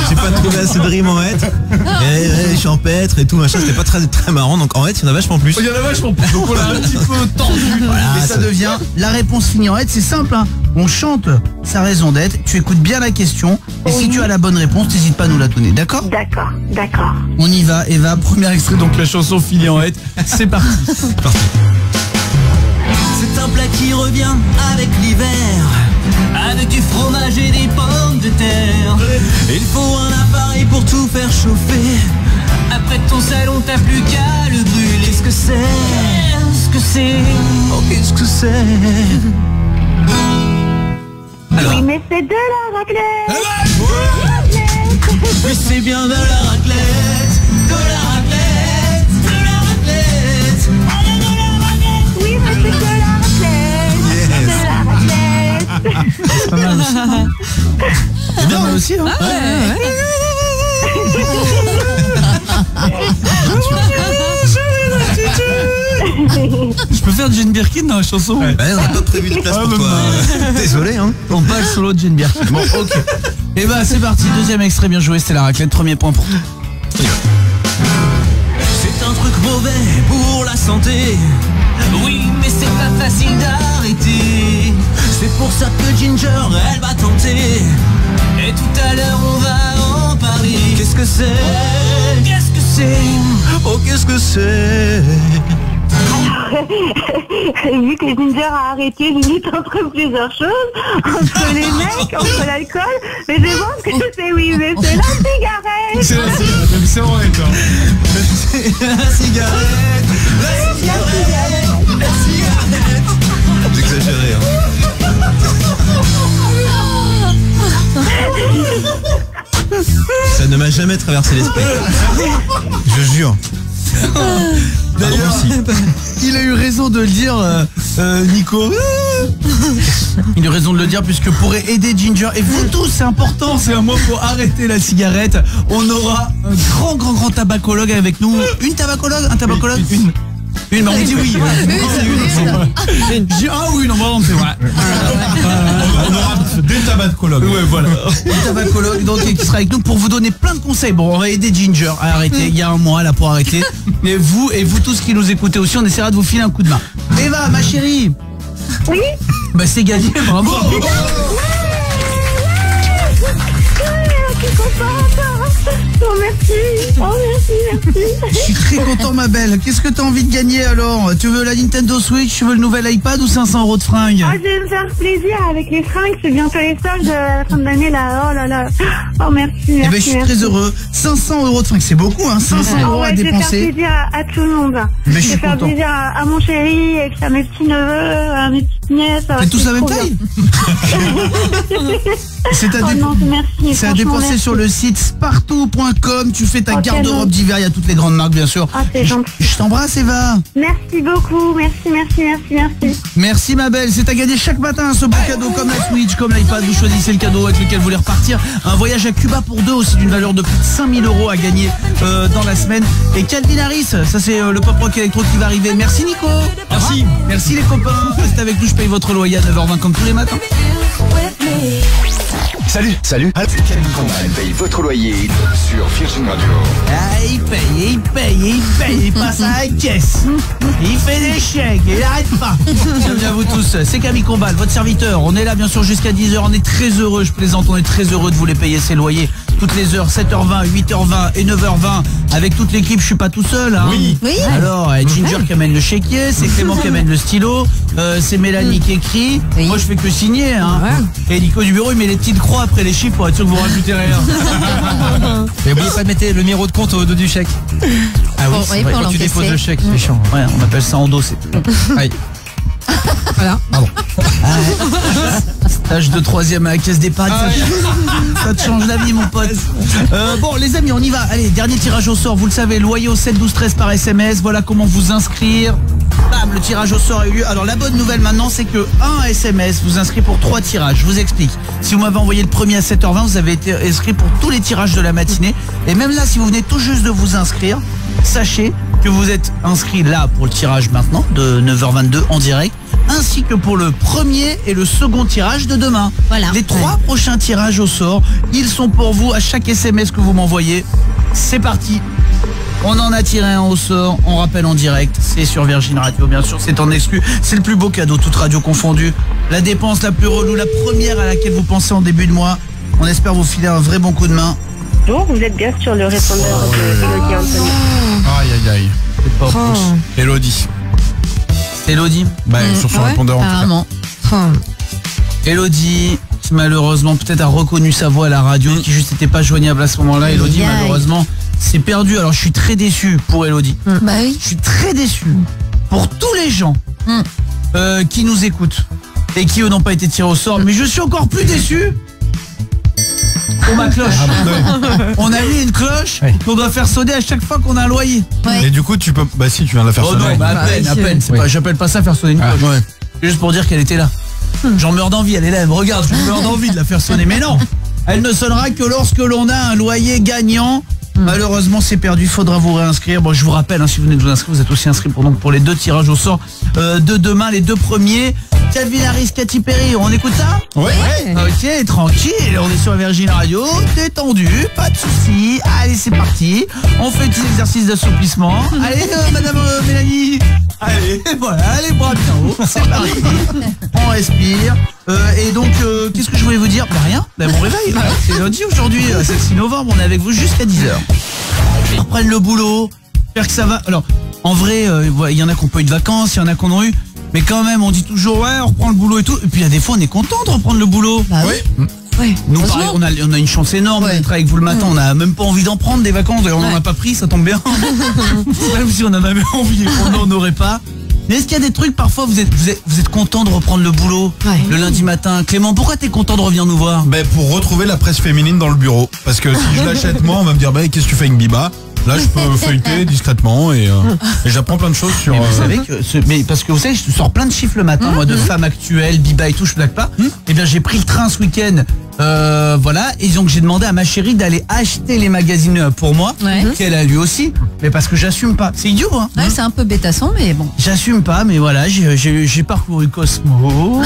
Speaker 5: j'ai pas trouvé assez de rime en être. Champêtre et tout machin, c'était pas très marrant. Donc en fait, il y en a vachement plus.
Speaker 1: Il y en a vachement plus. Donc on l'a un petit peu tendu. Voilà, et ça devient la réponse finie en être. C'est simple, hein. On chante Sa raison d'être. Tu écoutes bien la question. Et si tu as la bonne réponse, n'hésite pas à nous la donner. D'accord?
Speaker 7: D'accord.
Speaker 1: On y va, Eva. Premier extrait, donc la chanson finie en être. C'est parti.
Speaker 17: C'est un plat qui revient avec l'hiver, avec du fromage et des pommes de terre. Il faut un appareil pour tout faire chauffer. Après ton salon, t'as plus qu'à le brûler. Qu'est-ce que c'est? Oh, qu'est-ce que c'est?
Speaker 7: Alors. Oui, mais c'est de la raclette.
Speaker 17: Oui, c'est bien de la raclette, de la raclette, de la raclette.
Speaker 7: Oui, mais c'est de la raclette, de la raclette.
Speaker 1: C'est pas mal aussi. C'est bien mal aussi, hein?
Speaker 3: Ah ouais.
Speaker 1: Je peux faire Jane Birkin dans la chanson?
Speaker 5: Bah, on n'a pas prévu de place pour toi. Désolé, hein.
Speaker 1: On bat le solo de Jane Birkin. Bon, ok. Et bah, c'est parti. Deuxième extrait, bien joué. C'était la raclette. Premier point pour toi.
Speaker 17: C'est un truc mauvais pour la santé. Oui, mais c'est pas facile d'arrêter. C'est pour ça que Ginger, elle va tenter. Et tout à l'heure, on va en parler. Qu'est-ce que c'est? Qu'est-ce que c'est?
Speaker 5: Oh, qu'est-ce que c'est?
Speaker 7: Vu que Ginger a arrêté, j'hésite entre plusieurs choses, entre les mecs, entre l'alcool, mais je pense que c'est oui, mais c'est la cigarette.
Speaker 2: C'est la cigarette, c'est vrai, toi.
Speaker 17: C'est la cigarette, la cigarette, la cigarette.
Speaker 5: Vous exagérez, hein. Ça ne m'a jamais traversé l'esprit. Je jure.
Speaker 1: D'ailleurs, il a eu raison de le dire, Nico. Il a eu raison de le dire puisque pour aider Ginger et vous tous, c'est important, c'est un mot pour arrêter la cigarette. On aura un grand tabacologue avec nous. Une tabacologue? Un tabacologue? Une, mais on dit oui. Ah oui, non, c'est vrai.
Speaker 2: On aura des tabacologues.
Speaker 1: Ouais, voilà. Un tabacologue donc, qui sera avec nous pour vous donner plein de conseils. Bon, on va aider Ginger à arrêter. Il y a un mois là pour arrêter. Et vous tous qui nous écoutez aussi, on essaiera de vous filer un coup de main. Eva, ma chérie.
Speaker 7: Oui.
Speaker 1: Bah c'est gagné, bravo.
Speaker 15: Oh merci,
Speaker 1: Je suis très content ma belle. Qu'est-ce que t'as envie de gagner alors? Tu veux la Nintendo Switch, tu veux le nouvel iPad ou 500 € de fringues?
Speaker 15: Ah, je vais me faire plaisir avec les fringues, c'est bientôt les soldes à la fin de l'année là. Oh là là. Oh merci.
Speaker 1: Eh ben je suis très heureux. 500 € de fringues, c'est beaucoup hein, 500 € à
Speaker 15: Je vais faire
Speaker 1: dépenser.
Speaker 15: plaisir à tout le monde.
Speaker 1: Mais je
Speaker 15: vais
Speaker 1: suis
Speaker 15: faire
Speaker 1: content.
Speaker 15: plaisir à mon chéri, et puis à mes petits neveux, à mes petites nièces.
Speaker 1: T'es tous la même taille? C'est à,
Speaker 15: Oh non, merci,
Speaker 1: c'est à
Speaker 15: franchement,
Speaker 1: dépenser
Speaker 15: merci.
Speaker 1: sur le site spartou.com. Tu fais ta
Speaker 15: Oh,
Speaker 1: garde-robe
Speaker 15: tellement.
Speaker 1: d'hiver, il y a toutes les grandes marques bien sûr.
Speaker 15: Ah, c'est gentil.
Speaker 1: Je t'embrasse Eva.
Speaker 15: Merci beaucoup, merci.
Speaker 1: Merci ma belle, c'est à gagner chaque matin ce beau cadeau comme la Switch, comme l'iPad, vous choisissez le cadeau avec lequel vous voulez repartir. Un voyage à Cuba pour deux aussi d'une valeur de plus de 5000 € à gagner dans la semaine. Et Calvin Harris, ça c'est le pop rock électro qui va arriver. Merci Nico. Merci. Merci les copains, restez avec nous, je paye votre loyer à 9h20 comme tous les matins.
Speaker 9: Salut. C'est Calvin Combal paye votre loyer sur Virgin Radio.
Speaker 1: Ah, il paye, il passe à la caisse. Il fait des chèques, il n'arrête pas. Bienvenue à vous tous, c'est Camille Combal, votre serviteur. On est là bien sûr jusqu'à 10h, on est très heureux, je plaisante, on est très heureux de vous les payer ces loyers. Toutes les heures, 7h20, 8h20 et 9h20. Avec toute l'équipe, je suis pas tout seul. Hein.
Speaker 3: Oui.
Speaker 1: Alors, Ginger qui amène le chéquier, c'est Clément qui amène le stylo, c'est Mélanie qui écrit.
Speaker 3: Oui.
Speaker 1: Moi je fais que signer. Hein. Et Nico du bureau il met les petites croix après les chiffres pour être sûr que vous rajoutez rien.
Speaker 5: Et oubliez pas de mettre le numéro de compte au dos du chèque.
Speaker 1: Ah oui,
Speaker 3: Bon,
Speaker 1: c'est
Speaker 3: oui,
Speaker 1: vrai.
Speaker 3: pour
Speaker 5: Quand tu
Speaker 3: l'encaisser.
Speaker 5: déposes le chèque, c'est chiant.
Speaker 1: Ouais, on appelle ça endosser.
Speaker 5: Aïe.
Speaker 4: Voilà.
Speaker 1: Stage de 3e à la caisse d'épargne, ça te change la vie mon pote. Bon les amis, on y va. Allez, dernier tirage au sort, vous le savez, loyer au 7 12 13 par SMS. Voilà comment vous inscrire. Bam, le tirage au sort a eu lieu. Alors la bonne nouvelle maintenant, c'est que un SMS vous inscrit pour 3 tirages. Je vous explique. Si vous m'avez envoyé le premier à 7h20, vous avez été inscrit pour tous les tirages de la matinée. Et même là, si vous venez tout juste de vous inscrire, sachez que vous êtes inscrit là pour le tirage maintenant de 9h22 en direct, ainsi que pour le premier et le second tirage de demain.
Speaker 3: Voilà.
Speaker 1: Les 3 prochains tirages au sort, ils sont pour vous à chaque SMS que vous m'envoyez. C'est parti. On en a tiré un au sort, on rappelle en direct, c'est sur Virgin Radio bien sûr, c'est en exclu, c'est le plus beau cadeau, toute radio confondue. La dépense la plus relou, la première à laquelle vous pensez en début de mois. On espère vous filer un vrai bon coup de main.
Speaker 7: Donc, vous êtes bien sur le répondeur de Elodie Anthony.
Speaker 2: Aïe.
Speaker 1: C'est pas plus.
Speaker 2: Elodie.
Speaker 1: C'est Elodie.
Speaker 2: Bah, sur son répondeur en tout cas.
Speaker 3: Apparemment.
Speaker 1: Elodie, qui malheureusement peut-être a reconnu sa voix à la radio, qui juste n'était pas joignable à ce moment-là. Elodie,
Speaker 3: Aïe.
Speaker 1: malheureusement, c'est perdu. Alors je suis très déçu pour Elodie.
Speaker 3: Bah oui.
Speaker 1: Je suis très déçu pour tous les gens qui nous écoutent et qui eux n'ont pas été tirés au sort. Mais je suis encore plus déçu pour ma cloche. On a mis une cloche qu'on doit faire sonner à chaque fois qu'on a un loyer.
Speaker 3: Ouais.
Speaker 2: Et du coup, tu peux. Bah, si, tu viens de la faire
Speaker 1: Oh
Speaker 2: sonner.
Speaker 1: non, bah à peine, à peine. C'est
Speaker 5: Oui.
Speaker 1: pas, j'appelle pas ça faire sonner une
Speaker 2: Ah,
Speaker 1: cloche.
Speaker 2: ouais.
Speaker 1: C'est juste pour dire qu'elle était là. J'en meurs d'envie, elle est là, elle me regarde, je meurs d'envie de la faire sonner. Mais non, elle ne sonnera que lorsque l'on a un loyer gagnant. Malheureusement, c'est perdu, faudra vous réinscrire. Bon, je vous rappelle, hein, si vous venez de vous inscrire, vous êtes aussi inscrit pour les 2 tirages au sort de demain, les 2 premiers. Calvin Harris, Katy Perry, on écoute ça?
Speaker 2: Ouais.
Speaker 1: Ok, tranquille, on est sur Virgin Radio, détendu, pas de soucis. Allez, c'est parti. On fait petit exercice d'assouplissement. Allez, madame Mélanie. Allez, voilà, les bras bien haut. C'est parti. On respire. Et donc, qu'est-ce que je voulais vous dire? Bah rien, bah, bon réveil. C'est lundi aujourd'hui, c'est le 6 novembre, on est avec vous jusqu'à 10h. On reprenne le boulot, j'espère que ça va. Alors, en vrai, il y en a qui n'ont pas eu de vacances, il y en a qui en ont eu. Mais quand même, on dit toujours, ouais, on reprend le boulot et tout. Et puis, il y a des fois, on est content de reprendre le boulot.
Speaker 3: Bah oui. Ouais.
Speaker 1: Nous, pareil, on a une chance énorme d'être avec vous le matin. On n'a même pas envie d'en prendre des vacances. D'ailleurs, on n'en a pas pris, ça tombe bien. Même si on en avait envie, on n'aurait pas. Mais est-ce qu'il y a des trucs, parfois, vous êtes content de reprendre le boulot le lundi matin? Clément, pourquoi t'es content de revenir nous voir?
Speaker 2: Bah, pour retrouver la presse féminine dans le bureau. Parce que si je l'achète moi, on va me dire, bah, qu'est-ce que tu fais avec Biba? Là, je peux feuilleter discrètement et j'apprends plein de choses sur.
Speaker 1: Mais vous savez que, mais parce que vous savez, je sors plein de chiffres le matin, moi, de femmes actuelles, Biba et tout, je blague pas. Et bien, j'ai pris le train ce week-end. Voilà, et donc j'ai demandé à ma chérie d'aller acheter les magazines pour moi, qu'elle a lu aussi, mais parce que j'assume pas. C'est idiot, hein.
Speaker 3: Ouais, c'est un peu bêtasson, mais bon.
Speaker 1: J'assume pas, mais voilà, j'ai parcouru Cosmo,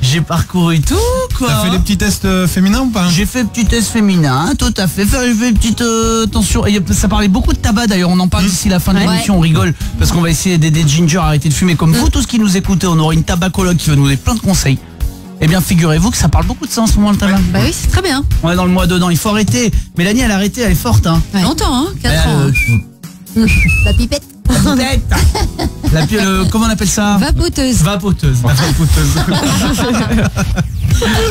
Speaker 1: j'ai parcouru tout, quoi.
Speaker 2: T'as fait les petits tests féminins ou pas?
Speaker 1: J'ai fait petit test féminin, tout à fait. J'ai fait une petite attention. Et ça parlait beaucoup de tabac d'ailleurs. On en parle d'ici la fin de l'émission. On rigole parce qu'on va essayer d'aider Ginger à arrêter de fumer. Comme vous tous qui nous écoutez, on aura une tabacologue qui va nous donner plein de conseils. Eh bien, figurez-vous que ça parle beaucoup de ça en ce moment, le tabac.
Speaker 3: Bah oui, c'est très bien.
Speaker 1: On est dans le mois dedans. Il faut arrêter. Mélanie, elle a arrêté. Elle est forte. Hein.
Speaker 3: Longtemps, hein, 4 ans. La pipette.
Speaker 1: Comment on appelle ça?
Speaker 3: Vapoteuse.
Speaker 1: Vapoteuse. La vapoteuse.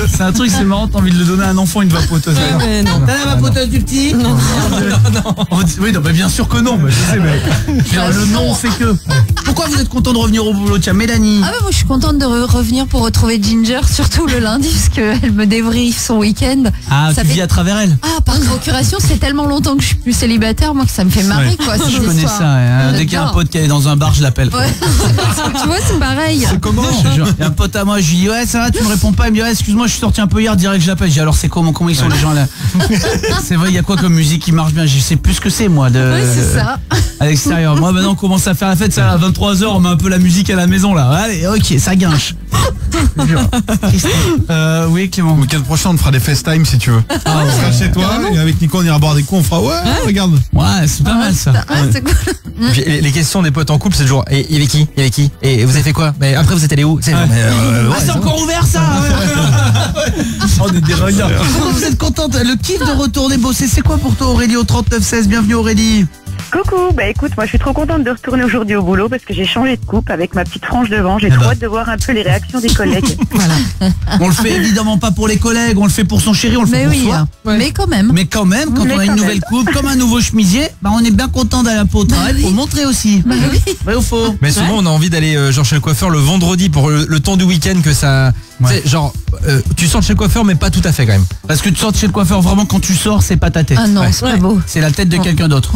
Speaker 1: C'est un truc, c'est marrant, t'as envie de le donner à un enfant, une vapoteuse.
Speaker 4: Mais non.
Speaker 1: T'as la vapoteuse du petit? Non. Oui, non, mais bien sûr que non, mais je sais, mais le nom fait que. Pourquoi vous êtes content de revenir au boulot? Tiens, Mélanie.
Speaker 3: Ah bah moi je suis contente de revenir pour retrouver Ginger, surtout le lundi, parce qu'elle me débriefe son week-end.
Speaker 1: Ah, tu vis à travers elle?
Speaker 3: Ah, par procuration, c'est tellement longtemps que je suis plus célibataire, moi, que ça me fait marrer, quoi.
Speaker 1: Je connais ça, dès qu'il y a un pote qui est dans un bar, je l'appelle.
Speaker 3: Ouais. Tu vois, c'est pareil.
Speaker 2: C'est comment?
Speaker 1: Il y a un pote à moi, je lui dis ouais ça va, tu me réponds pas, il me dit ouais excuse-moi je suis sorti un peu hier, direct je l'appelle. Je dis alors c'est comment ils sont les gens là? C'est vrai, il y a quoi comme musique qui marche bien? Je sais plus ce que c'est moi
Speaker 3: Ouais, c'est ça.
Speaker 1: à l'extérieur. Moi maintenant on commence à faire la fête, ça à 23h, on met un peu la musique à la maison là. Allez, ok, ça guinche. Oui Clément.
Speaker 2: Le week-end prochain on te fera des FaceTime si tu veux.
Speaker 1: Ah,
Speaker 2: on sera chez toi et avec Nico on ira boire des coups, on fera ouais regarde.
Speaker 1: Ouais c'est pas mal ça.
Speaker 3: C'est cool.
Speaker 5: Puis les questions des potes en couple, c'est toujours et il y avait qui? Il y avait qui? Et vous avez fait quoi? Mais après vous êtes allé où? C'est
Speaker 1: c'est encore ouvert ça. On est des regards. Comment vous êtes contente? Le kiff de retourner bosser, c'est quoi pour toi Aurélie au 3916? Bienvenue Aurélie.
Speaker 7: Coucou, bah écoute, moi je suis trop contente de retourner aujourd'hui au boulot parce que j'ai changé de coupe avec ma petite frange devant. J'ai trop hâte de voir un peu les réactions des collègues.
Speaker 1: On le fait évidemment pas pour les collègues, on le fait pour son chéri, on le fait pour soi.
Speaker 3: Mais quand même.
Speaker 1: Mais quand même, quand on a une nouvelle coupe, comme un nouveau chemisier, bah on est bien content d'aller un peu au travail pour le montrer aussi.
Speaker 3: Bah oui.
Speaker 1: Vrai ou faux?
Speaker 5: Mais souvent on a envie d'aller genre chez le coiffeur le vendredi pour le temps du week-end que ça...
Speaker 1: Ouais.
Speaker 5: Tu sais, genre tu sors de chez le coiffeur mais pas tout à fait quand même.
Speaker 1: Parce que tu sors de chez le coiffeur, vraiment quand tu sors, c'est pas ta tête.
Speaker 3: Ah non, c'est pas beau.
Speaker 1: C'est la tête de quelqu'un d'autre.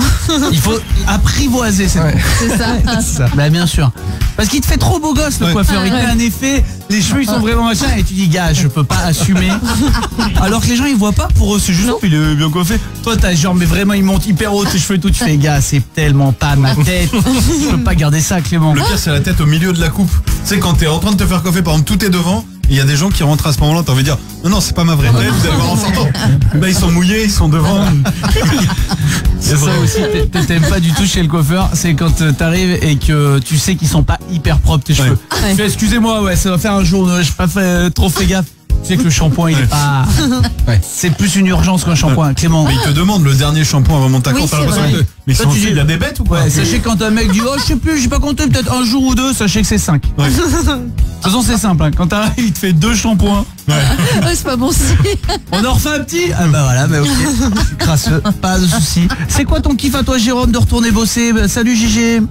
Speaker 1: Il faut apprivoiser cette coupe.
Speaker 3: C'est ça.
Speaker 1: C'est ça. Bah bien sûr. Parce qu'il te fait trop beau gosse le coiffeur, il te fait un effet, les cheveux ils sont vraiment machin et tu dis gars je peux pas assumer. Alors que les gens ils voient pas, pour eux c'est juste il est bien coiffé. Toi t'as genre mais vraiment il monte hyper haut tes cheveux et tout, tu fais gars c'est tellement pas ma tête. Je peux pas garder ça Clément.
Speaker 2: Le pire c'est la tête au milieu de la coupe. Tu sais quand t'es en train de te faire coiffer par exemple tout est devant. Il y a des gens qui rentrent à ce moment-là, t'as envie de dire non c'est pas ma vraie tête, vous allez voir en sortant. Bah ils sont mouillés, ils sont devant.
Speaker 1: C'est ça aussi, t'aimes pas du tout chez le coiffeur, c'est quand t'arrives et que tu sais qu'ils sont pas hyper propres tes cheveux. Tu fais excusez-moi ouais ça va faire un jour, j'ai pas fait trop fait gaffe. Tu sais que le shampoing il est pas... C'est plus une urgence qu'un shampoing, Clément.
Speaker 2: Mais il te demande le dernier shampoing avant ta compte. Mais
Speaker 1: toi,
Speaker 2: il y a des bêtes ou quoi?
Speaker 1: Ouais, sachez quand un mec dit oh je sais plus, j'ai pas compté, peut-être un jour ou deux, sachez que c'est 5. De toute façon c'est simple, hein. Quand t'arrives il te fait 2 shampoings.
Speaker 3: C'est pas bon si.
Speaker 1: On en refait un petit? Ah bah voilà, bah ok. Crasseux, pas de soucis. C'est quoi ton kiff à toi Jérôme de retourner bosser? Salut GG.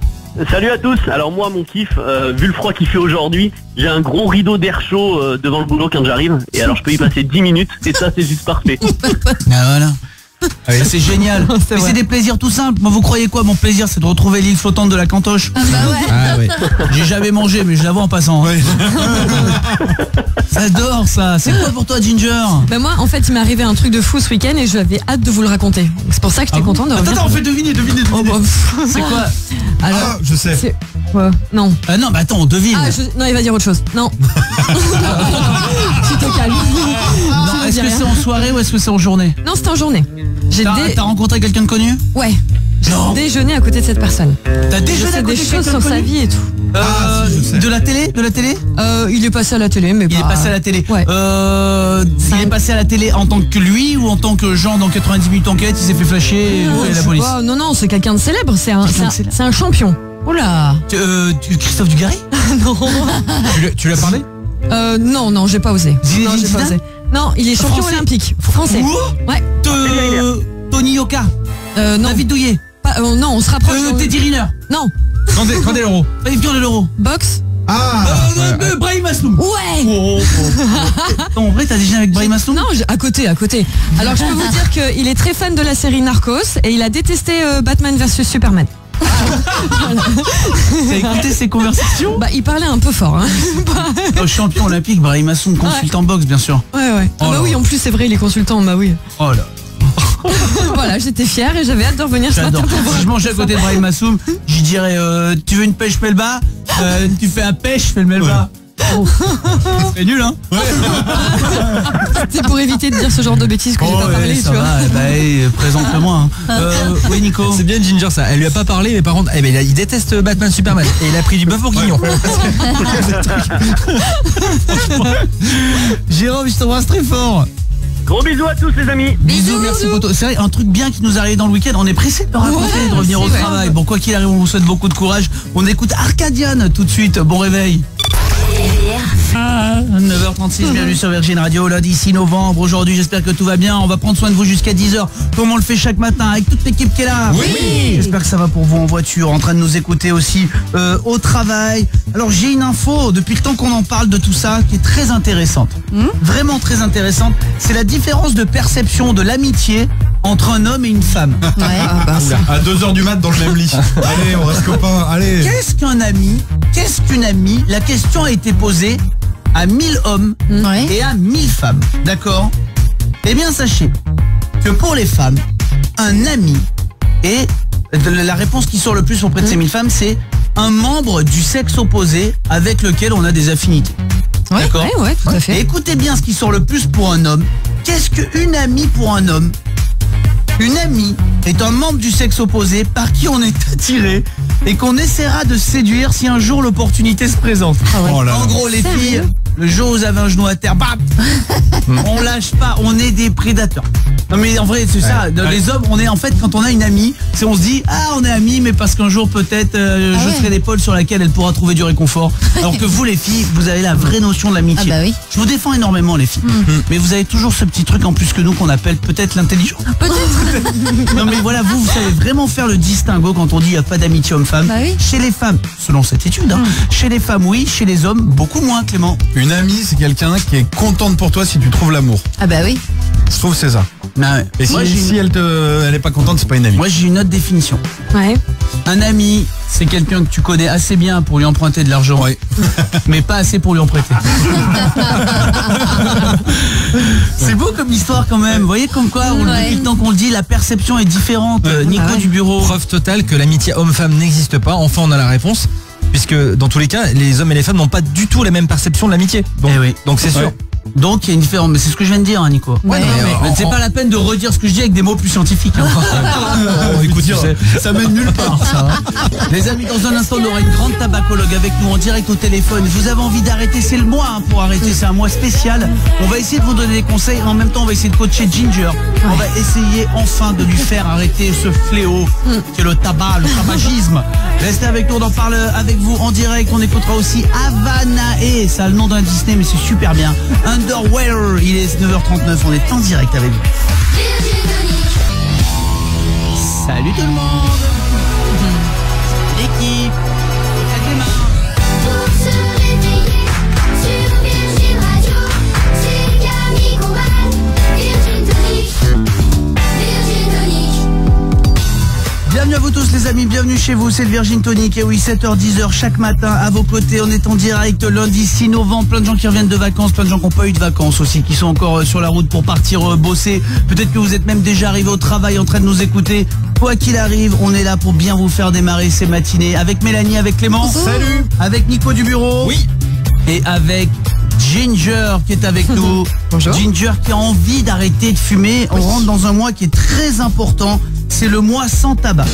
Speaker 6: Salut à tous. Alors moi mon kiff, vu le froid qu'il fait aujourd'hui, j'ai un gros rideau d'air chaud devant le boulot quand j'arrive. Et alors je peux y passer 10 minutes et ça c'est juste parfait.
Speaker 1: Ah voilà. C'est génial. Mais c'est des plaisirs tout simples. Moi vous croyez quoi? Mon plaisir c'est de retrouver l'île flottante de la Cantoche.
Speaker 3: Ah bah ouais.
Speaker 1: Ah ouais. J'ai jamais mangé mais je la vois en passant. J'adore ça. C'est quoi pour toi Ginger?
Speaker 4: Bah moi en fait il m'est arrivé un truc de fou ce week-end et j'avais hâte de vous le raconter. C'est pour ça que j'étais contente de revenir.
Speaker 1: Attends, on fait deviner. Oh, bah, c'est quoi?
Speaker 4: Alors,
Speaker 2: je sais.
Speaker 4: Non.
Speaker 1: Non, bah attends, on devine.
Speaker 4: Non, il va dire autre chose. Non. Tu te calmes.
Speaker 1: Non, est-ce que c'est en soirée ou est-ce que c'est en journée?
Speaker 4: Non, c'était en journée.
Speaker 1: T'as rencontré quelqu'un de connu?
Speaker 4: Ouais. J'ai déjeuné à côté de cette personne.
Speaker 1: T'as déjeuné à côté de
Speaker 4: des choses sur sa vie et tout.
Speaker 1: De la télé?
Speaker 4: Il est passé à la télé, mais
Speaker 1: il est passé à la télé.
Speaker 4: Ouais.
Speaker 1: Il est passé à la télé en tant que lui ou en tant que Jean dans 90 minutes enquête, il s'est fait flasher et la police.
Speaker 4: Non, c'est quelqu'un de célèbre, c'est un champion.
Speaker 3: Oula.
Speaker 1: Christophe Dugarry?
Speaker 4: Non.
Speaker 5: Tu lui as parlé?
Speaker 4: Non, j'ai pas osé.
Speaker 1: Non, j'ai pas osé.
Speaker 4: Non, il est champion olympique. Français. Ouais.
Speaker 1: Tony Yoka.
Speaker 4: Non.
Speaker 1: David Douillet.
Speaker 4: Non, on se rapproche.
Speaker 1: Teddy Riner.
Speaker 4: Non.
Speaker 1: Candeloro. Yves Candeloro.
Speaker 4: Boxe.
Speaker 1: Brahim Asloum.
Speaker 4: Ouais.
Speaker 1: En vrai, t'as déjà avec Brahim Asloum?
Speaker 4: Non, à côté. Alors je peux vous dire qu'il est très fan de la série Narcos et il a détesté Batman vs Superman.
Speaker 1: T'as écouté ces conversations?
Speaker 4: Bah il parlait un peu fort hein.
Speaker 1: Champion olympique, Brahim Asloum, consultant boxe bien sûr.
Speaker 4: Ouais. Oui en plus c'est vrai il est consultant, bah oui.
Speaker 1: Oh là.
Speaker 4: Voilà, j'étais fière et j'avais hâte de revenir ce matin pour voir.
Speaker 1: Si je mangeais à côté de Brahim Asloum, je dirais tu veux une pêche melba? Tu fais un pêche, fais le melba. C'est nul, hein?
Speaker 4: C'est pour éviter de dire ce genre de bêtises que j'ai pas parlé, tu vois.
Speaker 1: Présente-le-moi. Oui, Nico.
Speaker 5: C'est bien Ginger ça. Elle lui a pas parlé, mais par contre, il déteste Batman Superman. Et il a pris du bœuf bourguignon.
Speaker 1: Jérôme, je t'embrasse très fort.
Speaker 6: Gros bisous à tous les amis.
Speaker 1: Bisous, merci Poto. C'est vrai, un truc bien qui nous arrive dans le week-end. On est pressé de le raconter, de revenir au travail. Bon, quoi qu'il arrive, on vous souhaite beaucoup de courage. On écoute Arcadian tout de suite. Bon réveil. 9h36, bienvenue sur Virgin Radio, lundi 6 novembre. Aujourd'hui, j'espère que tout va bien. On va prendre soin de vous jusqu'à 10h, comme on le fait chaque matin, avec toute l'équipe qui est là.
Speaker 5: Oui.
Speaker 1: J'espère que ça va pour vous en voiture, en train de nous écouter aussi au travail. Alors, j'ai une info, depuis le temps qu'on en parle de tout ça, qui est très intéressante. Vraiment très intéressante. C'est la différence de perception de l'amitié entre un homme et une femme.
Speaker 2: À 2h du mat dans le même lit. Allez, on reste copains, allez.
Speaker 1: Qu'est-ce qu'un ami? Qu'est-ce qu'une amie? La question a été posée à 1000 hommes et à 1000 femmes. D'accord? Eh bien, sachez que pour les femmes, un ami est... La réponse qui sort le plus auprès de ces 1000 femmes, c'est un membre du sexe opposé avec lequel on a des affinités. D'accord?
Speaker 4: Ouais, tout à fait.
Speaker 1: Et écoutez bien ce qui sort le plus pour un homme. Qu'est-ce qu'une amie pour un homme? Une amie est un membre du sexe opposé par qui on est attiré et qu'on essaiera de séduire si un jour l'opportunité se présente. En gros, les filles, le jour où vous avez un genou à terre, bam, on lâche pas, on est des prédateurs. Non mais en vrai, c'est ça. Les hommes, on est en fait, quand on a une amie, on se dit, on est amis, mais parce qu'un jour peut-être je serai l'épaule sur laquelle elle pourra trouver du réconfort. Alors que vous, les filles, vous avez la vraie notion de l'amitié. Je vous défends énormément, les filles. Mais vous avez toujours ce petit truc en plus que nous qu'on appelle peut-être l'intelligence. Peut-être. Non mais voilà, vous savez vraiment faire le distinguo quand on dit il n'y a pas d'amitié homme-femme. Chez les femmes, selon cette étude, chez les femmes oui, chez les hommes beaucoup moins, Clément.
Speaker 2: Une amie, c'est quelqu'un qui est contente pour toi si tu trouves l'amour.
Speaker 3: Ah bah oui.
Speaker 2: Je trouve que c'est ça. Et
Speaker 1: Moi,
Speaker 2: si elle est pas contente, c'est pas une amie.
Speaker 1: Moi j'ai une autre définition.
Speaker 4: Ouais.
Speaker 1: Un ami, c'est quelqu'un que tu connais assez bien pour lui emprunter de l'argent, mais pas assez pour lui en prêter. C'est beau comme histoire quand même. Vous voyez comme quoi, depuis le temps qu'on le dit, la perception est différente. Nico du bureau.
Speaker 5: Preuve totale que l'amitié homme-femme n'existe pas. Enfin, on a la réponse. Puisque dans tous les cas, les hommes et les femmes n'ont pas du tout la même perception de l'amitié. Donc c'est sûr.
Speaker 1: Donc il y a une différence, mais c'est ce que je viens de dire, Nico. C'est pas la peine de redire ce que je dis avec des mots plus scientifiques.
Speaker 2: Écoute,
Speaker 1: ça mène nulle part, ça. Les amis, dans un instant, on aura une grande tabacologue avec nous en direct au téléphone. Vous avez envie d'arrêter, c'est le mois pour arrêter, c'est un mois spécial. On va essayer de vous donner des conseils, en même temps on va essayer de coacher Ginger. On va essayer enfin de lui faire arrêter ce fléau qui est le tabac, le tabagisme. Restez avec nous, on en parle avec vous en direct. On écoutera aussi Havanae, ça a le nom d'un Disney mais c'est super bien. Underwear, il est 9h39, on est en direct avec vous. Salut tout le monde. L'équipe, ça démarre.
Speaker 14: Pour se réveiller sur Virgin Radio, c'est Camille Combal, Virgin Tonic, Virgin Tonic.
Speaker 1: Bienvenue à vous tous les amis, bienvenue chez vous, c'est le Virgin Tonic. Et oui, 7h-10h chaque matin à vos côtés, on est en direct lundi 6 novembre. Plein de gens qui reviennent de vacances, plein de gens qui n'ont pas eu de vacances aussi, qui sont encore sur la route pour partir bosser. Peut-être que vous êtes même déjà arrivés au travail en train de nous écouter. Quoi qu'il arrive, on est là pour bien vous faire démarrer ces matinées. Avec Mélanie, avec Clément. Salut. Avec Nico du bureau.
Speaker 5: Oui.
Speaker 1: Et avec Ginger qui est avec nous.
Speaker 4: Bonjour.
Speaker 1: Ginger qui a envie d'arrêter de fumer. On rentre dans un mois qui est très important. C'est le mois sans tabac.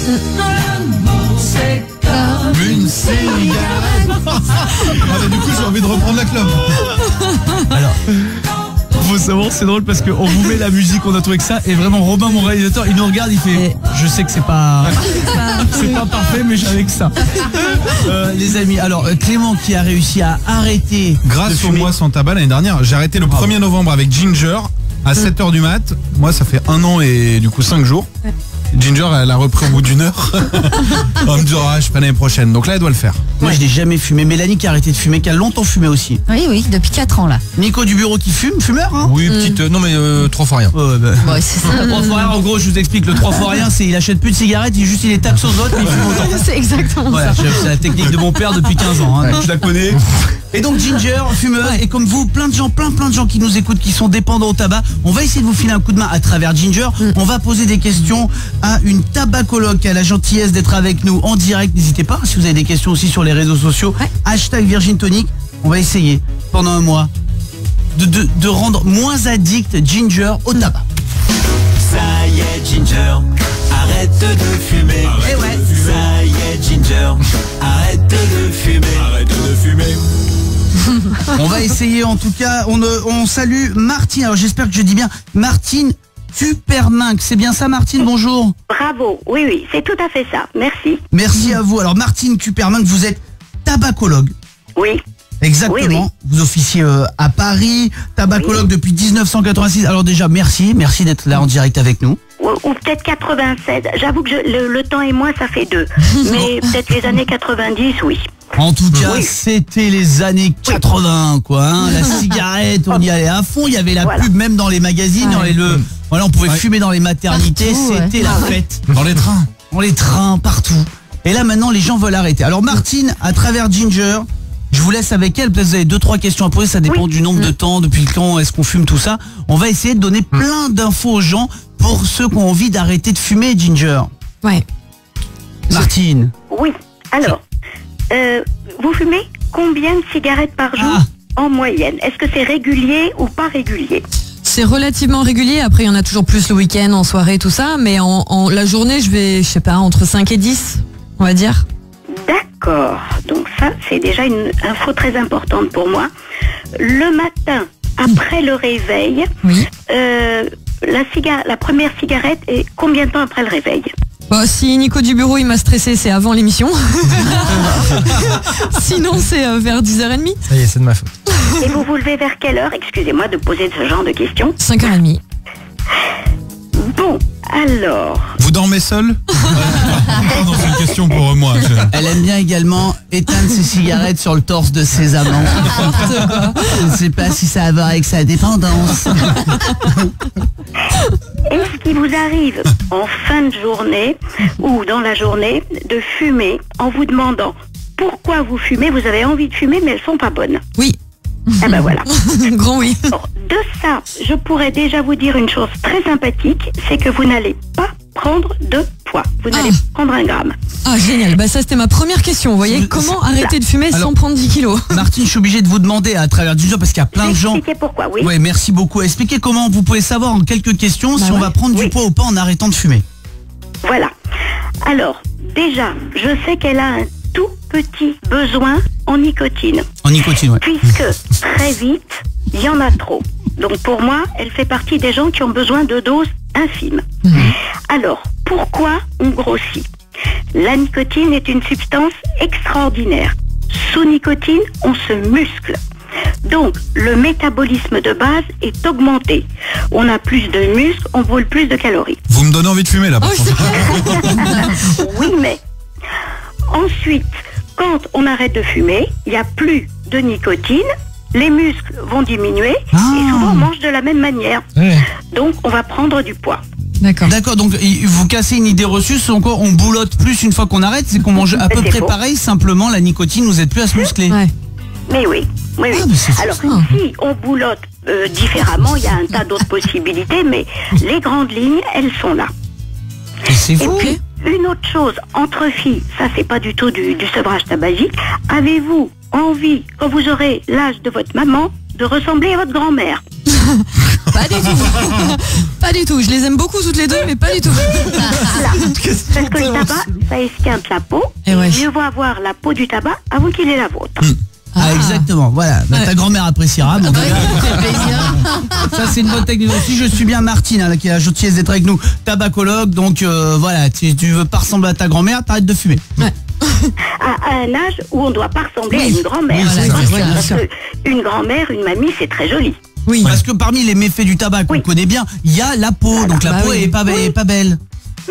Speaker 2: C'est comme une cigarette. Du coup, j'ai envie de reprendre la clope.
Speaker 1: Alors, faut savoir, c'est drôle parce qu'on vous met la musique, on a trouvé que ça. Et vraiment, Robin, mon réalisateur, il nous regarde, il fait je sais que c'est pas parfait, mais j'avais que ça. Les amis, alors Clément qui a réussi à arrêter.
Speaker 2: Grâce au mois sans tabac l'année dernière, j'ai arrêté le 1er novembre avec Ginger à 7h du mat. Moi, ça fait 1 an et du coup 5 jours. Ginger, elle a repris au bout d'1 heure. On me dit, je ferai l'année prochaine. Donc là, elle doit le faire.
Speaker 1: Moi, je n'ai jamais fumé. Mélanie qui a arrêté de fumer, qui a longtemps fumé aussi.
Speaker 3: Oui, depuis 4 ans là.
Speaker 1: Nico du bureau qui fume, fumeur, hein?
Speaker 5: Oui, petite. Non, mais 3 fois rien.
Speaker 3: Ouais, c'est ça.
Speaker 1: 3 fois rien, en gros, je vous explique. Le 3 fois rien, c'est il achète plus de cigarettes, il est taxe aux autres, mais il fume autant.
Speaker 4: C'est exactement
Speaker 1: voilà,
Speaker 4: ça.
Speaker 1: C'est la technique de mon père depuis 15 ans. Donc je la connais. Et donc Ginger, fumeuse, et comme vous, plein de gens qui nous écoutent, qui sont dépendants au tabac. On va essayer de vous filer un coup de main à travers Ginger. On va poser des questions à une tabacologue qui a la gentillesse d'être avec nous en direct. N'hésitez pas, si vous avez des questions aussi sur les réseaux sociaux. Hashtag Virgin Tonic. on va essayer pendant un mois de rendre moins addict Ginger au tabac.
Speaker 17: Ça y est Ginger, arrête de fumer.
Speaker 1: Eh ouais.
Speaker 17: Ça y est Ginger, arrête de fumer. Arrête de fumer.
Speaker 1: On va essayer en tout cas, on salue Martine, alors j'espère que je dis bien Martine Kuperminck, c'est bien ça Martine, bonjour.
Speaker 18: Bravo, oui, c'est tout à fait ça, merci.
Speaker 1: Merci à vous. Alors Martine Kuperminck, vous êtes tabacologue.
Speaker 18: Oui.
Speaker 1: Exactement,
Speaker 18: oui.
Speaker 1: Vous officiez à Paris, tabacologue depuis 1986. Alors déjà, merci d'être là en direct avec nous.
Speaker 18: Ou peut-être 87, j'avoue que le temps et moi ça fait 2. Mais peut-être les années 90, oui.
Speaker 1: En tout cas, c'était les années 80, quoi. Hein. La cigarette, on y allait à fond. Il y avait la pub même dans les magazines. Voilà, on pouvait fumer dans les maternités. C'était la fête.
Speaker 2: Dans les trains.
Speaker 1: Dans les trains, partout. Et là, maintenant, les gens veulent arrêter. Alors, Martine, à travers Ginger, je vous laisse avec elle. Peut-être vous avez 2-3 questions à poser. Ça dépend du nombre de temps, depuis quand est-ce qu'on fume, tout ça. On va essayer de donner plein d'infos aux gens pour ceux qui ont envie d'arrêter de fumer, Ginger.
Speaker 4: Ouais.
Speaker 1: Martine.
Speaker 18: Oui. Alors, vous fumez combien de cigarettes par jour en moyenne? Est-ce que c'est régulier ou pas régulier?
Speaker 4: C'est relativement régulier. Après, il y en a toujours plus le week-end, en soirée, tout ça. Mais en la journée, je vais, je sais pas, entre 5 et 10, on va dire.
Speaker 18: D'accord. Donc ça, c'est déjà une info très importante pour moi. Le matin, après le réveil, la première cigarette est combien de temps après le réveil?
Speaker 4: Bon, si Nico du bureau il m'a stressé, c'est avant l'émission. Sinon, c'est vers 10h30.
Speaker 5: Ça y est, c'est de ma faute.
Speaker 18: Et vous vous levez vers quelle heure? Excusez-moi de poser ce genre de questions.
Speaker 4: 5h30.
Speaker 18: Bon, alors...
Speaker 2: Vous dormez seul? Pardon, c'est une question pour moi.
Speaker 1: Elle aime bien également éteindre ses cigarettes sur le torse de ses amants. Je ne sais pas si ça a à voir avec sa dépendance.
Speaker 18: Est-ce qu'il vous arrive en fin de journée ou dans la journée de fumer en vous demandant pourquoi vous fumez? Vous avez envie de fumer mais elles sont pas bonnes.
Speaker 4: Oui.
Speaker 18: Ah ben voilà.
Speaker 4: Grand oui.
Speaker 18: Alors, de ça, je pourrais déjà vous dire une chose très sympathique, c'est que vous n'allez pas prendre de poids. Vous n'allez pas prendre 1 gramme.
Speaker 4: Ah génial, bah ça c'était ma première question. Vous voyez, comment arrêter de fumer sans prendre 10 kilos?
Speaker 1: Martine, je suis obligé de vous demander à travers Ginger parce qu'il y a plein de gens.
Speaker 18: Expliquez pourquoi, oui.
Speaker 1: Ouais, merci beaucoup. Expliquez comment vous pouvez savoir en quelques questions si on va prendre du poids ou pas en arrêtant de fumer.
Speaker 18: Voilà. Alors, déjà, je sais qu'elle a un tout petit besoin en nicotine.
Speaker 1: En nicotine, ouais.
Speaker 18: Puisque très vite, il y en a trop. Donc pour moi, elle fait partie des gens qui ont besoin de doses infimes. Alors, pourquoi on grossit? La nicotine est une substance extraordinaire. Sous nicotine, on se muscle. Donc, le métabolisme de base est augmenté. On a plus de muscles, on brûle plus de calories.
Speaker 2: Vous me donnez envie de fumer là, par contre.
Speaker 18: Oui, mais ensuite, quand on arrête de fumer, il n'y a plus de nicotine, les muscles vont diminuer et souvent on mange de la même manière. Donc, on va prendre du poids.
Speaker 1: D'accord, donc vous cassez une idée reçue, c'est encore on boulotte plus une fois qu'on arrête, c'est qu'on mange à peu près pareil, simplement la nicotine, vous n'êtes plus à se muscler.
Speaker 18: Mais oui. Alors, si on boulotte différemment, il y a un tas d'autres possibilités, mais les grandes lignes, elles sont là.
Speaker 1: C'est fou.
Speaker 18: Et puis, une autre chose, entre filles, ça c'est pas du tout du sevrage tabagique, avez-vous envie, quand vous aurez l'âge de votre maman, de ressembler à votre grand-mère?
Speaker 4: Pas du tout. Pas du tout. Je les aime beaucoup toutes les deux, mais pas du tout.
Speaker 18: Parce que le tabac, ça esquinte la peau. Et mieux vaut avoir la peau du tabac avant qu'il ait la vôtre.
Speaker 1: Ah, exactement, voilà. Bah, ta grand-mère appréciera. Bon, ça, c'est une bonne technique aussi. Je suis bien Martine, hein, qui a la gentillesse d'être avec nous, tabacologue. Donc, voilà, si tu veux pas ressembler à ta grand-mère, t'arrêtes de fumer.
Speaker 18: À un âge où on ne doit pas ressembler à une grand-mère. Parce qu'une grand-mère, une mamie, c'est très joli.
Speaker 1: Oui. Parce que parmi les méfaits du tabac qu'on connaît bien, il y a la peau. Donc la peau est pas belle.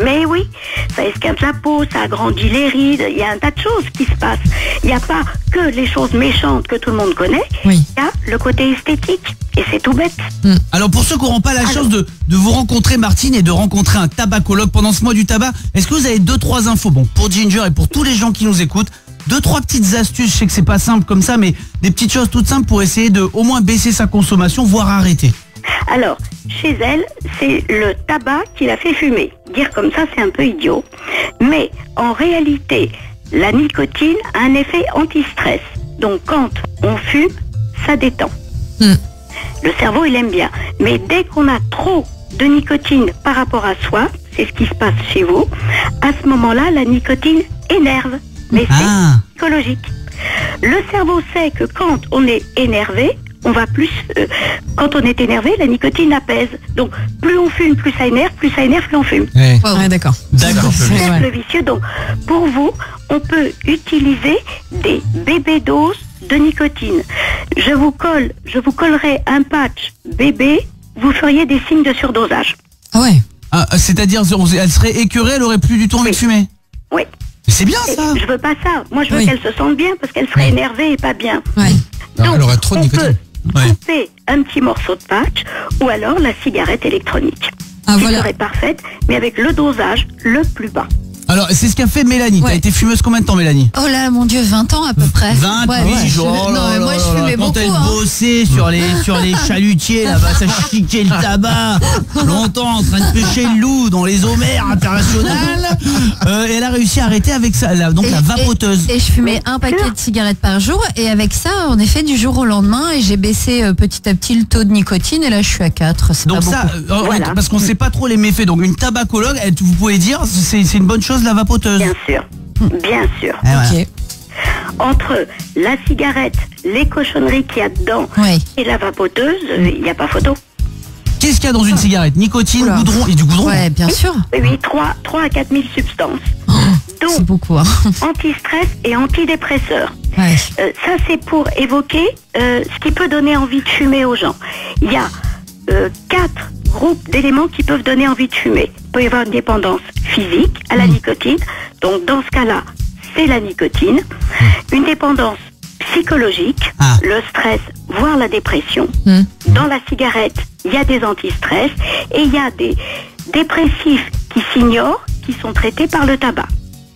Speaker 18: Mais oui, ça esquinte la peau, ça agrandit les rides, il y a un tas de choses qui se passent. Il n'y a pas que les choses méchantes que tout le monde connaît, il y a le côté esthétique, et c'est tout bête.
Speaker 1: Alors pour ceux qui n'auront pas la chance de vous rencontrer, Martine, et de rencontrer un tabacologue pendant ce mois du tabac, est-ce que vous avez 2-3 infos, bon, pour Ginger et pour tous les gens qui nous écoutent, 2-3 petites astuces, je sais que c'est pas simple comme ça, mais des petites choses toutes simples pour essayer de au moins baisser sa consommation, voire arrêter.
Speaker 18: Alors, chez elle, c'est le tabac qui la fait fumer. Dire comme ça, c'est un peu idiot. Mais en réalité, la nicotine a un effet anti-stress. Donc quand on fume, ça détend. Le cerveau, il aime bien. Mais dès qu'on a trop de nicotine par rapport à soi, c'est ce qui se passe chez vous, à ce moment-là, la nicotine énerve. Mais c'est psychologique. Le cerveau sait que quand on est énervé, on va plus... quand on est énervé, la nicotine apaise. Donc, plus on fume, plus ça énerve, plus on fume.
Speaker 4: Ouais, d'accord.
Speaker 18: C'est cercle vicieux. Donc, pour vous, on peut utiliser des bébés doses de nicotine. Je vous collerai un patch bébé, vous feriez des signes de surdosage.
Speaker 3: Ah ouais.
Speaker 1: C'est-à-dire, elle serait écœurée, elle aurait plus du tout envie de fumer.
Speaker 18: Oui.
Speaker 1: C'est bien ça.
Speaker 18: Je veux pas ça. Moi, je veux qu'elle se sente bien parce qu'elle serait énervée et pas bien.
Speaker 5: Alors, elle aurait trop de nicotine.
Speaker 18: Couper un petit morceau de patch ou alors la cigarette électronique. Qui serait parfaite, mais avec le dosage le plus bas.
Speaker 1: Alors, c'est ce qu'a fait Mélanie. T'as été fumeuse combien de temps, Mélanie?
Speaker 3: Oh là, mon Dieu, 20 ans à peu près.
Speaker 1: 28 jours.
Speaker 3: Non, mais moi, je fumais beaucoup.
Speaker 1: Quand elle bossait sur les chalutiers, là-bas, ça chiquait le tabac, longtemps, en train de pêcher le loup dans les eaux mers internationales. Elle a réussi à arrêter avec ça, donc la vapoteuse.
Speaker 3: Et je fumais un paquet de cigarettes par jour. Et avec ça, en effet, du jour au lendemain, et j'ai baissé petit à petit le taux de nicotine. Et là, je suis à 4.
Speaker 1: Donc ça, parce qu'on ne sait pas trop les méfaits. Donc une tabacologue, vous pouvez dire, c'est une bonne chose, la vapoteuse.
Speaker 18: Bien sûr, bien sûr.
Speaker 1: Ok.
Speaker 18: Entre la cigarette, les cochonneries qu'il y a dedans et la vapoteuse, il n'y a pas photo.
Speaker 1: Qu'est-ce qu'il y a dans une cigarette? Nicotine, goudron et du goudron?
Speaker 3: Ouais, bien sûr.
Speaker 18: Oui, 3 à 4 000 substances. Donc,
Speaker 3: c'est beaucoup.
Speaker 18: Anti-stress et antidépresseurs. Ça, c'est pour évoquer ce qui peut donner envie de fumer aux gens. Il y a 4 groupes d'éléments qui peuvent donner envie de fumer. Il peut y avoir une dépendance physique à la nicotine. Donc, dans ce cas-là, c'est la nicotine. Une dépendance psychologique, le stress, voire la dépression. Dans la cigarette, il y a des anti-stress et il y a des dépressifs qui s'ignorent, qui sont traités par le tabac.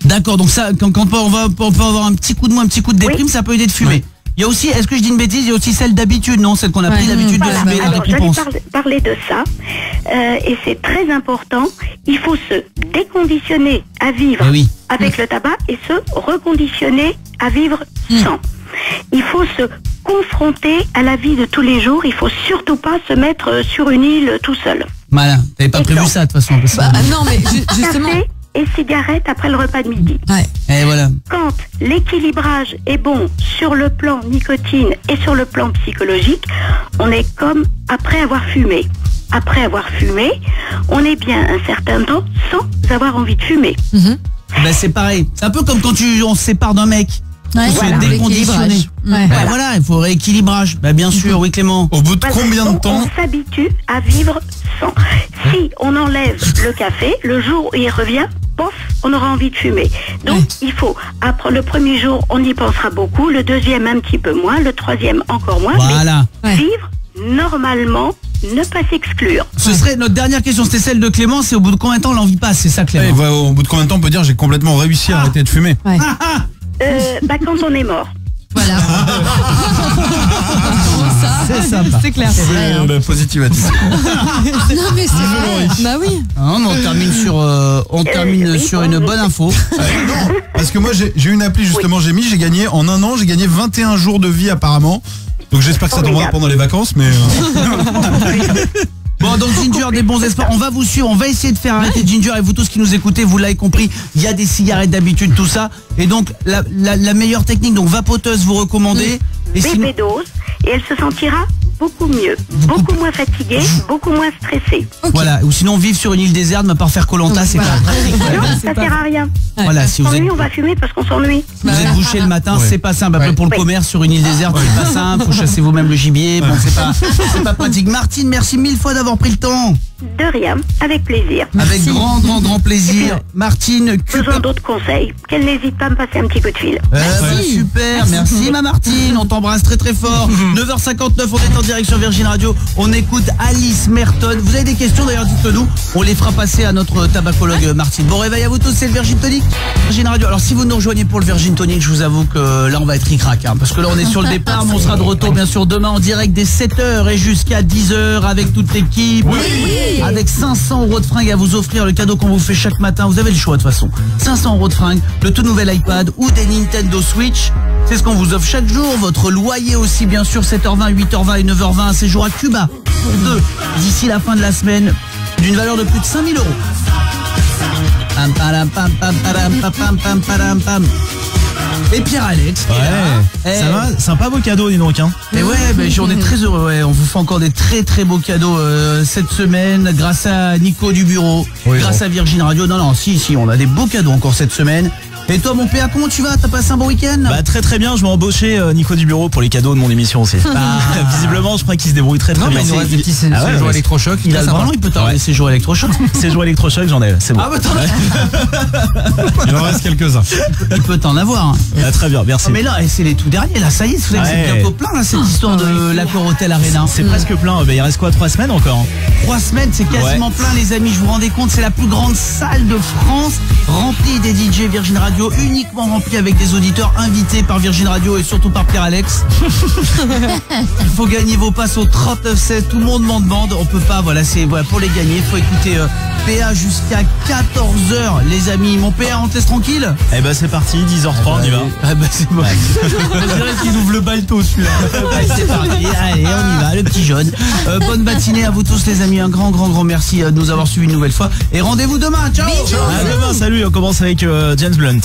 Speaker 1: D'accord, donc ça, quand on peut avoir un petit coup de moins, un petit coup de déprime, ça peut aider de fumer. Il y a aussi, est-ce que je dis une bêtise, il y a aussi celle d'habitude, non? Celle qu'on a pris l'habitude de fumer, la récompense.
Speaker 18: J'allais parler de ça, et c'est très important. Il faut se déconditionner à vivre avec le tabac et se reconditionner à vivre sans. Il faut se confronter à la vie de tous les jours. Il faut surtout pas se mettre sur une île tout seul.
Speaker 1: Malin, t'avais pas prévu ça de toute façon.
Speaker 4: Non, mais justement...
Speaker 18: Café et cigarette après le repas de midi.
Speaker 1: Et voilà.
Speaker 18: Quand l'équilibrage est bon sur le plan nicotine et sur le plan psychologique, on est comme après avoir fumé. Après avoir fumé, on est bien un certain temps sans avoir envie de fumer.
Speaker 1: Ben c'est pareil. C'est un peu comme quand on se sépare d'un mec.
Speaker 18: Ouais,
Speaker 1: il faut
Speaker 18: voilà.
Speaker 1: être déconditionné. Voilà, il faut rééquilibrage. Bah, bien sûr, oui Clément.
Speaker 2: Au bout de combien de temps
Speaker 18: on s'habitue à vivre sans. Si on enlève le café, le jour où il revient, pof, on aura envie de fumer. Donc il faut, après le premier jour, on y pensera beaucoup, le deuxième un petit peu moins, le troisième encore moins.
Speaker 1: Voilà.
Speaker 18: Mais vivre normalement, ne pas s'exclure.
Speaker 1: Ce serait notre dernière question, c'était celle de Clément, c'est au bout de combien de temps l'envie passe, c'est ça Clément?
Speaker 2: Au bout de combien de temps on peut dire j'ai complètement réussi à arrêter de fumer?
Speaker 18: Quand on est mort.
Speaker 3: Voilà.
Speaker 1: C'est sympa.
Speaker 4: C'est clair.
Speaker 2: C'est vrai, positive attitude.
Speaker 3: Non mais c'est vrai. Bah oui.
Speaker 1: On termine sur une bonne info.
Speaker 2: Non, parce que moi j'ai une appli justement, j'ai gagné en un an, j'ai gagné 21 jours de vie apparemment. Donc j'espère que ça tombera pendant les vacances, mais...
Speaker 1: Bon, donc Ginger, des bons espoirs. On va vous suivre, on va essayer de faire arrêter Ginger. Et vous tous qui nous écoutez, vous l'avez compris, il y a des cigarettes d'habitude, tout ça. Et donc, la meilleure technique, donc vapoteuse, vous recommandez. Et
Speaker 18: bébé dose, et elle se sentira beaucoup mieux, beaucoup moins fatiguée, beaucoup moins stressée.
Speaker 1: Voilà, ou sinon vivre sur une île déserte, mais pas faire Koh-Lanta, c'est pas pratique.
Speaker 18: Non, ça sert à rien.
Speaker 1: Voilà, si vous êtes...
Speaker 18: on va fumer parce qu'on s'ennuie.
Speaker 1: Vous êtes bouché le matin, c'est pas simple. Après, pour le commerce, sur une île déserte, c'est pas simple. Faut chasser vous-même le gibier. Bon, c'est pas pratique. Martine, merci 1000 fois d'avoir pris le temps.
Speaker 18: De rien, avec plaisir.
Speaker 1: Avec grand plaisir. Martine,
Speaker 18: besoin d'autres conseils, qu'elle n'hésite pas à me passer un petit coup de fil.
Speaker 1: Super, merci ma Martine, on t'embrasse très très fort. 9h59, on est en direct sur Virgin Radio. On écoute Alice Merton. Vous avez des questions d'ailleurs, dites-le nous. On les fera passer à notre tabacologue Martine. Bon réveil à vous tous, c'est le Virgin Tonic. Virgin Radio. Alors si vous nous rejoignez pour le Virgin Tonic, je vous avoue que là on va être ric-rac, parce que là on est sur le départ, mais on sera de retour bien sûr demain en direct dès 7h et jusqu'à 10h avec toute l'équipe.
Speaker 3: Allez.
Speaker 1: Avec 500 € de fringues à vous offrir, le cadeau qu'on vous fait chaque matin. Vous avez le choix de toute façon. 500 € de fringues, le tout nouvel iPad ou des Nintendo Switch. C'est ce qu'on vous offre chaque jour. Votre loyer aussi, bien sûr, 7h20, 8h20 et 9h20. Un séjour à Cuba pour 2 d'ici la fin de la semaine, d'une valeur de plus de 5 000 €. Pam, pam, pam, pam, pam, pam, pam, pam, pam. Et Pierre-Alex.
Speaker 19: Ouais, ça va, sympa vos cadeaux, dis donc. Hein.
Speaker 1: Et ouais, on est très heureux. Ouais, on vous fait encore des très très beaux cadeaux cette semaine, grâce à Nico du bureau, grâce à Virgin Radio. Non, si, on a des beaux cadeaux encore cette semaine. Et toi, mon PA, comment tu vas? T'as passé un bon week-end?
Speaker 19: Bah très très bien, je m'ai embauché Nico du bureau pour les cadeaux de mon émission aussi. Visiblement, je crois qu'il se débrouille très bien.
Speaker 5: Non, mais il nous reste des petits séjours électrochocs.
Speaker 1: Il a le ballon, il peut t'en ces jours électrochocs.
Speaker 19: Ces jours électrochocs, j'en ai, c'est bon.
Speaker 1: Ah bah t'en as.
Speaker 2: Il en reste quelques-uns.
Speaker 1: Il peut t'en avoir. Hein.
Speaker 19: Très bien, merci.
Speaker 1: Mais là, c'est les tout derniers, là, ça y est, c'est bientôt plein, là, cette histoire de l'Accor Hotel Arena.
Speaker 19: C'est presque plein, il reste quoi, 3 semaines encore?
Speaker 1: 3 semaines, c'est quasiment plein, les amis, je vous rendez compte, c'est la plus grande salle de France, remplie des DJ Virgin Radio, uniquement remplie avec des auditeurs invités par Virgin Radio et surtout par Pierre-Alex. Il faut gagner vos passes au 39-16, tout le monde m'en demande, on peut pas, voilà, pour les gagner, il faut écouter PA jusqu'à 14h, les amis. Mon PA, on te laisse tranquille?
Speaker 19: Eh ben c'est parti, 10h03, on y va.
Speaker 1: Ah bah c'est bon. On dirait qu'il ouvre le balto celui-là. C'est parti, allez, on y va, le petit jaune. Bonne matinée à vous tous les amis, un grand merci de nous avoir suivis une nouvelle fois. Et rendez-vous demain, ciao.
Speaker 19: À demain, salut, on commence avec James Blunt.